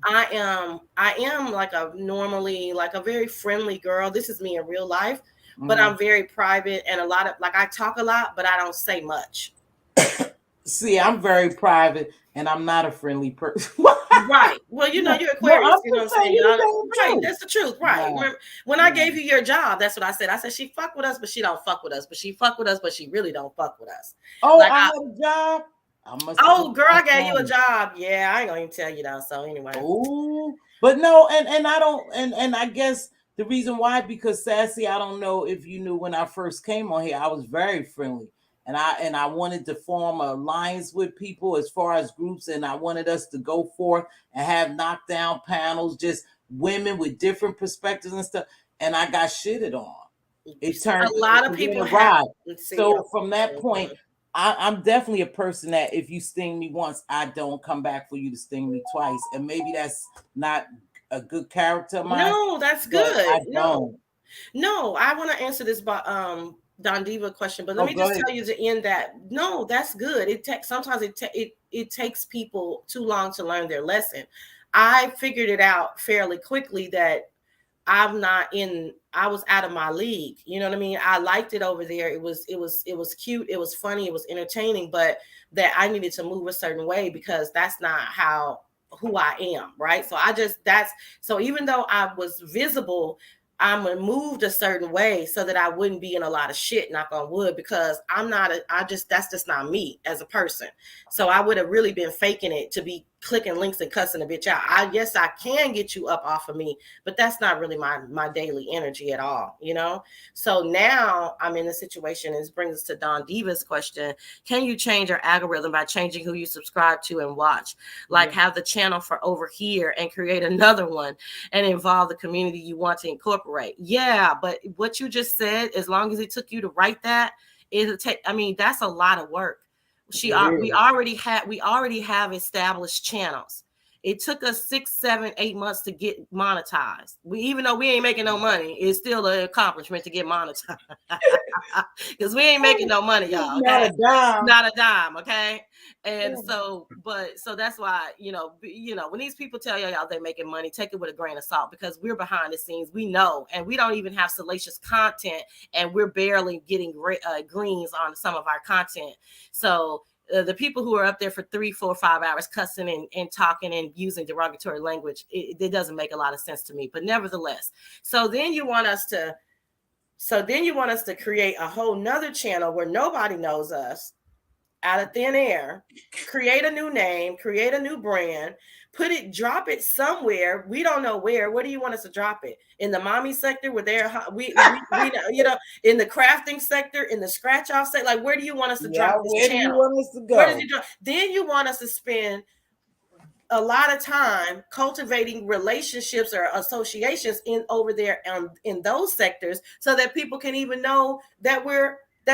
I am like a very friendly girl. This is me in real life, but I'm very private and I talk a lot, but I don't say much. See, I'm very private and I'm not a friendly person. Right. Well, you're Aquarius. No, you know what I'm saying? Right. That's the truth. Right. Right. When I gave you your job, that's what I said. I said she fuck with us, but she don't fuck with us. But she fuck with us, but she really don't fuck with us. Oh, I had a job. Girl, I gave you a job. Yeah, I ain't gonna even tell you that. So anyway. Oh, but no, and I don't, and I guess the reason why, because Sassy, I don't know if you knew when I first came on here, I was very friendly. And I wanted to form an alliance with people as far as groups, and I wanted us to go forth and have knockdown panels, just women with different perspectives and stuff. And I got shitted on. It turned a lot of people have. So from that point, I'm definitely a person that if you sting me once, I don't come back for you to sting me twice. And maybe that's not a good character of mine. No, that's good. I don't. No, I want to answer this Don Diva question, but let me just tell you to end that. No, that's good. Sometimes it takes people too long to learn their lesson. I figured it out fairly quickly that I was out of my league. You know what I mean? I liked it over there. It was cute. It was funny. It was entertaining, but that I needed to move a certain way because that's not who I am. Right. So so even though I was visible, I'm moved a certain way so that I wouldn't be in a lot of shit, knock on wood, because that's just not me as a person. So I would have really been faking it to be clicking links and cussing a bitch out. Yes, I can get you up off of me, but that's not really my daily energy at all, you know? So now I'm in a situation, and this brings us to Don Diva's question. Can you change your algorithm by changing who you subscribe to and watch? Like have the channel for over here and create another one and involve the community you want to incorporate. Yeah, but what you just said, as long as it took you to write that, it'll take, I mean, that's a lot of work. We already have established channels. It took us 6, 7, 8 months to get monetized. Even though we ain't making no money, it's still an accomplishment to get monetized. Because we ain't making no money, y'all. Okay? Not a dime. Okay. And so that's why, when these people tell y'all they're making money, take it with a grain of salt, because we're behind the scenes. We know, and we don't even have salacious content, and we're barely getting greens on some of our content. So the people who are up there for 3, 4, 5 hours cussing and talking and using derogatory language, it doesn't make a lot of sense to me. But nevertheless, so then you want us to create a whole nother channel where nobody knows us, out of thin air, create a new name, create a new brand, drop it somewhere. We don't know where. Where do you want us to drop it? In the mommy sector, where we in the crafting sector, in the scratch off sector? Like, where do you want us to drop this channel? Where do you want us to go? Where does it drop? Then you want us to spend a lot of time cultivating relationships or associations over there in those sectors, so that people can even know that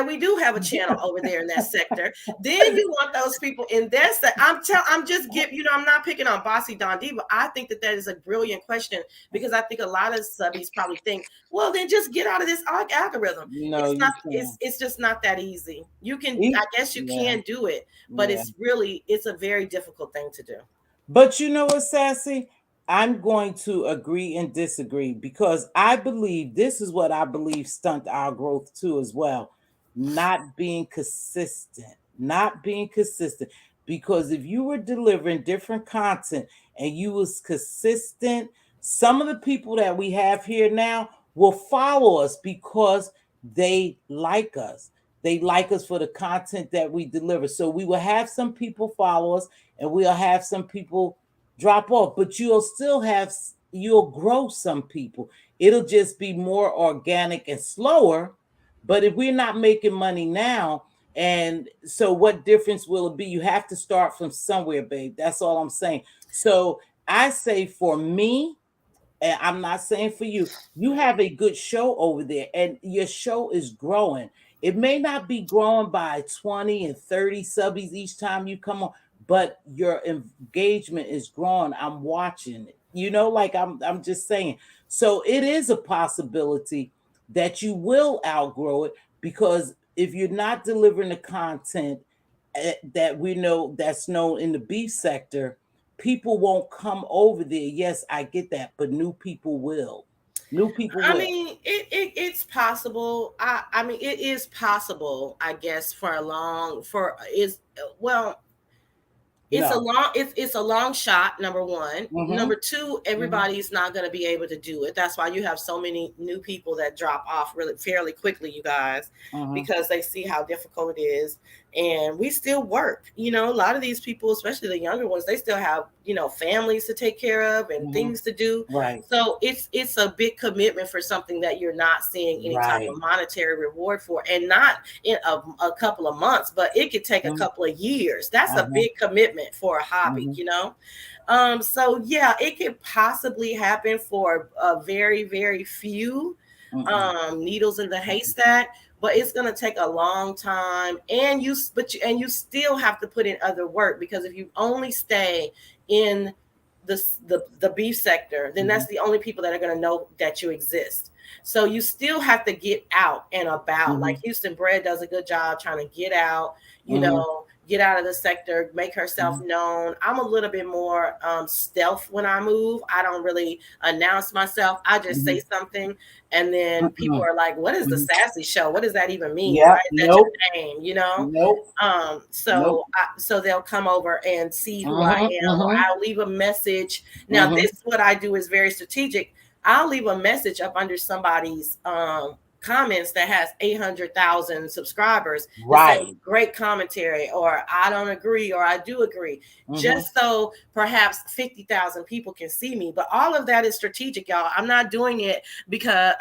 we do have a channel over there in that sector. Then you want those people in that sector. I'm not picking on Bossy Don D, but I think that is a brilliant question, because I think a lot of subbies probably think, well, then just get out of this algorithm. No, it's just not that easy. You can, I guess you can do it, but it's a very difficult thing to do. But you know what, Sassy? I'm going to agree and disagree, because I believe this is what I believe stunt our growth too as well. Not being consistent. Because if you were delivering different content and you was consistent, some of the people that we have here now will follow us because they like us. They like us for the content that we deliver. So we will have some people follow us, and we'll have some people drop off, but you'll grow some people. It'll just be more organic and slower. But if we're not making money now, and so what difference will it be? You have to start from somewhere, babe. That's all I'm saying. So I say for me, and I'm not saying for you, you have a good show over there, and your show is growing. It may not be growing by 20 and 30 subbies each time you come on, but your engagement is growing. I'm watching it. I'm just saying. So it is a possibility that you will outgrow it, because if you're not delivering the content that we know that's known in the beef sector, people won't come over there. Yes, I get that, but new people will. I mean, it's possible. I mean, it is possible, I guess, it's a long shot, number one. Mm-hmm. Number two, everybody's not going to be able to do it. That's why you have so many new people that drop off really fairly quickly, you guys, because they see how difficult it is. And we still work. A lot of these people, especially the younger ones, they still have, families to take care of and things to do. Right. So it's a big commitment for something that you're not seeing any type of monetary reward for, and not in a couple of months, but it could take a couple of years. That's a big commitment for a hobby, So yeah, it could possibly happen for a very, very few needles in the haystack. But it's going to take a long time, and you still have to put in other work, because if you only stay in the beef sector, then that's the only people that are going to know that you exist. So you still have to get out and about. Like Houston Bread does a good job trying to get out, get out of the sector, make herself known. I'm a little bit more stealth when I move. I don't really announce myself. I just say something, and then people are like, "What is the Sassy Show? What does that even mean? Why is that your name?" So they'll come over and see who I am, or I'll leave a message. Now, this is what I do is very strategic. I'll leave a message up under somebody's comments that has 800,000 subscribers to say Right. great commentary, or I don't agree, or I do agree, just so perhaps 50,000 people can see me. But all of that is strategic, y'all. I'm not doing it because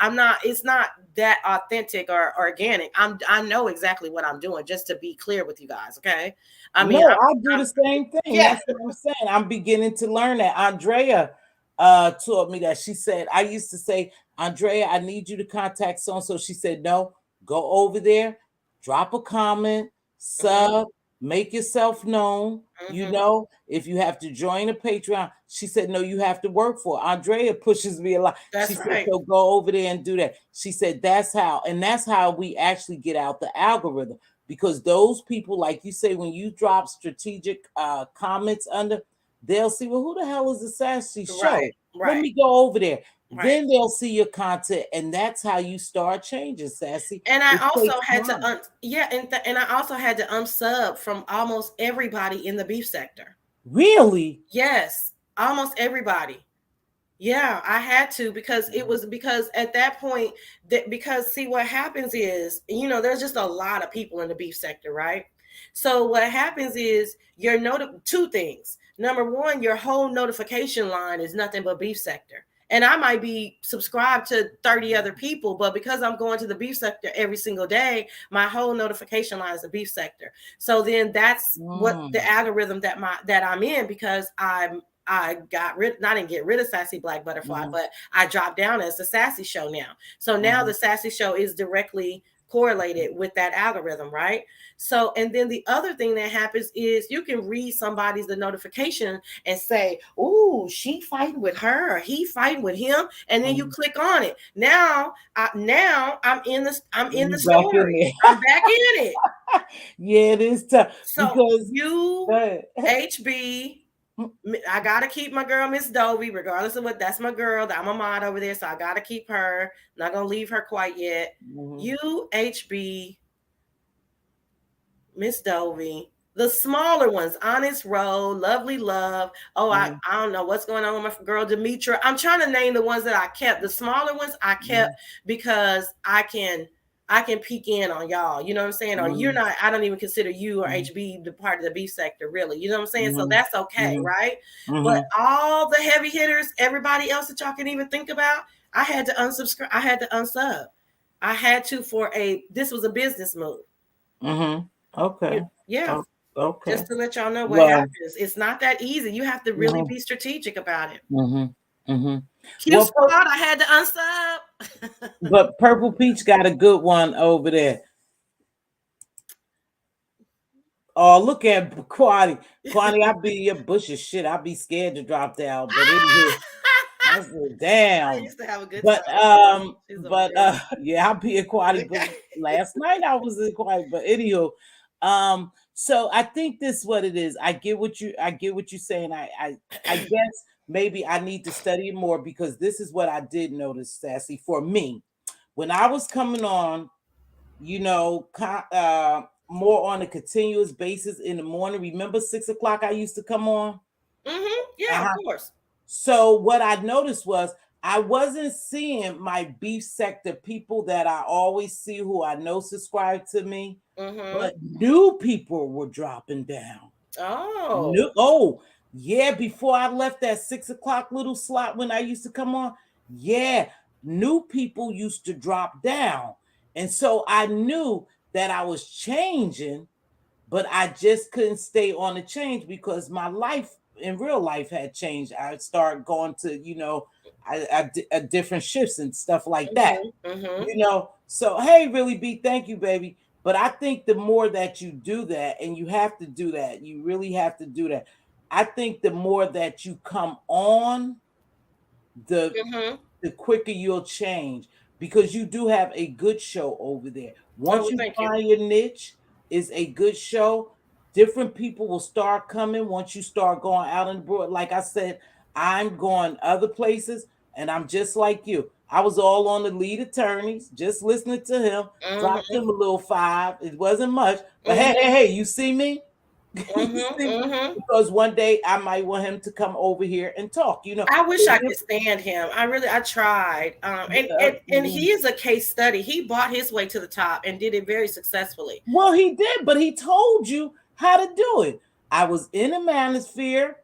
it's not that authentic or organic. I know exactly what I'm doing, just to be clear with you guys. Okay. I mean, No, I do the same thing. yeah. That's what I'm saying. I'm beginning to learn that. Andrea taught me that. She said, I used to say, Andrea, I need you to contact so and so. She said, no, go over there, drop a comment, sub, make yourself known. You know, if you have to join a Patreon, she said, no, you have to work for it. Andrea pushes me a lot. That's she right. said, so go over there and do that. She said, that's how we actually get out the algorithm. Because those people, like you say, when you drop strategic comments under, they'll see, well, who the hell is the Sassy Show? Right. Let me go over there. Right. Then they'll see your content, and that's how you start changing, Sassy. And I also had to and I also had to unsub from almost everybody in the beef sector. Really? Yes, almost everybody. Yeah, I had to, because it was, because at that point, because see, what happens is, there's just a lot of people in the beef sector, right? So what happens is two things. Number one, your whole notification line is nothing but beef sector. And I might be subscribed to 30 other people, but because I'm going to the beef sector every single day, my whole notification line is the beef sector. So then that's what the algorithm that I'm in, because I didn't get rid of Sassy Black Butterfly, but I dropped down as the Sassy Show now. So now the Sassy Show is directly correlated with that algorithm, right? So, and then the other thing that happens is you can read somebody's the notification and say, "Ooh, she fighting with her, or he fighting with him," and then you click on it. Now I'm in the story. I'm back in it. Yeah, it is tough. So because HB. I gotta keep my girl Miss Dovey, regardless of what. That's my girl. I'm a mod over there, so I gotta keep her. Not gonna leave her quite yet. You, HB, Miss Dovey, the smaller ones, Honest Road, Lovely Love. Oh, I don't know what's going on with my girl Demetra. I'm trying to name the ones that I kept. The smaller ones I kept because I can peek in on y'all. You know what I'm saying? Or you're not, I don't even consider you or HB the part of the beef sector, really. You know what I'm saying? So that's okay, right? But all the heavy hitters, everybody else that y'all can even think about, I had to unsubscribe. I had to unsub. I had to this was a business move. Okay. Yeah. Okay. Just to let y'all know what happens. It's not that easy. You have to really be strategic about it. Squad, I had to unsub. But Purple Peach got a good one over there. Oh, look at Quadi. Quadi, I be your bush of shit. I be scared to drop down, but that's damn. I used to have a good time. Yeah, I'll be a Quadi. But last night I was in Quadi. But anywho, so I think this is what it is. I get what you're saying. I guess maybe I need to study more, because this is what I did notice, Sassy, for me. When I was coming on, more on a continuous basis in the morning. Remember 6 o'clock I used to come on? Yeah, of course. So what I noticed was I wasn't seeing my beef sector people that I always see, who I know subscribe to me, but new people were dropping down. Yeah, before I left that 6 o'clock little slot when I used to come on, new people used to drop down. And so I knew that I was changing, but I just couldn't stay on the change because my life in real life had changed. I started going to, different shifts and stuff like that, So, hey, really, B, thank you, baby. But I think the more that you do that, and you have to do that, you really have to do that. I think the more that you come on, the quicker you'll change, because you do have a good show over there. Once you find your niche, is a good show. Different people will start coming once you start going out in the broad. Like I said, I'm going other places, and I'm just like you. I was all on the lead attorneys, just listening to him, dropped him a little 5. It wasn't much, but hey, you see me? Because one day I might want him to come over here and talk. I wish I could stand him. I tried. And he is a case study. He bought his way to the top and did it very successfully. Well, he did, but he told you how to do it. I was in a manosphere.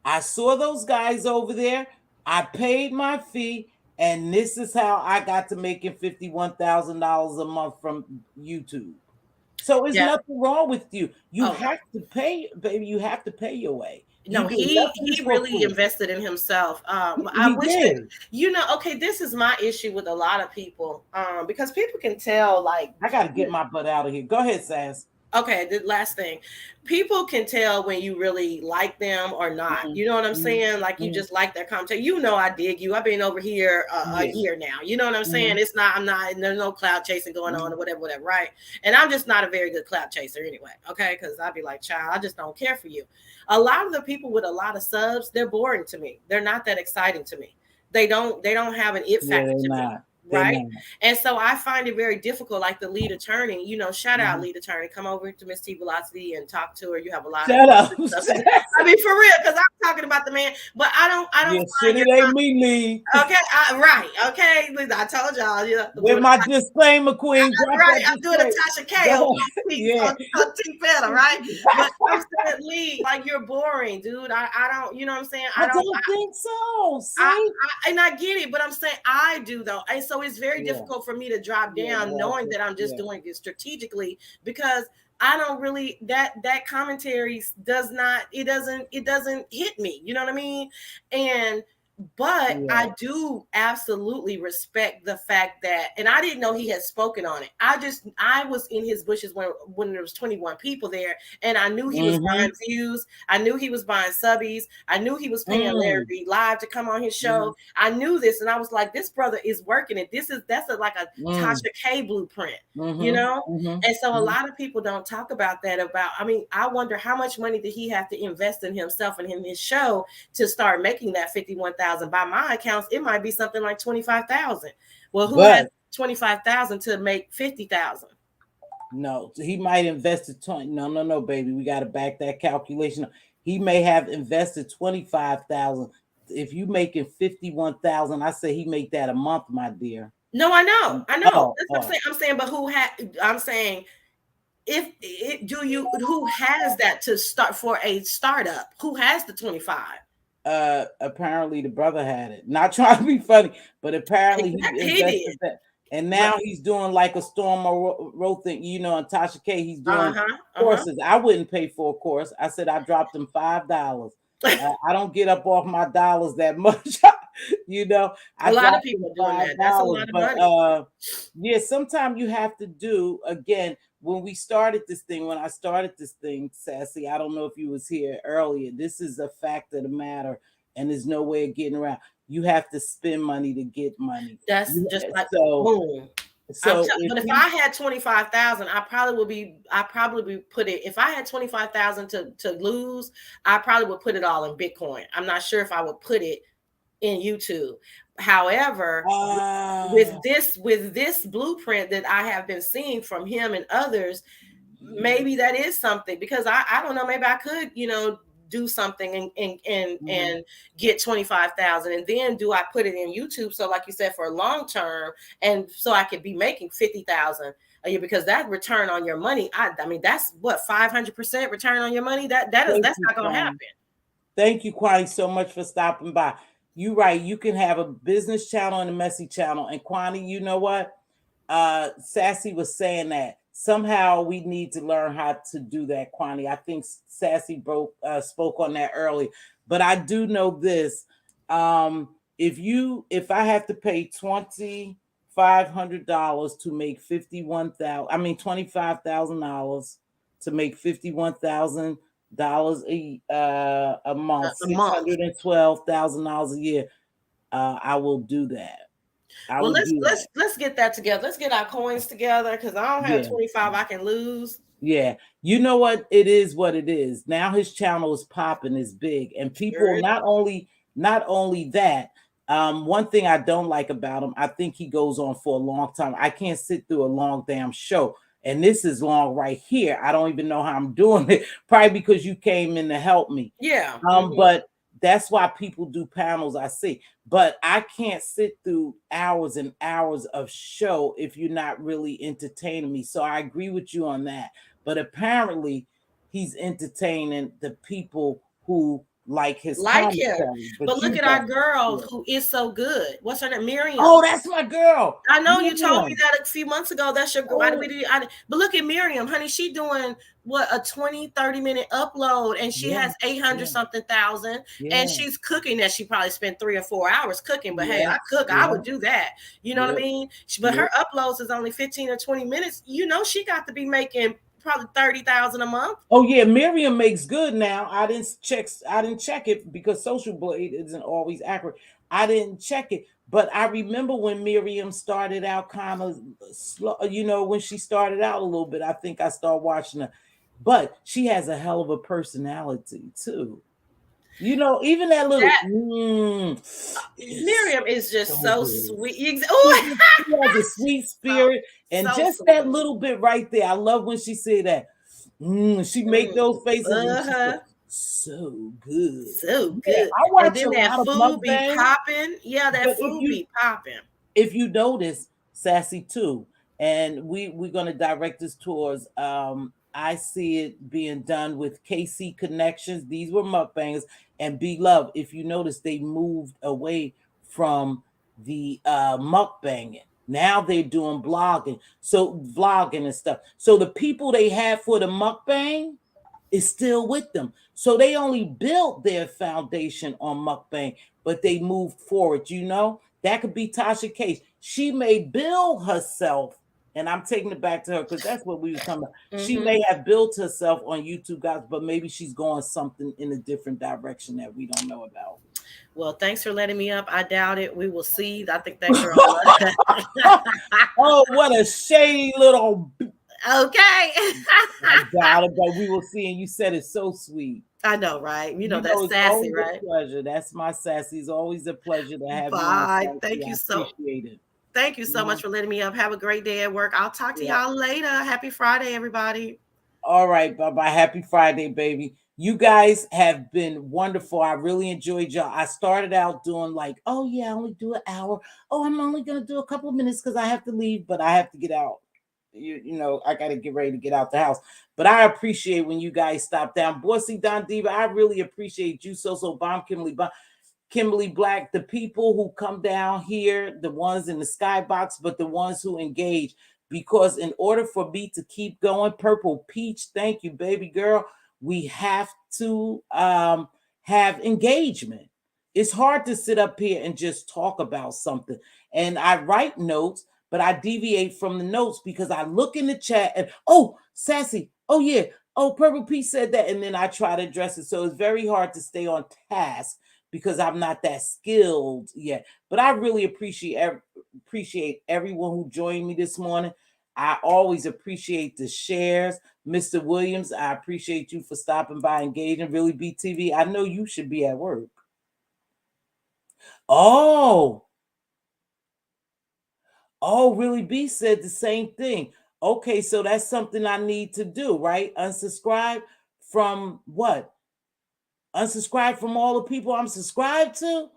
I saw those guys over there. I paid my fee, and this is how I got to making $51,000 a month from YouTube. So it's nothing wrong with you. You have to pay, baby. You have to pay your way. No, he really invested in himself. I wish that, okay, this is my issue with a lot of people, because people can tell, like, I got to get my butt out of here. Go ahead, Sass. Okay, the last thing, people can tell when you really like them or not. You know what I'm saying? Like, you just like their commentary. I dig you. I've been over here a year now. You know what I'm saying? It's not, there's no cloud chasing going on or whatever, right? And I'm just not a very good cloud chaser anyway, okay? Because I'd be like, child, I just don't care for you. A lot of the people with a lot of subs, they're boring to me. They're not that exciting to me. They don't have an it factor to me. Right. And so I find it very difficult, like the lead attorney, shout out lead attorney, come over to Mz.Teavalocity and talk to her. You have a lot of stuff. I mean, for real, because I'm talking about the man, but I don't shit, it ain't me, lead. Okay, right. Okay. I told y'all, with my disclaimer, queen. Right. I'm doing a Tasha K on T-Feta, right? But I'm saying, lead, like, you're boring, dude. I don't, you know what I'm saying? I don't think so. And I get it, but I'm saying I do though. And so it's very difficult for me to drop down knowing that I'm just doing it strategically, because I don't really, that commentary doesn't hit me. You know what I mean? But I do absolutely respect the fact that, and I didn't know he had spoken on it. I was in his bushes when there was 21 people there, and I knew he was buying views. I knew he was buying subbies. I knew he was paying Larry Reid Live to come on his show. I knew this, and I was like, this brother is working it. That's like a Tasha K blueprint, And so a lot of people don't talk about that. I wonder how much money did he have to invest in himself and in his show to start making that 51,000. By my accounts, it might be something like 25,000. Well, who has 25,000 to make 50,000? No, he might invested 20. No, baby, we got to back that calculation up. He may have invested 25,000. If you making 51,000, I say he make that a month, my dear. No, I know. That's what I'm saying. I'm saying, but I'm saying, who has that to start for a startup? Who has the 25? Apparently the brother had it. Not trying to be funny, but apparently he invested that. And now he's doing like a Storm or thing, and Tasha K, he's doing courses. I wouldn't pay for a course. I said I dropped him $5. I don't get up off my dollars that much. A lot of people doing that. That's a lot of money. Sometimes you have to do, again, when I started this thing, Sassy, I don't know if you was here earlier. This is a fact of the matter, and there's no way of getting around. You have to spend money to get money. That's just like boom. But if I had 25,000, I probably would put it. If I had 25,000 to lose, I probably would put it all in Bitcoin. I'm not sure if I would put it in YouTube. However, with this blueprint that I have been seeing from him and others, maybe that is something, because I don't know, maybe I could, do something and get 25,000, and then do I put it in YouTube? So like you said, for long term, and so I could be making 50,000 a year, because that return on your money, I mean, that's what, 500% return on your money. That's not going to happen. Thank you, Kwani, so much for stopping by. You're right. You can have a business channel and a messy channel. And Kwani, you know what? Sassy was saying that somehow we need to learn how to do that, Kwani. I think Sassy spoke on that early. But I do know this. If I have to pay $2,500 to make $25,000 to make $51,000 a month, $612,000 a year, I will do that. Let's get that together. Let's get our coins together, because I don't have 25 I can lose. Yeah, you know what? It is what it is. Now his channel is popping, is big, and people not only that. One thing I don't like about him, I think he goes on for a long time. I can't sit through a long damn show. and this is long right here. I don't even know how I'm doing it. Probably because you came in to help me. Yeah. But that's why people do panels, I see. But I can't sit through hours and hours of show if you're not really entertaining me. So I agree with you on that. But apparently he's entertaining the people who like his Like him. commentary. But But look you at our don't. girl Yeah. who is so good. What's her name? Miriam. Oh, that's my girl. I know you told me Miriam. that a few months ago. That's your girl. Oh, But look at Miriam, honey. She doing what, a 20-30 minute upload, and she yeah, has 800 yeah, something thousand, and yeah. she's cooking that she probably spent 3 or 4 hours cooking. But hey, Yeah, I cook, I yeah, would do that. You know what I yeah, mean? But yeah. her uploads is only 15 or 20 minutes. You know, she got to be making probably 30,000 a month. Oh yeah, Miriam makes good now. I didn't check it because Social Blade isn't always accurate. I didn't check it, but I remember when Miriam started out kind of slow, when she started out a little bit. I think I started watching her. But she has a hell of a personality too. Even that little That is Miriam is just so so good. sweet. She has a sweet So spirit, and so just that sweet. little bit right there. I love when she said that. She make those faces and she said, Uh-huh. "So good." So Yeah, good. I And watch a then that lot of food be mukbangs, popping. Yeah, but that food be popping. if you notice, Sassy too, and we're gonna direct this towards. I see it being done with KC Connections. These were mukbangers and Be Love. If you notice, they moved away from the mukbanging. Now they're doing vlogging and stuff. So the people they had for the mukbang is still with them. So they only built their foundation on mukbang, but they moved forward. That could be Tasha Case. She may build herself, and I'm taking it back to her because that's what we was talking about. She Mm-hmm. may have built herself on YouTube, guys, but maybe she's going something in a different direction that we don't know about. Well, thanks for letting me up. I doubt it. We will see. I think that girl. Oh, what a shady little. Okay. I doubt it, but we will see. And you said it's so sweet. I know, right? You know, that's It's sassy, always a right? pleasure. That's my Sassy. It's always a pleasure to have you on, Bye. Sassy. I appreciate it. Thank you so much for letting me up. Have a great day at work. I'll talk to Yeah. y'all later. Happy Friday, everybody. All right. Bye bye. Happy Friday, baby. You guys have been wonderful. I really enjoyed y'all. I started out doing like, oh, yeah, I only do an hour. Oh, I'm only going to do a couple of minutes because I have to leave, but I have to get out. I got to get ready to get out the house. But I appreciate when you guys stop down. Bossy Don Diva, I really appreciate you. So Bomb Kimberly Black, the people who come down here, the ones in the skybox, but the ones who engage. Because in order for me to keep going, Purple Peach, thank you, baby girl, we have to have engagement. It's hard to sit up here and just talk about something. And I write notes, but I deviate from the notes because I look in the chat and, oh, Sassy, oh, yeah, oh, Purple Peach said that. And then I try to address it. So it's very hard to stay on task because I'm not that skilled yet. But I really appreciate everyone who joined me this morning. I always appreciate the shares. Mr. Williams, I appreciate you for stopping by, engaging. Really, BTV, I know you should be at work. Oh, Really B said the same thing. Okay, so that's something I need to do, right? Unsubscribe from what? Unsubscribe from all the people I'm subscribed to?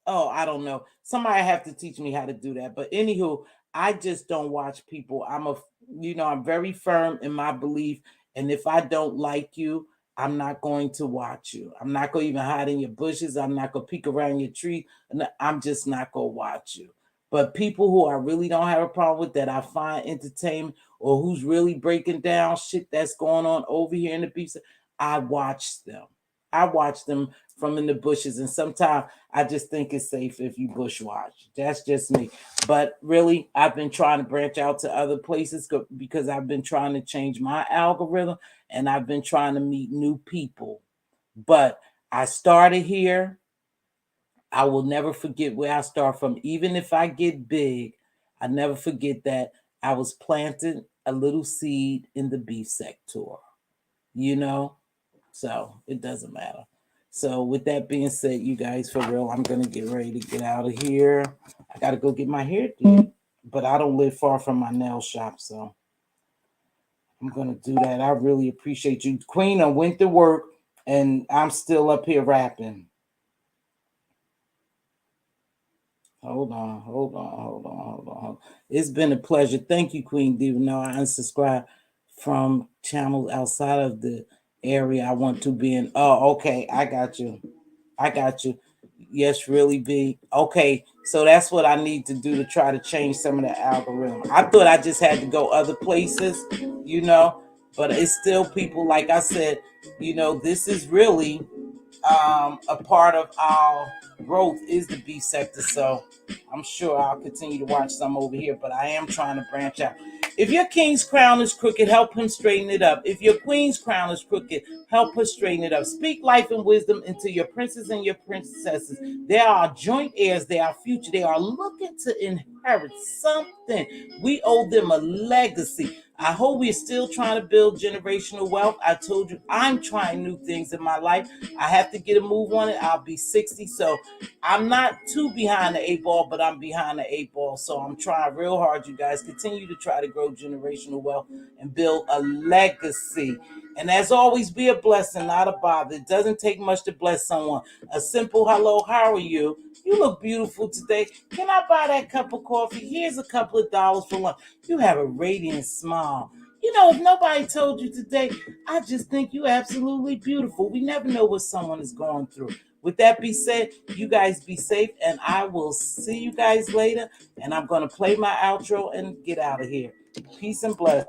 I don't know. Somebody have to teach me how to do that. But anywho, I just don't watch people. I'm very firm in my belief. And if I don't like you, I'm not going to watch you. I'm not going to even hide in your bushes. I'm not going to peek around your tree. I'm just not going to watch you. But people who I really don't have a problem with, that I find entertainment, or who's really breaking down shit that's going on over here in the beach, I watch them. I watch them from in the bushes, and sometimes I just think it's safe if you bush watch. That's just me. But really, I've been trying to branch out to other places because I've been trying to change my algorithm, and I've been trying to meet new people. But I started here. I will never forget where I start from. Even if I get big, I never forget that I was planting a little seed in the beef sector. So it doesn't matter. So with that being said, you guys, for real, I'm gonna get ready to get out of here. I gotta go get my hair done, but I don't live far from my nail shop, so I'm gonna do that. I really appreciate you. Queen, I went to work and I'm still up here rapping. Hold on. It's been a pleasure. Thank you, Queen Diva. No, I unsubscribed from channels outside of the area I want to be in. Oh, okay. I got you. Yes, really be. Okay, so that's what I need to do to try to change some of the algorithm. I thought I just had to go other places, but it's still people, like I said, this is really a part of our growth is the B sector. So I'm sure I'll continue to watch some over here, but I am trying to branch out. If your king's crown is crooked, help him straighten it up. If your queen's crown is crooked, help her straighten it up. Speak life and wisdom into your princes and your princesses. They are joint heirs. They are future. They are looking to inherit something. We owe them a legacy. I hope we're still trying to build generational wealth. I told you I'm trying new things in my life. I have to get a move on it. I'll be 60, so I'm not too behind the 8 ball, but I'm behind the 8 ball. So I'm trying real hard, you guys. Continue to try to grow generational wealth and build a legacy. And as always, be a blessing, not a bother. It doesn't take much to bless someone. A simple hello, how are you? You look beautiful today. Can I buy that cup of coffee? Here's a couple of dollars for lunch. You have a radiant smile. If nobody told you today, I just think you're absolutely beautiful. We never know what someone is going through. With that be said, you guys be safe, and I will see you guys later. And I'm going to play my outro and get out of here. Peace and blessings.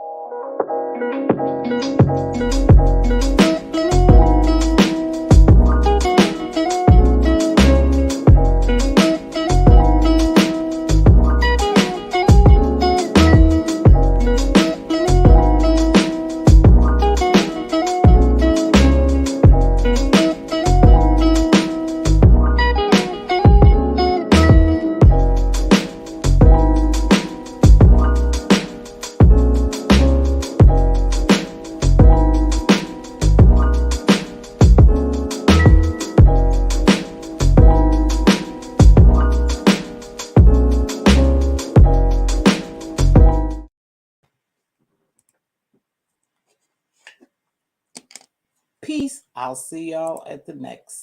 Peace. I'll see y'all at the next.